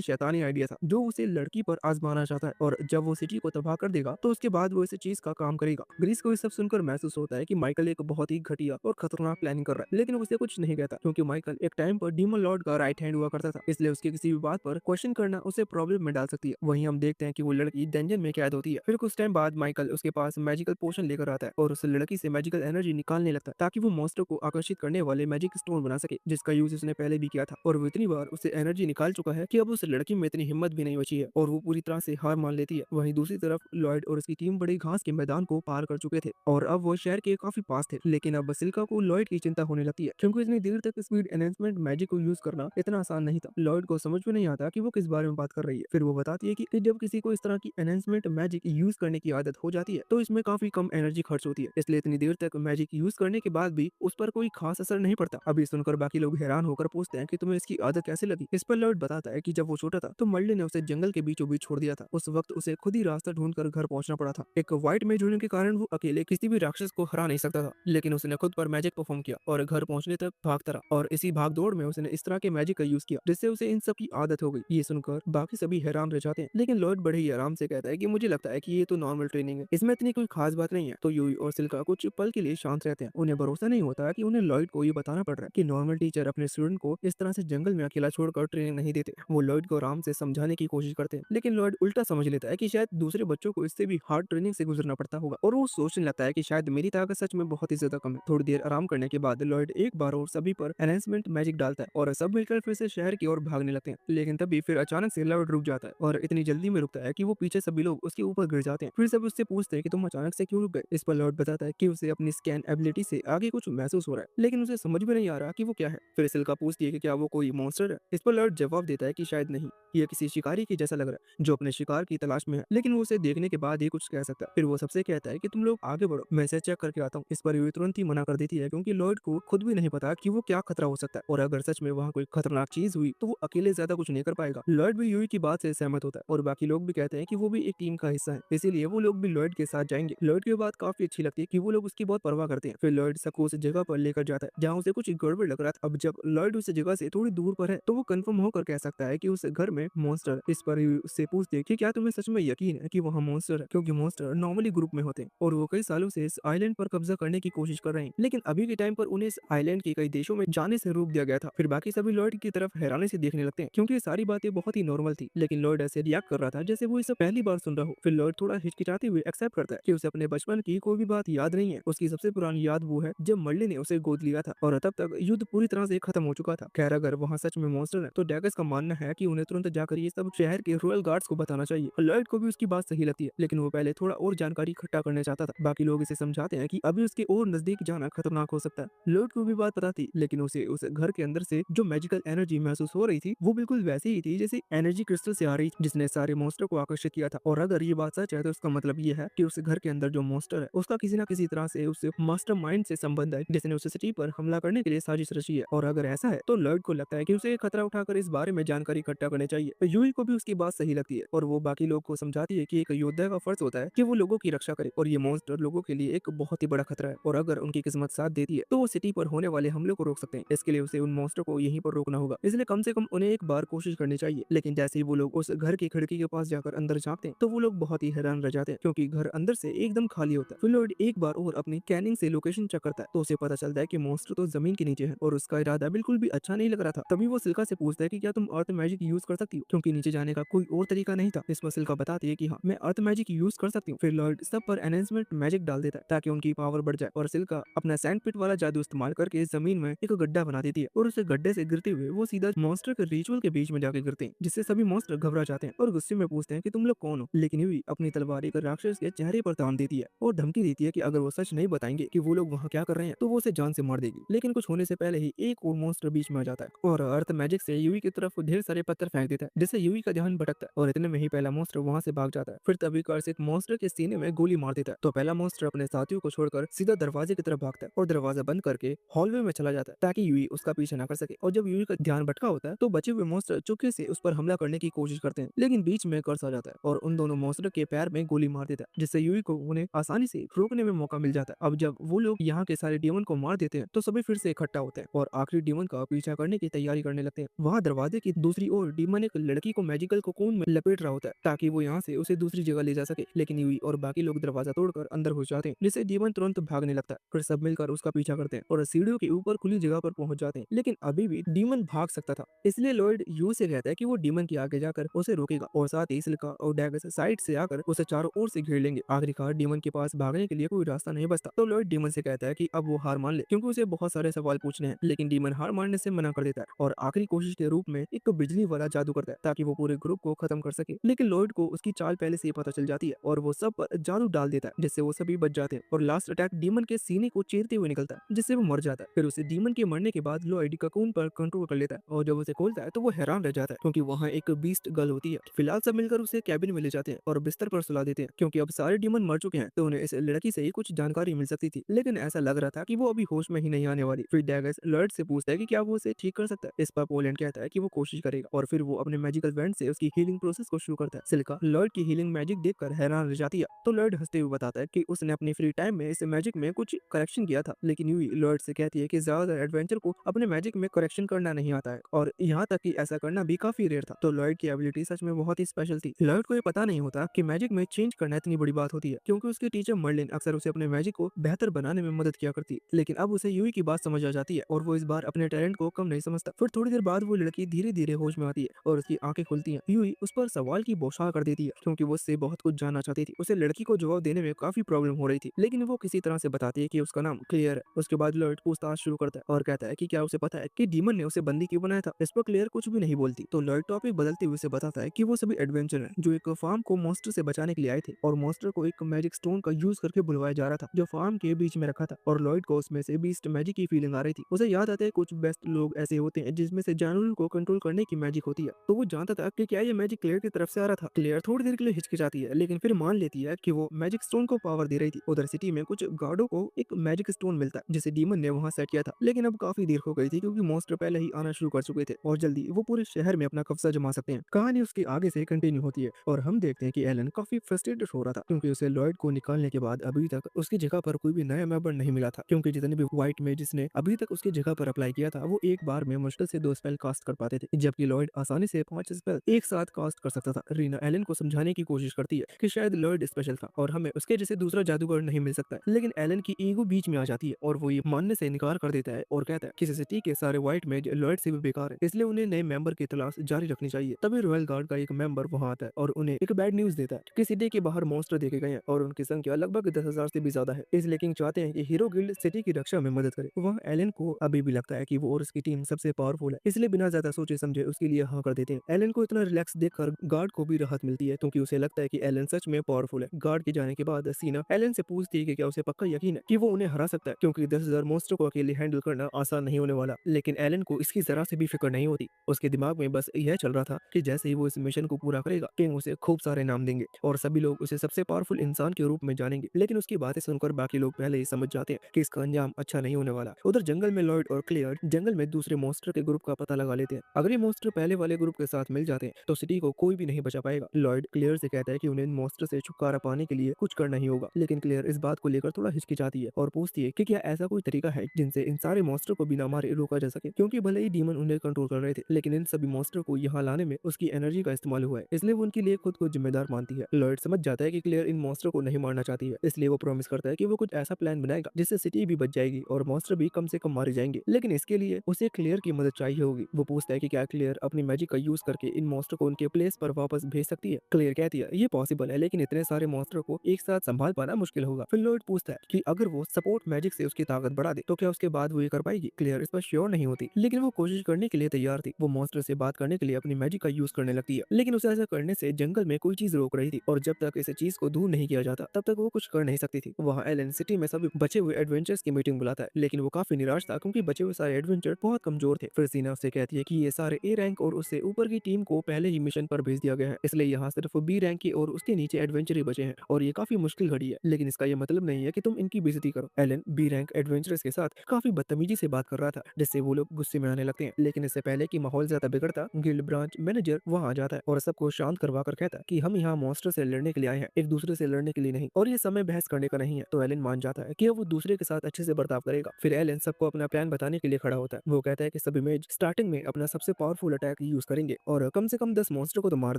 शैतानी आइडिया था जो उसे लड़की पर आजमाना चाहता है और जब वो सिटी को तबाह कर देगा तो उसके बाद वो इस चीज का काम करेगा। ग्रीस को ये सब सुनकर महसूस होता है कि माइकल एक बहुत ही घटिया और खतरनाक प्लानिंग कर रहा है, लेकिन उसे कुछ नहीं कहता क्योंकि माइकल एक टाइम पर डीमन लॉर्ड का राइट हैंड हुआ करता था, इसलिए उसकी किसी भी बात पर क्वेश्चन करना उसे प्रॉब्लम में डाल सकती है। वहीं हम देखते हैं कि वो लड़की डेंजर में कैद होती है। फिर कुछ टाइम बाद माइकल उसके पास मैजिकल पोशन लेकर आता है और उस लड़की से मैजिकल एनर्जी निकालने लगता है ताकि वो मॉन्स्टर को आकर्षित करने वाले मैजिक स्टोन बना सके जिसका यूज उसने पहले भी किया था। और वो इतनी बार उसे एनर्जी निकाल चुका है कि अब उस लड़की में इतनी हिम्मत भी नहीं बची है और वो पूरी तरह से हार मान लेती है। वहीं दूसरी तरफ लॉयड और उसकी टीम बड़ी घास के मैदान को पार कर चुके थे और अब वो शहर के काफी पास थे, लेकिन अब बसिल्का को लॉयड की चिंता होने लगती है क्योंकि इतनी देर तक स्पीड एनहेंसमेंट मैजिक को यूज करना इतना आसान नहीं था। लॉयड को समझ में नहीं आता कि वो किस बारे में बात कर रही है। फिर वो बताती है कि जब किसी को इस तरह की एनहेंसमेंट मैजिक यूज करने की आदत हो जाती है तो इसमें काफी कम एनर्जी खर्च होती है, इसलिए इतनी देर तक मैजिक यूज करने के बाद भी उस पर कोई खास असर नहीं पड़ता। अभी सुनकर बाकी लोग हैरान होकर पूछते हैं कि तुम्हें इसकी आदत कैसे लगी। इस पर लॉयड बताता है कि जब वो छोटा था तो मर्लिन ने उसे जंगल के बीचों बीच छोड़ दिया था। उस वक्त उसे खुद ही रास्ता ढूंढकर घर पहुंचना पड़ा था। एक व्हाइट मेज होने के कारण वो अकेले किसी भी राक्षस को हरा नहीं सकता था, लेकिन उसने खुद पर मैजिक परफॉर्म किया और घर पहुंचने तक भागता रहा और इसी भागदौड़ में उसने इस तरह के मैजिक का यूज किया जिससे उसे इन सब की आदत हो गई। ये सुनकर बाकी सभी हैरान रह जाते हैं, लेकिन लॉयड बड़े ही आराम से कहता है कि मुझे लगता है कि ये तो नॉर्मल ट्रेनिंग है, इसमें इतनी कोई खास बात नहीं है। तो यूई और सिल्का कुछ पल के लिए शांत रहते हैं। उन्हें भरोसा नहीं होता कि उन्हें लॉयड को ये बताना पड़ रहा है कि नॉर्मल टीचर अपने स्टूडेंट को इस तरह से जंगल में अकेला छोड़कर ट्रेनिंग नहीं देते। वो लॉयड को आराम से समझाने की कोशिश करते हैं, लेकिन लॉयड उल्टा समझ लेता है कि शायद दूसरे बच्चों को इससे भी हार्ड ट्रेनिंग से गुजरना पड़ता होगा और वो सोचने लगता है कि शायद मेरी ताकत सच में बहुत ही ज्यादा कम है। थोड़ी देर आराम करने के बाद लॉयड एक बार और सभी पर एनहेंसमेंट मैजिक डालता है और सब मिलकर फिर से शहर की ओर भागने लगते हैं, लेकिन तभी फिर अचानक से लॉयड रुक जाता है और इतनी जल्दी में रुकता है कि वो पीछे सभी लोग उसके ऊपर गिर जाते हैं। फिर सब उससे पूछते हैं कि तुम अचानक से क्यों रुक गए। इस पर लॉयड बताता है कि उसे अपनी स्कैन एबिलिटी से आगे कुछ महसूस हो रहा है, लेकिन उसे समझ में नहीं आ रहा कि वो क्या है। फिर सिल्का पूछती है कि क्या वो कोई मॉन्स्टर है। इस पर लॉयड जवाब देता है कि शायद नहीं, ये किसी शिकारी के जैसा लग रहा है जो अपने शिकार की तलाश में है, लेकिन वो उसे देखने के बाद ही कुछ कह सकता है। फिर वो सबसे कहता है कि तुम लोग आगे बढ़ो, मैं इसे चेक करके आता हूँ। इस पर यूई तुरंत ही मना कर देती है क्योंकि लॉयड को खुद भी नहीं पता कि वो क्या खतरा हो सकता है और अगर सच में वहाँ कोई खतरनाक चीज हुई तो वो अकेले ज्यादा कुछ नहीं कर पाएगा। लॉयड भी यूई की बात से सहमत होता है और बाकी लोग भी कहते हैं कि वो भी एक टीम का हिस्सा है, इसीलिए वो लोग भी लॉयड के साथ जाएंगे। लॉयड की बात काफी अच्छी लगती है कि वो लोग उसकी बहुत परवाह करते हैं। फिर लॉयड सबको उस जगह पर लेकर जाता है जहाँ उसे कुछ गड़बड़ लग रहा था। अब जब लॉयड उस जगह से थोड़ी दूर पर है तो वो कंफर्म होकर कह सकता है कि उस घर में मॉन्स्टर है। इस पर यूई उससे पूछती है कि क्या तुम्हें सच में यकीन है कि वहाँ मॉन्स्टर है, क्योंकि मॉन्स्टर नॉर्मली ग्रुप में होते हैं और वो कई सालों से इस आइलैंड पर कब्जा करने की कोशिश कर रहे हैं, लेकिन अभी के टाइम पर उन्हें इस आइलैंड के कई देशों में जाने से रोक दिया गया था। फिर बाकी सभी लॉयड की तरफ हैरानी से देखने लगते हैं क्योंकि ये सारी बातें बहुत ही नॉर्मल थी, लेकिन लॉयड ऐसे रिएक्ट कर रहा था जैसे वो इसे पहली बार सुन रहा हो। फिर लॉयड थोड़ा हिचकिचाते हुए एक्सेप्ट करता है कि उसे अपने बचपन की कोई भी बात याद नहीं है। उसकी सबसे पुरानी याद वो है जब मर्लिन ने उसे गोद लिया था और तब तक युद्ध पूरी तरह से खत्म हो चुका था। खैर अगर वहाँ सच में मॉन्स्टर है तो डैगस का मानना है कि उन्हें तुरंत जाकर ये सब शहर के रॉयल गार्ड्स को बताना चाहिए। लॉयड को भी उसकी बात सही लगती है, लेकिन वो पहले थोड़ा और जानकारी इकट्ठा करना चाहता था। बाकी लोग इसे समझाते हैं कि अभी उसके और नजदीक जाना खतरनाक हो सकता है। लॉयड को भी बात पता थी, लेकिन उसे उस घर के अंदर से जो मैजिकल एनर्जी महसूस हो रही थी वो बिल्कुल वैसी ही थी जैसे एनर्जी क्रिस्टल से आ रही थी जिसने सारे मॉन्स्टर को आकर्षित किया था। और अगर ये बात सच है तो उसका मतलब ये है कि उस घर के अंदर जो मॉन्स्टर है उसका किसी न किसी तरह से उस मास्टर माइंड से संबंध है जिसने उस सिटी पर हमला करने के लिए साजिश रची है। और अगर ऐसा है तो लॉयड को लगता है कि उसे खतरा उठाकर इस बारे में जानकारी इकट्ठा करनी चाहिए। तो यूई को भी उसकी बात सही लगती है और वो बाकी लोग को समझाती है कि एक योद्धा का फर्ज होता है कि वो लोगों की रक्षा करे और ये मॉन्स्टर लोगों के लिए एक बहुत ही बड़ा खतरा है और अगर उनकी किस्मत साथ देती है तो वो सिटी पर होने वाले हमले को रोक सकते हैं। इसके लिए उसे उन मॉन्स्टर को यहीं पर रोकना होगा, इसलिए कम से कम उन्हें एक बार कोशिश करनी चाहिए। लेकिन जैसे ही वो लोग उस घर की खिड़की के पास जाकर अंदर झांकते हैं तो वो लोग बहुत ही हैरान रह जाते हैं क्योंकि घर अंदर से एकदम खाली होता है। फिर लॉयड एक बार और अपनी कैनिंग से लोकेशन चेक करता है तो उसे पता चलता है कि मॉन्स्टर तो जमीन के नीचे है और उसका इरादा बिल्कुल भी अच्छा नहीं लग रहा था। तभी वो सिल्का से पूछता है कि क्या तुम अर्थ मैजिक यूज कर सकती हो, क्योंकि नीचे जाने का कोई और तरीका नहीं था। इस पर सिल्का बताती है कि हाँ मैं अर्थ मैजिक यूज कर सकती हूँ। फिर लॉयड सब पर एनहेंसमेंट मैजिक डाल देता है ताकि उनकी पावर बढ़ जाए और सिल्का अपना सैंड पिट वाला जादू इस्तेमाल करके जमीन में एक गड्ढा बना देती है और उस गड्ढे से गिरते हुए वो सीधा मॉन्स्टर के रिचुअल के बीच में जाके गिरते हैं, जिससे सभी मॉन्स्टर घबरा जाते हैं और गुस्से में पूछते हैं कि तुम लोग कौन हो। लेकिन यूई अपनी तलवार एक राक्षस के चेहरे पर तान देती है और धमकी देती है कि अगर वो सच नहीं बताएंगे कि वो लोग वहाँ क्या कर रहे हैं तो वो उसे जान से मार देगी। लेकिन कुछ होने से पहले ही एक और मॉन्स्टर बीच में आ जाता है और अर्थ मैजिक से यूवी की तरफ ढेर सारे पत्थर फेंक देता है, जिससे यूवी का ध्यान भटकता है और इतने में ही पहला मॉन्स्टर वहां से भाग जाता है। फिर तभी कर्स एक मॉन्स्टर के सीने में गोली मार देता है। तो पहला मॉन्स्टर अपने साथियों को छोड़कर सीधा दरवाजे की तरफ भागता है और दरवाजा बंद करके हॉलवे में चला जाता है ताकि यूवी उसका पीछा ना कर सके। और जब यूवी का ध्यान भटका होता है तो बचे हुए मॉन्स्टर चुपके से उस पर हमला करने की कोशिश करते हैं, लेकिन बीच में कर्स आ जाता है और उन दोनों मॉन्स्टर के पैर में गोली मार देता है, जिससे यूवी को उन्हें आसानी से रोकने में मौका मिल जाता है। अब जब वो लोग यहाँ के सारे डीमन को मार देते हैं तो सभी फिर से इकट्ठा होते हैं और आखिरी डीमन का पीछा करने की तैयारी करने लगते हैं। वहाँ दरवाजे की दूसरी ओर डीमन एक लड़की को मैजिकल कोकून में लपेट रहा होता है ताकि वो यहाँ से उसे दूसरी जगह ले जा सके, लेकिन यूवी और बाकी लोग दरवाजा तोड़कर अंदर घुस जाते हैं, जिससे डीमन तुरंत भागने लगता है। फिर सब मिलकर उसका पीछा करते हैं और सीढ़ियों के ऊपर खुली जगह पर पहुंच जाते हैं, लेकिन अभी भी डीमन भाग सकता था। इसलिए लॉयड यू से कहता है कि वो डीमन के आगे जाकर उसे रोकेगा और साथ ही सिल्का और डैगस साइड से आकर उसे चारों ओर से घेर लेंगे। आखिरकार डीमन के पास भागने के लिए कोई रास्ता नहीं बचता, तो लॉयड डीमन से कहता है कि अब वो हार मान ले, क्योंकि उसे बहुत सारे सवाल पूछने हैं। लेकिन डीमन हार मानने से मना कर देता है और आखिरी कोशिश के रूप में एक बिजली वाला जादू करता है ताकि वो पूरे ग्रुप को खत्म कर सके। लेकिन लॉयड को उसकी चाल पहले से ही पता चल जाती है और वो सब पर जादू डाल देता है, जिससे वो सभी बच जाते हैं और लास्ट अटैक डीमन के सीने को चीरते हुए निकलता है, जिससे वो मर जाता है। फिर उसे डीमन के मरने के बाद लॉयड ककून पर कंट्रोल कर लेता है और जब उसे खोलता है तो वो हैरान रह जाता है, क्योंकि वहाँ एक बीस्ट गर्ल होती है। फिलहाल सब मिलकर उसे कैबिन में ले जाते हैं और बिस्तर पर सुला देते हैं, क्योंकि अब सारे डीमन मर चुके हैं तो उन्हें इस लड़की से ही कुछ जानकारी मिल सकती थी, लेकिन ऐसा लग रहा था कि वो अभी होश में ही नहीं आने वाली। फिर डैगस लॉयड से पूछता है कि क्या वो उसे ठीक कर सकता है। इस पर पोलैंड कहता है कि वो कोशिश करेगा और फिर वो अपने मैजिकल बैंड से उसकी हीलिंग प्रोसेस को शुरू करता है। सिल्का लॉयड की हीलिंग मैजिक देखकर हैरान रह जाती है, तो लॉयड हंसते हुए बताता है कि उसने अपनी फ्री टाइम में इस मैजिक में कुछ करेक्शन किया था, लेकिन यूवी लॉयड से कहती है कि ज्यादातर एडवेंचर को अपने मैजिक में करेक्शन करना नहीं आता है और यहाँ तक कि ऐसा करना भी काफी रेयर था। तो लॉयड की एबिलिटी सच में बहुत ही स्पेशल थी। लॉयड को ये पता नहीं होता कि मैजिक में चेंज करना इतनी बड़ी बात होती है, क्योंकि उसके टीचर मर्लिन अक्सर उसे अपने मैजिक को बेहतर बनाने में मदद किया करती है, लेकिन अब उसे यूवी की बात समझ आ जाती है और वो इस बार अपने टैलेंट को कम नहीं समझता। फिर थोड़ी देर बाद वो लड़की धीरे धीरे होश में आती है और उसकी आंखें खुलती हैं। यूवी उस पर सवाल की बौछार कर देती है, क्योंकि वो उससे बहुत कुछ जानना चाहती थी। उसे लड़की को जवाब देने में काफी प्रॉब्लम हो रही थी, लेकिन वो किसी तरह से बताती है कि उसका नाम क्लियर है। उसके बाद लॉयड पूछताछ शुरू करता है और कहता है कि क्या उसे पता है कि डीमन ने उसे बंदी क्यों बनाया था। इस पर क्लियर कुछ भी नहीं बोलती, तो लॉयड टॉपिक बदलते हुए उसे बताता है कि वो सभी एडवेंचर हैं जो एक फार्म को मॉन्स्टर से बचाने के लिए आए थे और मॉन्स्टर को एक मैजिक स्टोन का यूज करके बुलवाया जा रहा था जो फार्म के बीच में रखा था, और लॉयड को उसमें से बीस्ट मैजिक की फीलिंग आ रही थी। उसे याद आता है कुछ बेस्ट लोग ऐसे होते हैं जिसमें से जानवरों को कंट्रोल करने की मैजिक होती है, तो वो जानता था कि क्या ये मैजिक क्लियर की तरफ से आ रहा था। क्लियर थोड़ी देर के लिए हिचकिचाती है, लेकिन फिर मान लेती है कि वो मैजिक स्टोन को पावर दे रही थी। उधर सिटी में कुछ गार्डों को एक मैजिक स्टोन मिलता है जिसे डीमन ने वहां सेट किया था, लेकिन अब काफी देर हो गई थी क्योंकि मॉन्स्टर पहले ही आना शुरू कर चुके थे और जल्दी वो पूरे शहर में अपना कब्जा जमा सकते हैं। कहानी उसके आगे से कंटिन्यू होती है और हम देखते हैं कि एलन काफी फ्रस्ट्रेटेड हो रहा था, क्योंकि उसे लॉयड को निकालने के बाद अभी तक उसकी जगह पर कोई भी नया मेंबर नहीं मिला था, क्योंकि जितने भी व्हाइट मेजिस ने अभी तक उसकी जगह पर अप्लाई किया था वो एक बार में मुश्किल से 2 स्पेल कास्ट कर पाते थे, जबकि लॉयड आसानी से 5 स्पेल एक साथ कास्ट कर सकता था। रीना एलन को समझाने की कोशिश करती है कि शायद लॉयड स्पेशल था और हमें उसके जैसे दूसरा जादूगर नहीं मिल सकता है, लेकिन एलन की ईगो बीच में आ जाती है और वो ये मानने से इनकार कर देता है और कहता है कि सिटी के सारे व्हाइट मेज लॉयड से भी बेकार है, इसलिए उन्हें नए मेंबर की तलाश जारी रखनी चाहिए। तभी रॉयल गार्ड का एक मेंबर वहां आता है और उन्हें एक बैड न्यूज देता है कि सिटी के बाहर मॉन्स्टर देखे गए हैं और उनकी संख्या लगभग 10,000 से भी ज्यादा है, इसलिए किंग चाहते हैं कि हीरो गिल्ड सिटी की रक्षा में मदद करे। वह एलन को अभी भी लगता है कि वो और उसकी टीम सबसे पावरफुल है, इसलिए बिना ज्यादा सोचे समझे उसके लिए हाँ कर देते हैं। एलन को इतना रिलैक्स देखकर गार्ड को भी राहत मिलती है, क्योंकि उसे लगता है कि एलन सच में पावरफुल है। गार्ड के जाने के बाद सीना एलन से पूछती है कि क्या उसे पक्का यकीन है कि वो उन्हें हरा सकता है, क्योंकि 10,000 मॉन्स्टर को अकेले हैंडल करना आसान नहीं होने वाला। लेकिन एलन को इसकी जरा से भी फिक्र नहीं होती, उसके दिमाग में बस यह चल रहा था कि जैसे ही वो इस मिशन को पूरा करेगा किंग उसे खूब सारे नाम देंगे और सभी लोग उसे सबसे पावरफुल इंसान के रूप में जानेंगे। लेकिन उसकी बातें सुनकर बाकी लोग पहले ही समझ जाते हैं कि इसका अंजाम अच्छा नहीं होने वाला। उधर जंगल में लॉयड और क्लियर जंगल में दूसरे मॉन्स्टर के ग्रुप का पता लगा लेते हैं। अगर ये मॉन्स्टर पहले वाले ग्रुप के साथ मिल जाते हैं तो सिटी को कोई भी नहीं बचा पाएगा। लॉयड क्लियर से कहता है कि उन्हें इन मॉन्स्टर से छुटकारा पाने के लिए कुछ करना ही होगा, लेकिन क्लियर इस बात को लेकर थोड़ा हिचकिचाती है और पूछती है कि क्या ऐसा कोई तरीका है जिनसे इन सारे मॉन्स्टर को बिना मारे रोका जा सके, क्योंकि भले ही डीमन उन्हें कंट्रोल कर रहे थे लेकिन इन सभी मॉन्स्टर को यहाँ लाने में उसकी एनर्जी का इस्तेमाल हुआ है, इसलिए वो उनके लिए खुद को जिम्मेदार मानती है। लॉयड समझ जाता है कि क्लियर इन मॉन्स्टर को नहीं मारना चाहती है, इसलिए वो प्रॉमिस करता है कि वो कुछ ऐसा प्लान बनाएगा जिससे सिटी भी बच जाएगी और मॉन्स्टर भी कम से कम मारे जाएंगे, लेकिन इसके लिए उसे क्लियर की मदद चाहिए होगी। वो पूछता है कि क्या क्लियर अपनी मैजिक का यूज करके इन मॉन्स्टर को उनके प्लेस पर वापस भेज सकती है। क्लियर कहती है ये पॉसिबल है, लेकिन इतने सारे मॉन्स्टर को एक साथ संभाल पाना मुश्किल होगा। फिर लॉयड पूछता है कि अगर वो सपोर्ट मैजिक से उसकी ताकत बढ़ा दे तो क्या उसके बाद वो ये कर पाएगी। क्लियर इस पर श्योर नहीं होती, लेकिन वो कोशिश करने के लिए तैयार थी। वो मॉन्स्टर से बात करने के लिए अपनी मैजिक का यूज करने लगती है, लेकिन उसे ऐसा करने से जंगल में कोई चीज रोक रही थी और जब तक इस चीज को दूर नहीं किया जाता तब तक वो कुछ कर नहीं सकती थी। वहाँ एलन सिटी में सभी बचे हुए एडवेंचर्स की मीटिंग बुलाता है, लेकिन वो काफी निराश था क्योंकि बचे हुए सारे एडवेंचर बहुत कमजोर थे। फिर सीना उससे कहती है कि ये सारे ए रैंक और उससे ऊपर की टीम को पहले ही मिशन पर भेज दिया गया है, इसलिए यहाँ सिर्फ बी रैंक की और उसके नीचे एडवेंचर ही बचे हैं और ये काफी मुश्किल घड़ी है, लेकिन इसका ये मतलब नहीं है कि तुम इनकी बेइज्जती करो। एलन बी रैंक एडवेंचरर्स के साथ काफी बदतमीजी से बात कर रहा था, जिससे वो लोग गुस्से में आने लगते हैं। लेकिन इससे पहले कि माहौल ज्यादा बिगड़ता, गिल्ड ब्रांच मैनेजर वहां आ जाता है और सबको शांत करवा कर कहता है कि हम यहाँ मॉन्स्टर से लड़ने के लिए आए हैं, एक दूसरे से लड़ने के लिए नहीं, और ये समय बहस करने का नहीं है। तो एलन मान जाता है कि वो दूसरे के साथ अच्छे से बर्ताव करेगा। फिर एलन सबको अपना प्लान बताने के लिए खड़ा होता है। वो कहता है कि सभी मेज स्टार्टिंग में अपना सबसे पावरफुल अटैक यूज करेंगे और कम से कम 10 मॉन्स्टर को तो मार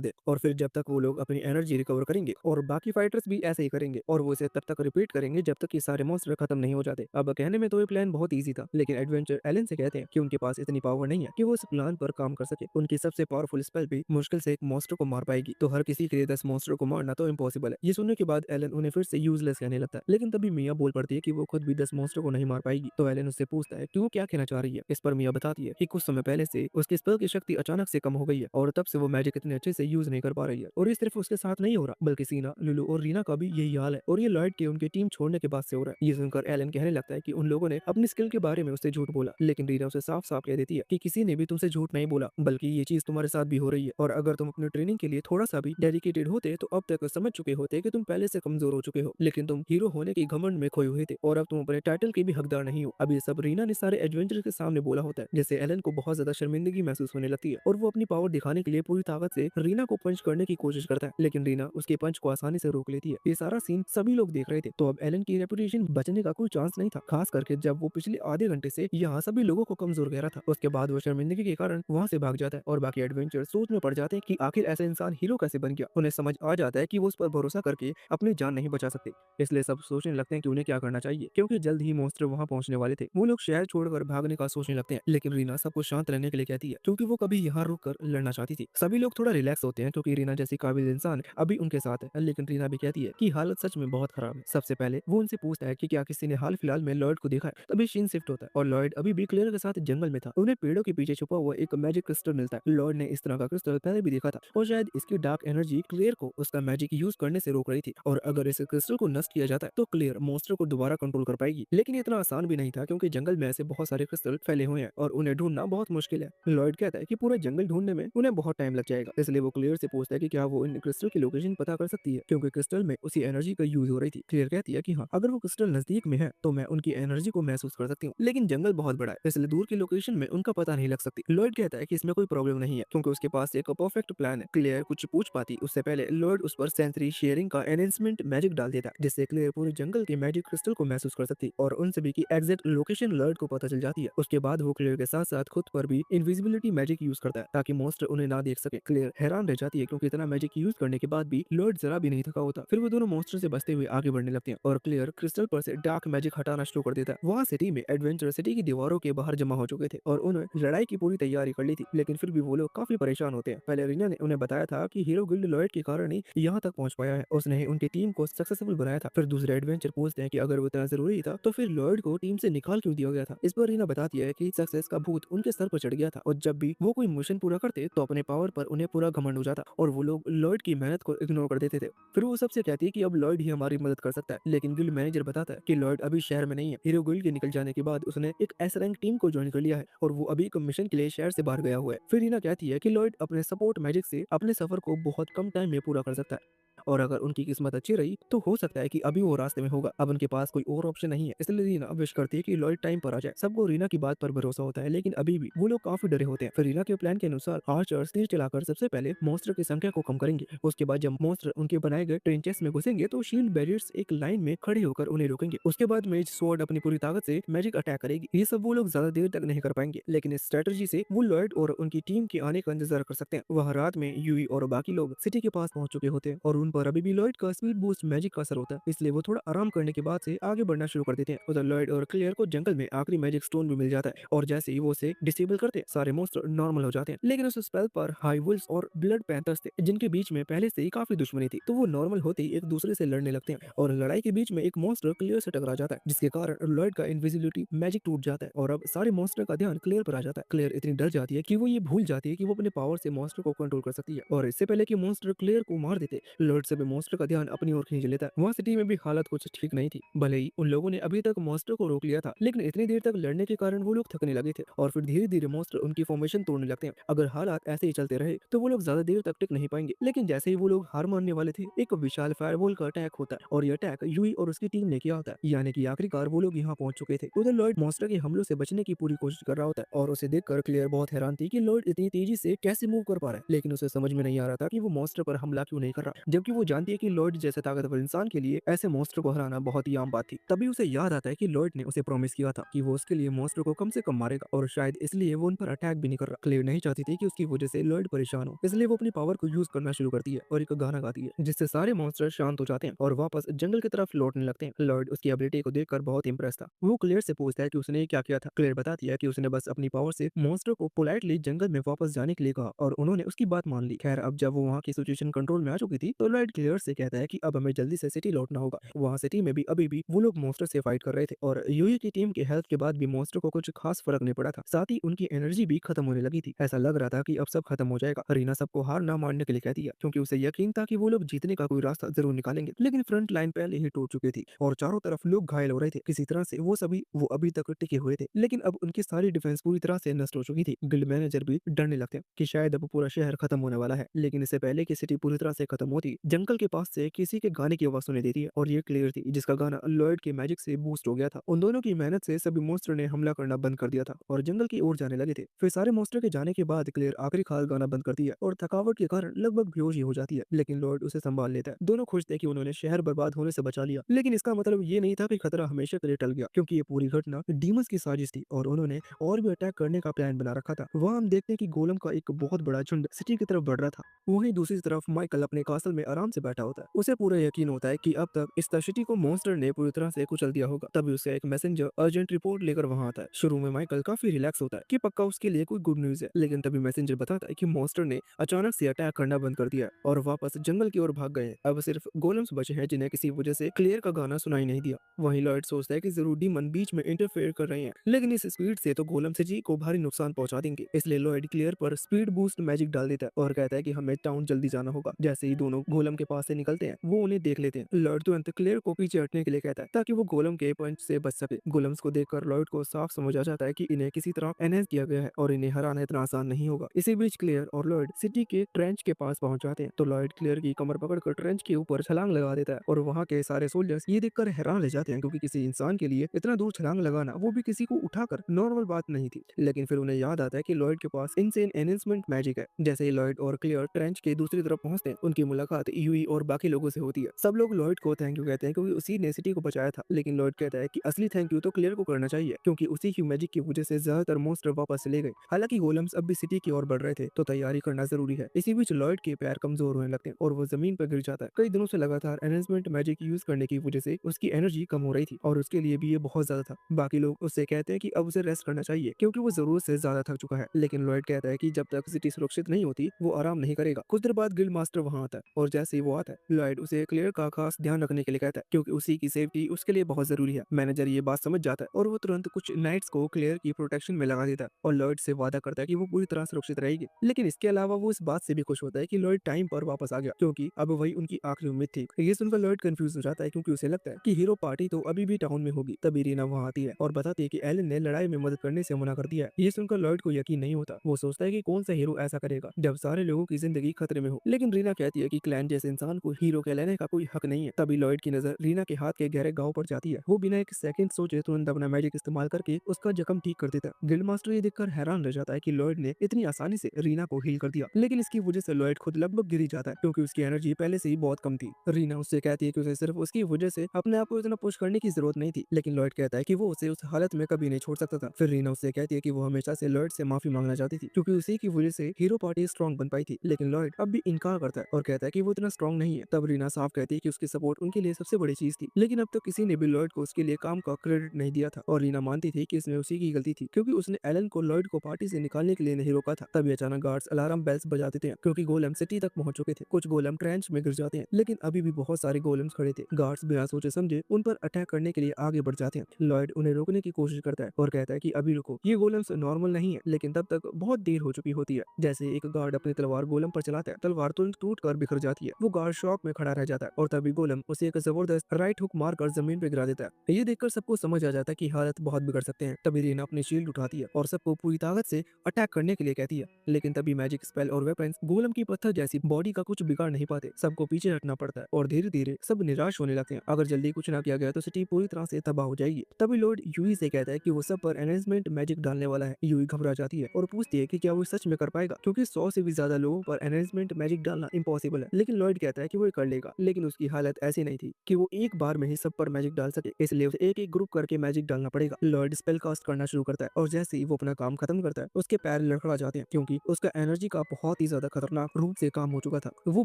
दे, और फिर जब तक वो लोग अपनी एनर्जी रिकवर करेंगे, और बाकी फाइटर्स भी ऐसे ही करेंगे, और वो इसे तब तक रिपीट करेंगे जब तक ये सारे मॉन्स्टर खत्म नहीं हो जाते। अब कहने में तो ये प्लान बहुत ईजी था, लेकिन एडवेंचर एलन से कहते हैं कि उनके पास इतनी पावर नहीं है कि वो इस प्लान पर काम कर सके। उनकी सबसे पावरफुल स्पेल भी मुश्किल से एक मॉन्स्टर को मार पाएगी, तो हर किसी के लिए 10 मॉन्स्टर को मारना तो इम्पॉसिबल है। ये सुनने के बाद एलन उन्हें फिर से यूजलेस कहने लगता है, लेकिन तभी मिया बोल पड़ती है कि वो खुद भी 10 मॉन्स्टर को नहीं मार पाएगी। तो एलन उससे पूछता है कि वो क्या कहना चाह रही है। इस पर मिया बताती है कि कुछ समय पहले से उसके स्पेल की शक्ति अचानक से कम हो गई है और तब से वो मैजिक इतने अच्छे से यूज नहीं कर पा रही है। और ये सिर्फ उसके साथ नहीं हो रहा, बल्कि सीना, लुलू और रीना का भी यही हाल है, और ये लॉयड के उनकी टीम छोड़ने के बाद से हो रहा है। ये सुनकर एलन कहने लगता है कि उन लोगों ने अपनी स्किल के बारे में उससे झूठ बोला, लेकिन रीना उसे साफ साफ कह देती है कि किसी ने भी तुमसे झूठ नहीं बोला, बल्कि ये चीज तुम्हारे साथ भी हो रही है, और अगर तुम अपनी ट्रेनिंग के लिए थोड़ा सा भी डेडिकेटेड होते तो अब तक समझ चुके होते कि तुम पहले से कमजोर हो चुके हो, लेकिन तुम हीरो होने की घमंड में खोए हुए थे और अब तुम अपने टाइटल के भी हकदार नहीं हो। अब ये सब रीना ने सारे एडवेंचर के सामने बोला होता है, जिससे एलन को बहुत ज्यादा शर्मिंदगी महसूस होने लगती है, और वो अपनी पावर दिखाने के लिए पूरी ताकत से रीना को पंच करने की कोशिश करता है, लेकिन रीना उसके पंच को आसानी से रोक लेती है। ये सारा सीन सभी लोग देख रहे थे, तो अब एलन की रेपुटेशन बचने का कोई चांस नहीं था, खास करके जब वो पिछले आधे घंटे से यहाँ सभी लोगों को कमजोर कह रहा था। उसके बाद वो शर्मिंदगी के कारण वहाँ से भाग जाता है, और बाकी एडवेंचर सोच में पड़ जाते हैं कि आखिर ऐसा इंसान हीरो कैसे बन गया। उन्हें समझ आ जाता है कि वो उस पर भरोसा करके अपनी जान नहीं बचा सकते, इसलिए सब सोचने लगते हैं कि उन्हें क्या करना चाहिए, क्योंकि जल्द ही मॉन्स्टर वहां पहुंचने वाले थे। वो लोग शहर छोड़कर भागने का सोचने लगते हैं, लेकिन रीना सबको शांत रहने के लिए कहती है, क्योंकि वो कभी यहाँ रुक कर लड़ना चाहती थी। सभी लोग थोड़ा रिलैक्स होते हैं, क्योंकि रीना जैसी काबिल इंसान अभी उनके साथ है, लेकिन रीना भी कहती है कि हालत सच में बहुत खराब है। सबसे पहले वो उनसे पूछता है कि क्या किसी ने हाल फिलहाल में लॉयड को देखा है। तभी शीन शिफ्ट होता है और लॉयड अभी भी क्लियर के साथ जंगल में था। उन्हें पेड़ों के पीछे छुपा हुआ एक मैजिक क्रिस्टल मिलता है। लॉयड ने इस तरह का क्रिस्टल पहले भी देखा था, और शायद इसकी डार्क एनर्जी क्लियर को उसका मैजिक यूज करने से रोक रही थी, और अगर इस क्रिस्टल को नष्ट किया जाता है तो क्लियर मॉन्स्टर को दोबारा कंट्रोल कर पाएगी। लेकिन इतना आसान भी नहीं था, क्योंकि जंगल में ऐसे बहुत सारे क्रिस्टल फैले हुए हैं और उन्हें ढूंढना बहुत मुश्किल है। लॉयड कहता है कि पूरा जंगल ढूंढने में उन्हें बहुत टाइम लग जाएगा, इसलिए वो क्लियर से पूछता है कि क्या वो इन क्रिस्टल की लोकेशन पता कर सकती है, क्योंकि क्रिस्टल में उसी एनर्जी का यूज हो रही थी। क्लियर कहती है कि हाँ, अगर वो क्रिस्टल नजदीक में है तो मैं उनकी एनर्जी को महसूस कर सकती हूँ, लेकिन जंगल बहुत बड़ा है, इसलिए दूर की लोकेशन में उनका पता नहीं लग सकती। लॉयड कहता है कि इसमें कोई प्रॉब्लम नहीं है, क्योंकि उसके पास एक परफेक्ट प्लान है। क्लियर कुछ पूछ पाती उससे पहले लॉयड उस पर सेंसरी शेयरिंग का एनहेंसमेंट मैजिक डाल देता है, जिससे क्लियर पूरे जंगल के मैजिक क्रिस्टल को महसूस कर सकती और उन सभी की एग्जैक्ट लोकेशन लॉयड को पता चल जाती है। उसके बाद वो क्लियर के साथ साथ खुद पर भी इनविजिबिलिटी मैजिक यूज करता है, ताकि मॉन्स्टर उन्हें ना देख सके। क्लियर हैरान रह जाती है, क्योंकि इतना मैजिक यूज करने के बाद भी लॉयड जरा भी नहीं थका होता। फिर वो दोनों मॉन्स्टर से बचते हुए आगे बढ़ने लगते हैं, और क्लियर क्रिस्टल पर से डार्क मैजिक हटाना शुरू कर देता है। वहाँ सिटी में एडवेंचर सिटी की दीवारों के बाहर जमा हो चुके थे और उन्हें लड़ाई की पूरी तैयारी कर ली थी, लेकिन फिर भी वो लोग काफी परेशान होते हैं। पहले रीना ने उन्हें बताया था कि हीरो गिल्ड लॉयड के कारण ही यहाँ तक पहुंच पाया है, उसने ही उनकी टीम को सक्सेसफुल बनाया था। फिर दूसरे एडवेंचर पूछते हैं कि अगर वो इतना जरूरी था तो फिर लॉयड को टीम से निकाल क्यों दिया गया था। इस पर रीना बताती है कि सक्सेस का भूत उनके सर पर चढ़ गया था, और जब भी वो कोई मिशन पूरा करते तो अपने पावर पर उन्हें पूरा घमंड हो जाता, और वो लोग लॉयड की मेहनत को इग्नोर कर देते थे। फिर वो सबसे कहती है कि अब लॉयड ही हमारी मदद कर सकता है, लेकिन गिल्ड मैनेजर बताता है कि लॉयड अभी शहर में नहीं है। हीरो गिल्ड के निकल जाने के बाद उसने एक एस रैंक टीम को ज्वाइन कर लिया है, और वो अभी एक मिशन के लिए शहर से बाहर गया हुआ है। फिर रीना कहती है कि लॉयड अपने सपोर्ट मैजिक से अपने सफर को बहुत कम टाइम में पूरा कर सकता है, और अगर उनकी किस्मत अच्छी रही तो हो सकता है कि अभी वो रास्ते में होगा। अब उनके पास कोई और ऑप्शन नहीं है, इसलिए रीना विश करती है कि लॉयड टाइम पर आ जाए। सबको रीना की बात पर भरोसा होता है, लेकिन अभी भी वो लोग काफी डरे होते हैं। फिर रीना के प्लान के अनुसार आर्चर्स तीर चलाकर सबसे पहले मॉन्स्टर की संख्या को कम करेंगे। उसके बाद जब मॉन्स्टर उनके बनाए गए ट्रेंचेस में घुसेंगे तो शील्ड बैरियर्स एक लाइन में खड़े होकर उन्हें रोकेंगे। उसके बाद मेज स्वॉर्ड अपनी पूरी ताकत से मैजिक अटैक करेगी। ये सब वो लोग ज्यादा देर तक नहीं कर पाएंगे, लेकिन इस स्ट्रेटजी से वो लॉयड और उनकी टीम के आने का इंतजार कर सकते हैं। वह रात में यूई और बाकी लोग सिटी के पास पहुंच चुके होते हैं, और उन पर अभी भी लॉयड का स्पीड बूस्ट मैजिक का असर होता है, इसलिए वो थोड़ा आराम करने के बाद से आगे बढ़ना शुरू कर देते हैं। उधर लॉयड और क्लियर को जंगल में आखिरी मैजिक स्टोन भी मिल जाता है, और जैसे ही वो उसे डिसेबल करते हैं सारे मॉन्स्टर नॉर्मल हो जाते हैं। लेकिन उस स्पेल पर हाई वुल्स और ब्लड पैंथर्स थे, जिनके बीच में पहले से ही काफी दुश्मनी थी, तो वो नॉर्मल होते ही एक दूसरे से लड़ने लगते हैं, और लड़ाई के बीच में एक मॉन्स्टर क्लियर से टकरा जाता है, जिसके कारण लॉयड का इनविजिबिलिटी मैजिक टूट जाता है, और अब सारे मॉन्स्टर का ध्यान क्लियर पर आ जाता है। क्लियर इतनी डर जाती है कि वो ये भूल जाती है कि वो अपने पावर से मॉन्स्टर को कंट्रोल कर सकती है, और इससे पहले कि मॉन्स्टर क्लियर को मार देते लॉर्ड सभी मॉन्स्टर का ध्यान अपनी ओर खींच लेता है। वहाँ सिटी में भी हालत कुछ ठीक नहीं थी। भले ही उन लोगों ने अभी तक मॉन्स्टर को रोक लिया था, लेकिन इतनी देर तक लड़ने के कारण वो लोग थकने लगे थे और फिर धीरे धीरे मॉन्स्टर उनकी फॉर्मेशन तोड़ने लगते हैं। अगर हालात ऐसे ही चलते रहे तो वो लोग ज्यादा देर तक टिक नहीं पाएंगे। लेकिन जैसे ही वो लोग हार मानने वाले थे, एक विशाल फायरवॉल का अटैक होता है और ये अटैक यूई और उसकी टीम ने किया होता है। यानी कि आखिरकार वो लोग यहाँ पहुंच चुके थे। उधर लॉर्ड मॉन्स्टर के हमलों से बचने की पूरी कोशिश कर रहा होता है और उसे देखकर क्लियर बहुत हैरान थी कि लॉर्ड इतनी तेजी से कैसे मूव कर पा रहा है। लेकिन उसे समझ में नहीं आ रहा था कि वो मॉन्स्टर पर हमला क्यों नहीं कर रहा, जबकि वो जानती है कि लॉर्ड जैसे ताकतवर इंसान के लिए ऐसे मॉन्स्टर को हराना बहुत ही आम बात थी। तभी उसे याद आता है कि लॉर्ड ने उसे प्रॉमिस किया था कि वो उसके लिए मॉन्स्टर को कम से कम मारेगा और शायद इसलिए वो उन पर अटैक भी नहीं कर रहा। क्लेयर नहीं चाहती थी कि उसकी वजह से लॉर्ड परेशान हो, इसलिए वो अपनी पावर को यूज करना शुरू करती है और एक गाना गाती है जिससे सारे मॉन्स्टर शांत हो जाते हैं और वापस जंगल की तरफ लौटने लगते हैं। लॉर्ड उसकी एबिलिटी को देखकर बहुत इंप्रेस था। वो क्लेयर से पूछता है कि उसने क्या किया था। क्लेयर बताती है कि उसने बस अपनी पावर से मॉन्स्टर को पोलाइटली जंगल में वापस जाने के लिए कहा और उन्होंने उसकी बात मान ली। खैर, अब जब वो वहाँ की सिचुएशन कंट्रोल में आ चुकी थी तो लॉर्ड क्लियर से कहता है कि अब हमें जल्दी से सिटी लौटना होगा। वहाँ सिटी में भी अभी भी वो लोग मॉन्स्टर से फाइट कर रहे थे और यूई की टीम के हेल्प के बाद भी मॉन्स्टर को कुछ खास फर्क नहीं पड़ा था। साथ ही उनकी एनर्जी भी खत्म होने लगी थी। ऐसा लग रहा था कि अब सब खत्म हो जाएगा। रीना सबको हार ना मानने के लिए कहती है क्योंकि उसे यकीन था कि वो लोग जीतने का कोई रास्ता जरूर निकालेंगे। लेकिन फ्रंट लाइन पहले ही टूट चुकी थी और चारों तरफ लोग घायल हो रहे थे। किसी तरह से वो अभी तक टिके हुए थे, लेकिन अब उनकी सारी डिफेंस पूरी तरह से नष्ट हो चुकी थी। गिल्ड मैनेजर भी डरने लगते हैं कि शायद अब पूरा शहर खत्म होने वाला है। लेकिन इससे पहले कि सिटी पूरी तरह से खत्म होती, जंगल के पास से किसी के गाने की आवाज सुनाई देती है और ये क्लियर थी जिसका गाना लॉयड के मैजिक से बूस्ट हो गया था। उन दोनों की मेहनत से सभी मॉन्स्टर ने हमला करना बंद कर दिया था और जंगल की ओर जाने लगे थे। फिर सारे मॉन्स्टर के जाने के बाद क्लियर आखिरी खाल गाना बंद करती है और थकावट के कारण लगभग बेहोश ही हो जाती है। लेकिन लॉर्ड उसे संभाल लेता है। दोनों खुश थे कि उन्होंने शहर बर्बाद होने से बचा लिया, लेकिन इसका मतलब ये नहीं था कि खतरा हमेशा के लिए टल गया, क्योंकि ये पूरी घटना डीमंस की साजिश थी और उन्होंने और भी अटैक करने का प्लान बना रखा था। वहाँ हम देखते हैं कि गोलम का एक बहुत बड़ा झुंड सिटी की तरफ बढ़ रहा था। वहीं दूसरी तरफ माइकल अपने कासल में आराम से बैठा होता है। उसे पूरा यकीन होता है कि अब तक इस सिटी को मॉन्स्टर ने पूरी तरह से कुचल दिया होगा। तभी उसे एक मैसेंजर अर्जेंट रिपोर्ट लेकर वहां आता है। शुरू में माइकल काफी रिलैक्स होता है कि पक्का उसके लिए कोई गुड न्यूज है, लेकिन तभी मैसेंजर बताता है कि मॉन्स्टर ने अचानक से अटैक करना बंद कर दिया है और वापस जंगल की ओर भाग गए हैं। अब सिर्फ गोलम्स बचे हैं जिन्हें किसी वजह से क्लियर का गाना सुनाई नहीं दिया। वहीं लॉयड सोचता है कि जरूर डीमन बीच में इंटरफेयर कर रहे हैं, लेकिन इस स्पीड से तो गोलम सिटी को भारी नुकसान पहुंचा देंगे। इसलिए लॉयड क्लियर पर स्पीड बूस्ट मैजिक डाल देता है और कहता है कि हमें टाउन जल्दी जाना होगा। जैसे ही दोनों गोलम के पास से निकलते हैं, वो उन्हें देख लेते हैं। लॉयड तुरंत क्लियर को पीछे हटने के लिए कहता है ताकि वो गोलम के पंच से बच सके। गोलम्स को देखकर लॉयड को साफ समझ आ जाता है कि इन्हें किसी तरह एनहेंस किया गया है और इन्हें हराना इतना आसान नहीं होगा। इसी बीच क्लियर और लॉयड सिटी के ट्रेंच के पास पहुंच जाते हैं तो लॉयड क्लियर की कमर पकड़कर ट्रेंच के ऊपर छलांग लगा देता है और वहां के सारे सोल्जर्स ये देखकर हैरान रह जाते हैं, क्योंकि किसी इंसान के लिए इतना दूर छलांग लगाना, वो भी किसी को उठाकर, नॉर्मल बात नहीं थी। लेकिन फिर उन्हें याद आता है कि लॉयड के पास इनसेन एनहेंसमेंट मैजिक है। जैसे ही लॉयड और क्लियर ट्रेंच के दूसरी तरफ पहुंचते हैं, उनकी मुलाकात यूई और बाकी लोगों से होती है। सब लोग लॉयड को थैंक यू कहते हैं क्योंकि उसी ने सिटी को बचाया था, लेकिन लॉयड कहता है कि असली थैंक यू तो क्लियर को करना चाहिए क्योंकि उसी की मैजिक की वजह से ज्यादातर मॉन्स्टर वापस चले गए। हालांकि गोलम्स अब भी सिटी की ओर बढ़ रहे थे तो तैयारी करना जरूरी है। इसी बीच लॉयड के पैर कमजोर होने लगते हैं और वो जमीन पर गिर जाता है। कई दिनों से लगातार एनहेंसमेंट मैजिक यूज करने की वजह से उसकी एनर्जी कम हो रही थी और उसके लिए भी ये बहुत ज्यादा था। बाकी लोग उससे कहते हैं कि अब उसे रेस्ट करना चाहिए क्योंकि वो जरूरत से ज्यादा थक चुका है, लेकिन लॉयड कहता है कि जब तक सिटी सुरक्षित नहीं होती वो आराम नहीं करेगा। कुछ देर बाद गिल्ड मास्टर वहां आता है और जैसे ही वो आता है, लॉयड उसे क्लियर का खास ध्यान रखने के लिए कहता है क्योंकि उसी की सेफ्टी उसके लिए बहुत जरूरी है। मैनेजर ये बात समझ जाता है और वो तुरंत कुछ नाइट्स को क्लियर की प्रोटेक्शन में लगा देता है और लॉयड से वादा करता है कि वो पूरी तरह सुरक्षित रहेगी। लेकिन इसके अलावा वो इस बात से भी खुश होता है कि लॉयड टाइम पर वापस आ गया क्योंकि अब वही उनकी आखिरी उम्मीद थी। ये सुनकर लॉयड कंफ्यूज हो जाता है क्योंकि उसे लगता है कि हीरो पार्टी तो अभी भी टाउन में होगी। तभी रीना वहां आती है और बताती है कि एलन ने लड़ाई में मदद करने से मना कर दिया है। ये सुनकर लॉयड को यकीन नहीं होता। वो सोचता है कि कौन सा हीरो ऐसा करेगा जब सारे लोगों की जिंदगी खतरे में हो। लेकिन रीना कहती है कि क्लैन जैसे इंसान को हीरो कहलाने का कोई हक नहीं है। तभी लॉयड की नजर रीना के हाथ के गहरे घाव पर जाती है। वो बिना एक सेकंड सोचे तुरंत अपना मैजिक इस्तेमाल करके उसका जख्म ठीक कर देता है। गिल्ड मास्टर ये देखकर हैरान रह जाता है कि लॉयड ने इतनी आसानी से रीना को हील कर दिया, लेकिन इसकी वजह से लॉयड खुद लगभग गिर ही जाता है क्योंकि उसकी एनर्जी पहले से ही बहुत कम थी। रीना उससे कहती है कि उसे सिर्फ उसकी वजह से अपने आप को इतना पुश करने की जरूरत नहीं थी, लेकिन लॉयड कहता है कि वो उसे उस हालत में कभी नहीं छोड़ सकता था। फिर रीना उससे कहती है कि वो हमेशा से लॉयड से माफी मांगना चाहती थी क्योंकि उसी की वजह से हीरो पार्टी स्ट्रॉन्ग बन पाई थी, लेकिन लॉयड अब भी इनकार करता है और कहता है कि वो इतना स्ट्रॉन्ग नहीं है। तब रीना साफ कहती है कि उसकी सपोर्ट उनके लिए सबसे बड़ी चीज थी, लेकिन अब तक किसी ने भी लॉयड को उसके लिए काम का क्रेडिट नहीं दिया था और रीना मानती थी कि इसमें उसी की गलती थी क्योंकि उसने एलन को लॉयड को पार्टी से निकालने के लिए नहीं रोका था। तभी अचानक गार्ड्स अलार्म बेल्स बजाते थे क्योंकि गोलम सिटी तक पहुंच चुके थे। कुछ गोलम ट्रेंच में गिर जाते हैं, लेकिन अभी भी बहुत सारे गोलम्स खड़े थे। गार्ड्स बिना सोचे समझे उन पर अटैक करने के लिए आगे बढ़ जाते हैं। लॉयड उन्हें रोकने की कोशिश करता है और कहता है कि अभी रुको, ये गोलम्स नॉर्मल नहीं है, लेकिन तब तक बहुत देर हो चुकी होती है। जैसे एक गार्ड अपनी तलवार गोलम पर चलाता है, तलवार तुरंत टूट कर बिखर जाती है है। वो गार्ड शॉक में खड़ा रह जाता है और तभी गोलम उसे एक जबरदस्त राइट हुक मारकर जमीन पे गिरा देता है। ये देखकर सबको समझ आ जाता है कि हालत बहुत बिगड़ सकते हैं। तभी रीना अपनी शील्ड उठाती है और सबको पूरी ताकत से अटैक करने के लिए कहती है, लेकिन तभी मैजिक स्पेल और वेपन्स गोलम की पत्थर जैसी बॉडी का कुछ बिगाड़ नहीं पाते। सबको पीछे हटना पड़ता है और धीरे धीरे सब निराश होने लगते हैं। अगर जल्दी कुछ ना किया गया तो सिटी पूरी तरह से तबाह हो जाएगी। तभी लॉर्ड यूई से कहता है कि वो सब पर एनहेंसमेंट मैजिक डालने वाला है। यूई घबरा जाती है और पूछती है कि क्या वो सच में कर पाएगा, क्योंकि 100 से भी ज्यादा लोगों पर एनहेंसमेंट मैजिक डालना इम्पॉसिबल है। लेकिन लॉर्ड कहता है कि वो ये कर लेगा, लेकिन उसकी हालत ऐसी नहीं थी कि वो एक बार में ही सब पर मैजिक डाल सके, इसलिए उसे एक एक ग्रुप करके मैजिक डालना पड़ेगा। लॉर्ड स्पेल कास्ट करना शुरू करता है और जैसे ही वो अपना काम खत्म करता है उसके पैर लड़खड़ा जाते हैं, क्योंकि उसका एनर्जी का बहुत ही ज्यादा खतरनाक रूप से काम हो चुका था। वो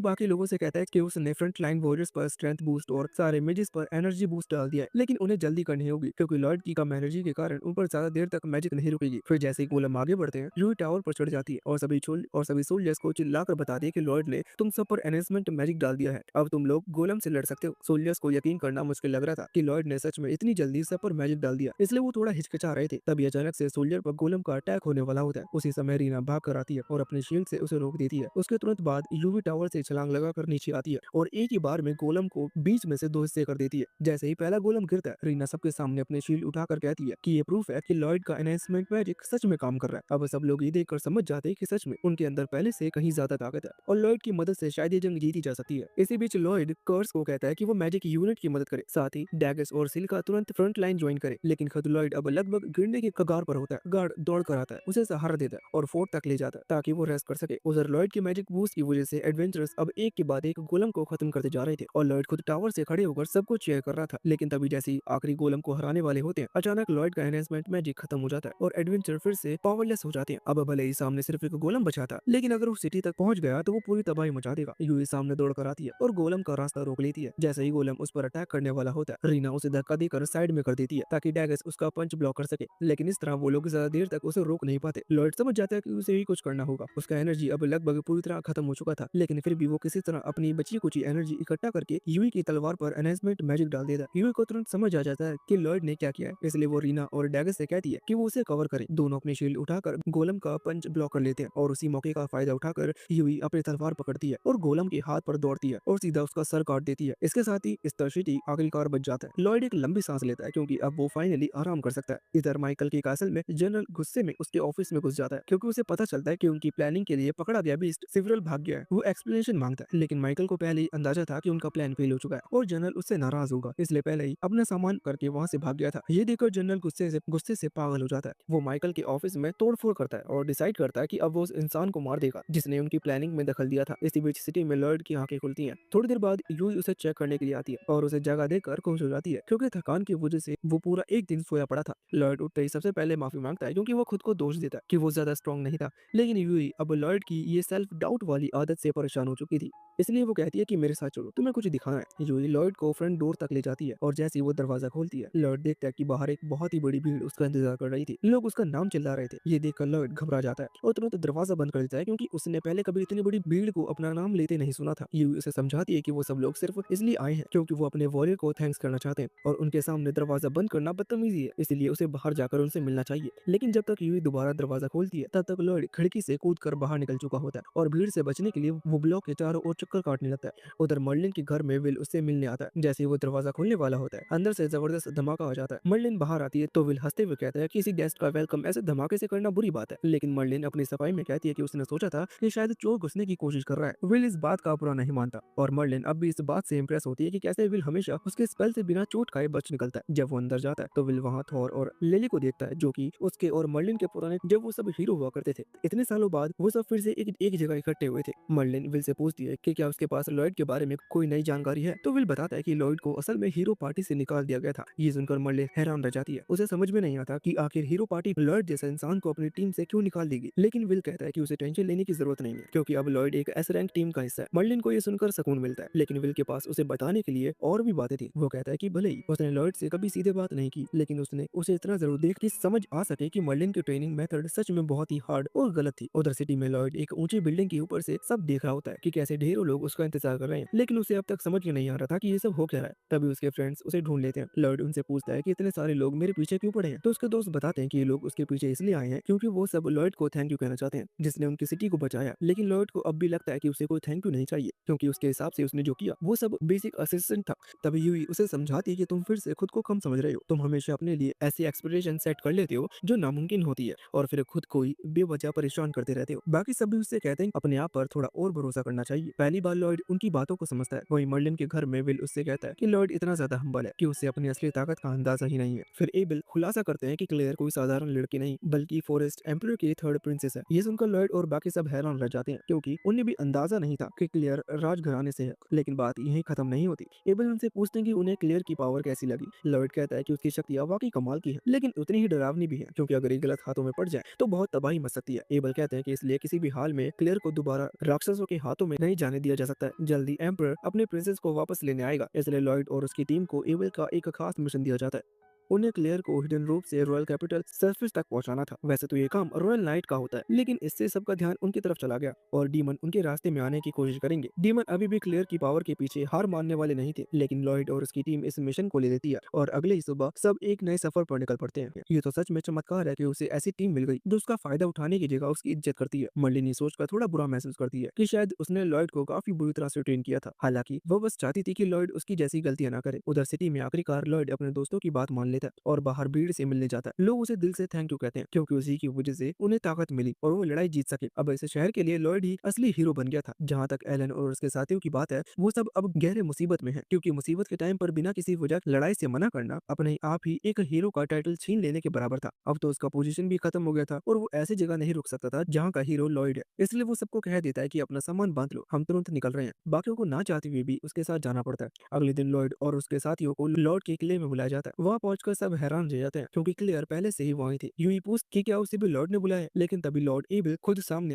बाकी लोगों से कहता है कि उसने फ्रंट लाइन वॉरियर्स पर स्ट्रेंथ बूस्ट और सारे मेजेस पर एनर्जी बूस्ट डाल दिया है, लेकिन उन्हें जल्दी करनी होगी क्योंकि लॉर्ड की कम एनर्जी के कारण उन पर ज्यादा देर तक मैजिक नहीं रुकेगी। फिर जैसे ही गोलम आगे बढ़ते हैं, यूई टावर पर चढ़ जाती है और सभी सोल्जर्स को चिल्लाकर बताती है कि लॉर्ड ने तुम सब पर एनहेंसमेंट मैजिक डाल दिया है, अब तुम लोग गोलम से लड़ सकते हो। सोल्जर्स को यकीन करना मुश्किल लग रहा था कि लॉर्ड ने सच में इतनी जल्दी सब पर मैजिक डाल दिया, इसलिए वो थोड़ा हिचकिचा रहे थे। तभी अचानक से सोल्जर पर गोलम का अटैक होने वाला होता है। उसी समय रीना भाग कर आती है और अपनी शील्ड से उसे रोक देती है। उसके तुरंत बाद यूवी टावर से छलांग लगाकर नीचे आती है और एक ही बार में गोलम को बीच में से दो हिस्से कर देती है। जैसे ही पहला गोलम गिरता है, रीना सबके सामने अपनी शील्ड उठाकर कहती है कि ये प्रूफ है कि लॉर्ड का एनहेंसमेंट मैजिक सच में काम कर रहा है। अब सब लोग ये देखकर समझ जाते हैं कि सच में उनके अंदर पहले से कहीं ज्यादा ताकत है और लॉर्ड की मदद से शायद ये जंग जीती जा सकती है। इसी बीच लॉर्ड कर्स को कहता है कि वो मैजिक यूनिट की मदद करे, साथ ही डैगस और सिल्का तुरंत फ्रंट लाइन ज्वाइन करे, लेकिन खुद लॉर्ड अब लगभग गिरने की कगार पर होता है। गार्ड दौड़ कर आता है, उसे सहारा देता है और फोर्ट तक ले जाता है ताकि वो रेस्ट कर सके। उधर लॉर्ड की मैजिक बूस्ट की वजह से एडवेंचरर्स अब एक के बाद एक गोलम को खत्म करते जा रहे थे और लॉर्ड खुद टावर से खड़े होकर सबको चेयर कर रहा था। लेकिन तभी जैसे ही आखिरी गोलम को हराने वाले होते हैं, अचानक लॉर्ड का एनहेंसमेंट मैजिक खत्म हो जाता है और एडवेंचर फिर से पावरलेस हो जाते हैं। अब भले ही सामने सिर्फ एक गोलम बचा था, लेकिन अगर वो सिटी तक पहुंच गया तो वो पूरी तबाही मचा देगा। यूई सामने दौड़ कर आती है और गोलम का रास्ता रोक लेती है। जैसे ही गोलम उस पर अटैक करने वाला होता है, रीना उसे धक्का देकर साइड में कर देती है ताकि डैगस उसका पंच ब्लॉक कर सके, लेकिन इस तरह वो लोग ज्यादा देर तक उसे रोक नहीं पाते। लॉर्ड समझ जाता है कि उसे ही कुछ करना होगा। उसका एनर्जी अब लगभग पूरी तरह खत्म हो चुका था, लेकिन फिर भी वो किसी तरह अपनी बची कुची एनर्जी इकट्ठा करके यूई की तलवार पर एनहेंसमेंट मैजिक डाल देता है। यूई को तुरंत समझ आ जाता है कि लॉर्ड ने क्या किया है, इसलिए वो रीना और डैगस से कहती है कि वो उसे कवर करे। दोनों अपनी शील्ड उठाकर गोलम का पंच ब्लॉक कर लेते हैं और उसी मौके का फायदा उठाकर यूई अपनी तलवार पकड़ती है और गोलम के हाथ पर दौड़ती है और सीधा उसका सर काट देती है। इसके साथ ही स्टार सिटी आखिरकार बच जाता है। लॉर्ड एक लंबी सांस लेता है क्योंकि अब वो फाइनली आराम कर सकता है। इधर माइकल के कासल में जनरल गुस्से में उसके ऑफिस में घुस जाता है क्योंकि उसे पता चलता है कि उनकी प्लानिंग के लिए पकड़ा गया बीस्ट सिविल भाग गया है। वो एक्सप्लेनेशन मांगता है, लेकिन माइकल को पहले ही अंदाजा था कि उनका प्लान फेल हो चुका है और जनरल उससे नाराज होगा, इसलिए पहले ही अपना सामान करके वहाँ से भाग गया था। ये देखकर जनरल गुस्से से पागल हो जाता है। वो माइकल के ऑफिस में तोड़फोड़ करता है और डिसाइड करता है कि अब वो उस इंसान को मार देगा जिसने उनकी प्लानिंग में दखल दिया था। इसी बीच सिटी में लॉर्ड की आंखें खुलती हैं। थोड़ी देर बाद यूई उसे चेक करने के लिए आती है और उसे जगह देकर खुश हो जाती है क्योंकि थकान की वजह से वो पूरा एक दिन सोया पड़ा था। लॉर्ड उठते ही सबसे पहले माफी मांगता है क्योंकि वो खुद को दोष देता है कि वो ज्यादा स्ट्रांग नहीं था, लेकिन यूई अब लॉर्ड की ये सेल्फ डाउट वाली आदत से परेशान हो चुकी थी, इसलिए वो कहती है कि मेरे साथ चलो, तुम्हें कुछ दिखाना है। यूई लॉर्ड को फ्रंट डोर तक ले जाती है और जैसे ही वो दरवाजा खोलती है, लॉर्ड देखता है कि बाहर एक बहुत ही बड़ी भीड़ उसका इंतजार कर रही थी। लोग उसका नाम चिल्ला रहे थे। ये देखकर लॉर्ड घबरा जाता है और तुरंत दरवाजा बंद कर देता है क्योंकि उसने पहले कभी इतनी बड़ी भीड़ को अपना नाम लेते नहीं सुना था। यूई उसे समझाती है कि वो सब लोग सिर्फ इसलिए आए हैं क्योंकि वो अपने वॉरियर को थैंक्स करना चाहते हैं और उनके सामने दरवाजा बंद करना बदतमीजी है, इसलिए उसे बाहर जाकर उनसे मिलना चाहिए। लेकिन जब तक यूई दोबारा दरवाजा खोलती है, तब तक लॉर्ड खिड़की से कूदकर बाहर निकल चुका होता है और भीड़ से बचने के लिए वो ब्लॉक के चारों ओर चक्कर काटने लगता है। उधर मर्लिन के घर में विल उससे मिलने आता है। जैसे ही वो दरवाजा खोलने वाला होता है, अंदर से जबरदस्त धमाका हो जाता है। मर्लिन बाहर आती है तो विल हंसते हुए कहता है कि किसी गेस्ट का वेलकम ऐसे धमाके से करना बुरी बात है, लेकिन मर्लिन अपनी सफाई में कहती है कि उसने सोचा था कि शायद चोर घुसने की कोशिश कर रहा है। विल इस बात का बुरा नहीं मानता और मर्लिन अब भी इस बात से इंप्रेस होती है कि कैसे विल हमेशा उसके स्पेल से बिना चोट खाए बच निकलता है। जब वो अंदर जाता है तो विल वहाँ थॉर और लिली को देखता है जो कि उसके और मर्लिन के पुराने जब वो सब हीरो हुआ करते थे। इतने सालों बाद वो सब फिर से एक जगह इकट्ठे हुए थे। मर्लिन विल से पूछती है कि क्या उसके पास लॉयड के बारे में कोई नई जानकारी है, तो विल बताता है कि लॉयड को असल में हीरो पार्टी से निकाल दिया गया था। ये सुनकर मर्लिन हैरान रह जाती है। उसे समझ में नहीं आता कि आखिर हीरो पार्टी लॉयड जैसा इंसान को अपनी टीम से क्यों निकाल देगी, लेकिन विल कहता है कि उसे टेंशन लेने की जरूरत नहीं है क्योंकि अब लॉयड एक एस रैंक टीम का हिस्सा है। मर्लिन को ये सुनकर सुकून मिलता है, लेकिन विल के पास उसे बताने के लिए और भी बातें थी। वो कहता है कि भले ही उसने लॉयड से कभी सीधे बात नहीं की, लेकिन उसने उसे इतना जरूर देख कि समझ आ सके कि मर्लिन की ट्रेनिंग मेथड सच में बहुत ही हार्ड और गलत थी। उधर सिटी में लॉयड एक ऊंची बिल्डिंग के ऊपर से सब देख रहा होता है कि कैसे ढेरों लोग उसका इंतजार कर रहे हैं, लेकिन उसे अब तक समझ में नहीं आ रहा था कि ये सब हो क्या रहा है। तभी उसके फ्रेंड्स उसे ढूंढ लेते हैं। लॉयड उनसे पूछता है कि इतने सारे लोग मेरे पीछे क्यों पड़े हैं, तो उसके दोस्त बताते हैं कि ये लोग उसके पीछे इसलिए आए हैं क्योंकि वो सब लॉयड को थैंक यू कहना चाहते हैं जिसने उनकी सिटी को बचाया। लेकिन लॉयड को अब भी लगता है कि उसे कोई थैंक यू नहीं चाहिए। चाहिए, क्योंकि उसके हिसाब से उसने जो किया वो सब बेसिक असिस्टेंट था। तभी यूई उसे समझाती है कि तुम फिर से खुद को कम समझ रहे हो, तुम हमेशा अपने लिए ऐसी एक्सपेक्टेशन सेट कर लेते हो जो नामुमकिन होती है और फिर खुद को ही बेवजह परेशान करते रहते हो। बाकी सब भी उससे कहते हैं अपने आप पर थोड़ा और भरोसा करना चाहिए। पहली बार लॉयड उनकी बातों को समझता है। वहीं मर्लिन के घर में विल उससे कहता है कि लॉयड इतना ज्यादा हम्बल है कि उसे अपनी असली ताकत का अंदाजा ही नहीं है। फिर एबिल खुलासा करते हैं कि क्लेयर कोई साधारण लड़की नहीं बल्कि फॉरेस्ट एम्परर की थर्ड प्रिंसेस है। ये सुनकर लॉयड और बाकी सब हैरान रह जाते हैं, क्योंकि उन्हें भी अंदाजा नहीं था कि क्लियर राजघराने से है। लेकिन बात यहीं खत्म नहीं होती। एबल उनसे पूछते हैं कि उन्हें क्लियर की पावर कैसी लगी। लॉयड कहता है कि उसकी शक्तियां वाकई कमाल की है, लेकिन उतनी ही डरावनी भी है, क्योंकि अगर ये गलत हाथों में पड़ जाए तो बहुत तबाही मच सकती है। एबल कहते हैं कि इसलिए किसी भी हाल में क्लियर को दोबारा राक्षसों के हाथों में नहीं जाने दिया जा सकता है। जल्दी एम्परर अपने प्रिंसेस को वापस लेने आएगा, इसलिए लॉयड और उसकी टीम को एबल का एक खास मिशन दिया जाता है। उन्हें क्लेयर को हिडन रूप से रॉयल कैपिटल सरफेस तक पहुंचाना था। वैसे तो ये काम रॉयल नाइट का होता है, लेकिन इससे सबका ध्यान उनकी तरफ चला गया और डीमन उनके रास्ते में आने की कोशिश करेंगे। डीमन अभी भी क्लेयर की पावर के पीछे हार मानने वाले नहीं थे, लेकिन लॉयड और उसकी टीम इस मिशन को ले लेती है और अगले ही सुबह सब एक नए सफर पर निकल पड़ते हैं। ये तो सच में चमत्कार है कि उसे ऐसी टीम मिल गई जो उसका फायदा उठाने की जगह उसकी इज्जत करती है। मर्लिन ये सोचकर थोड़ा बुरा महसूस करती है कि शायद उसने लॉयड को काफी बुरी तरह से ट्रेन किया था। हालांकि वो बस चाहती थी कि लॉयड उसकी जैसी गलतियां ना करे। उधर सिटी में आखिरकार लॉयड अपने दोस्तों की बात मान लेता है और बाहर भीड़ से मिलने जाता है। लोग उसे दिल से थैंक यू कहते हैं, क्योंकि उसी की वजह से उन्हें ताकत मिली और वो लड़ाई जीत सके। अब इस शहर के लिए लॉयड ही असली हीरो बन गया था। जहाँ तक एलन और उसके साथियों की बात है, वो सब अब गहरे मुसीबत में है, क्योंकि मुसीबत के टाइम पर बिना किसी वजह लड़ाई से मना करना अपने आप ही एक हीरो का टाइटल छीन लेने के बराबर था। अब तो उसका पोजीशन भी खत्म हो गया था और वो ऐसी जगह नहीं रुक सकता था जहाँ का हीरो लॉयड है। इसलिए वो सबको कह देता है कि अपना सामान बांध लो, हम तुरंत निकल रहे हैं। बाकियों को ना चाहते हुए भी उसके साथ जाना पड़ता है। अगले दिन लॉयड और उसके साथियों को लॉर्ड के किले में बुलाया जाता है। वहाँ पहुंचकर सब हैरान रह जाते हैं, क्योंकि क्लियर पहले से ही वहीं थी। यूं ही पूछ कि क्या उसे भी लॉर्ड ने बुलाया, लेकिन तभी लॉर्ड एबल खुद सामने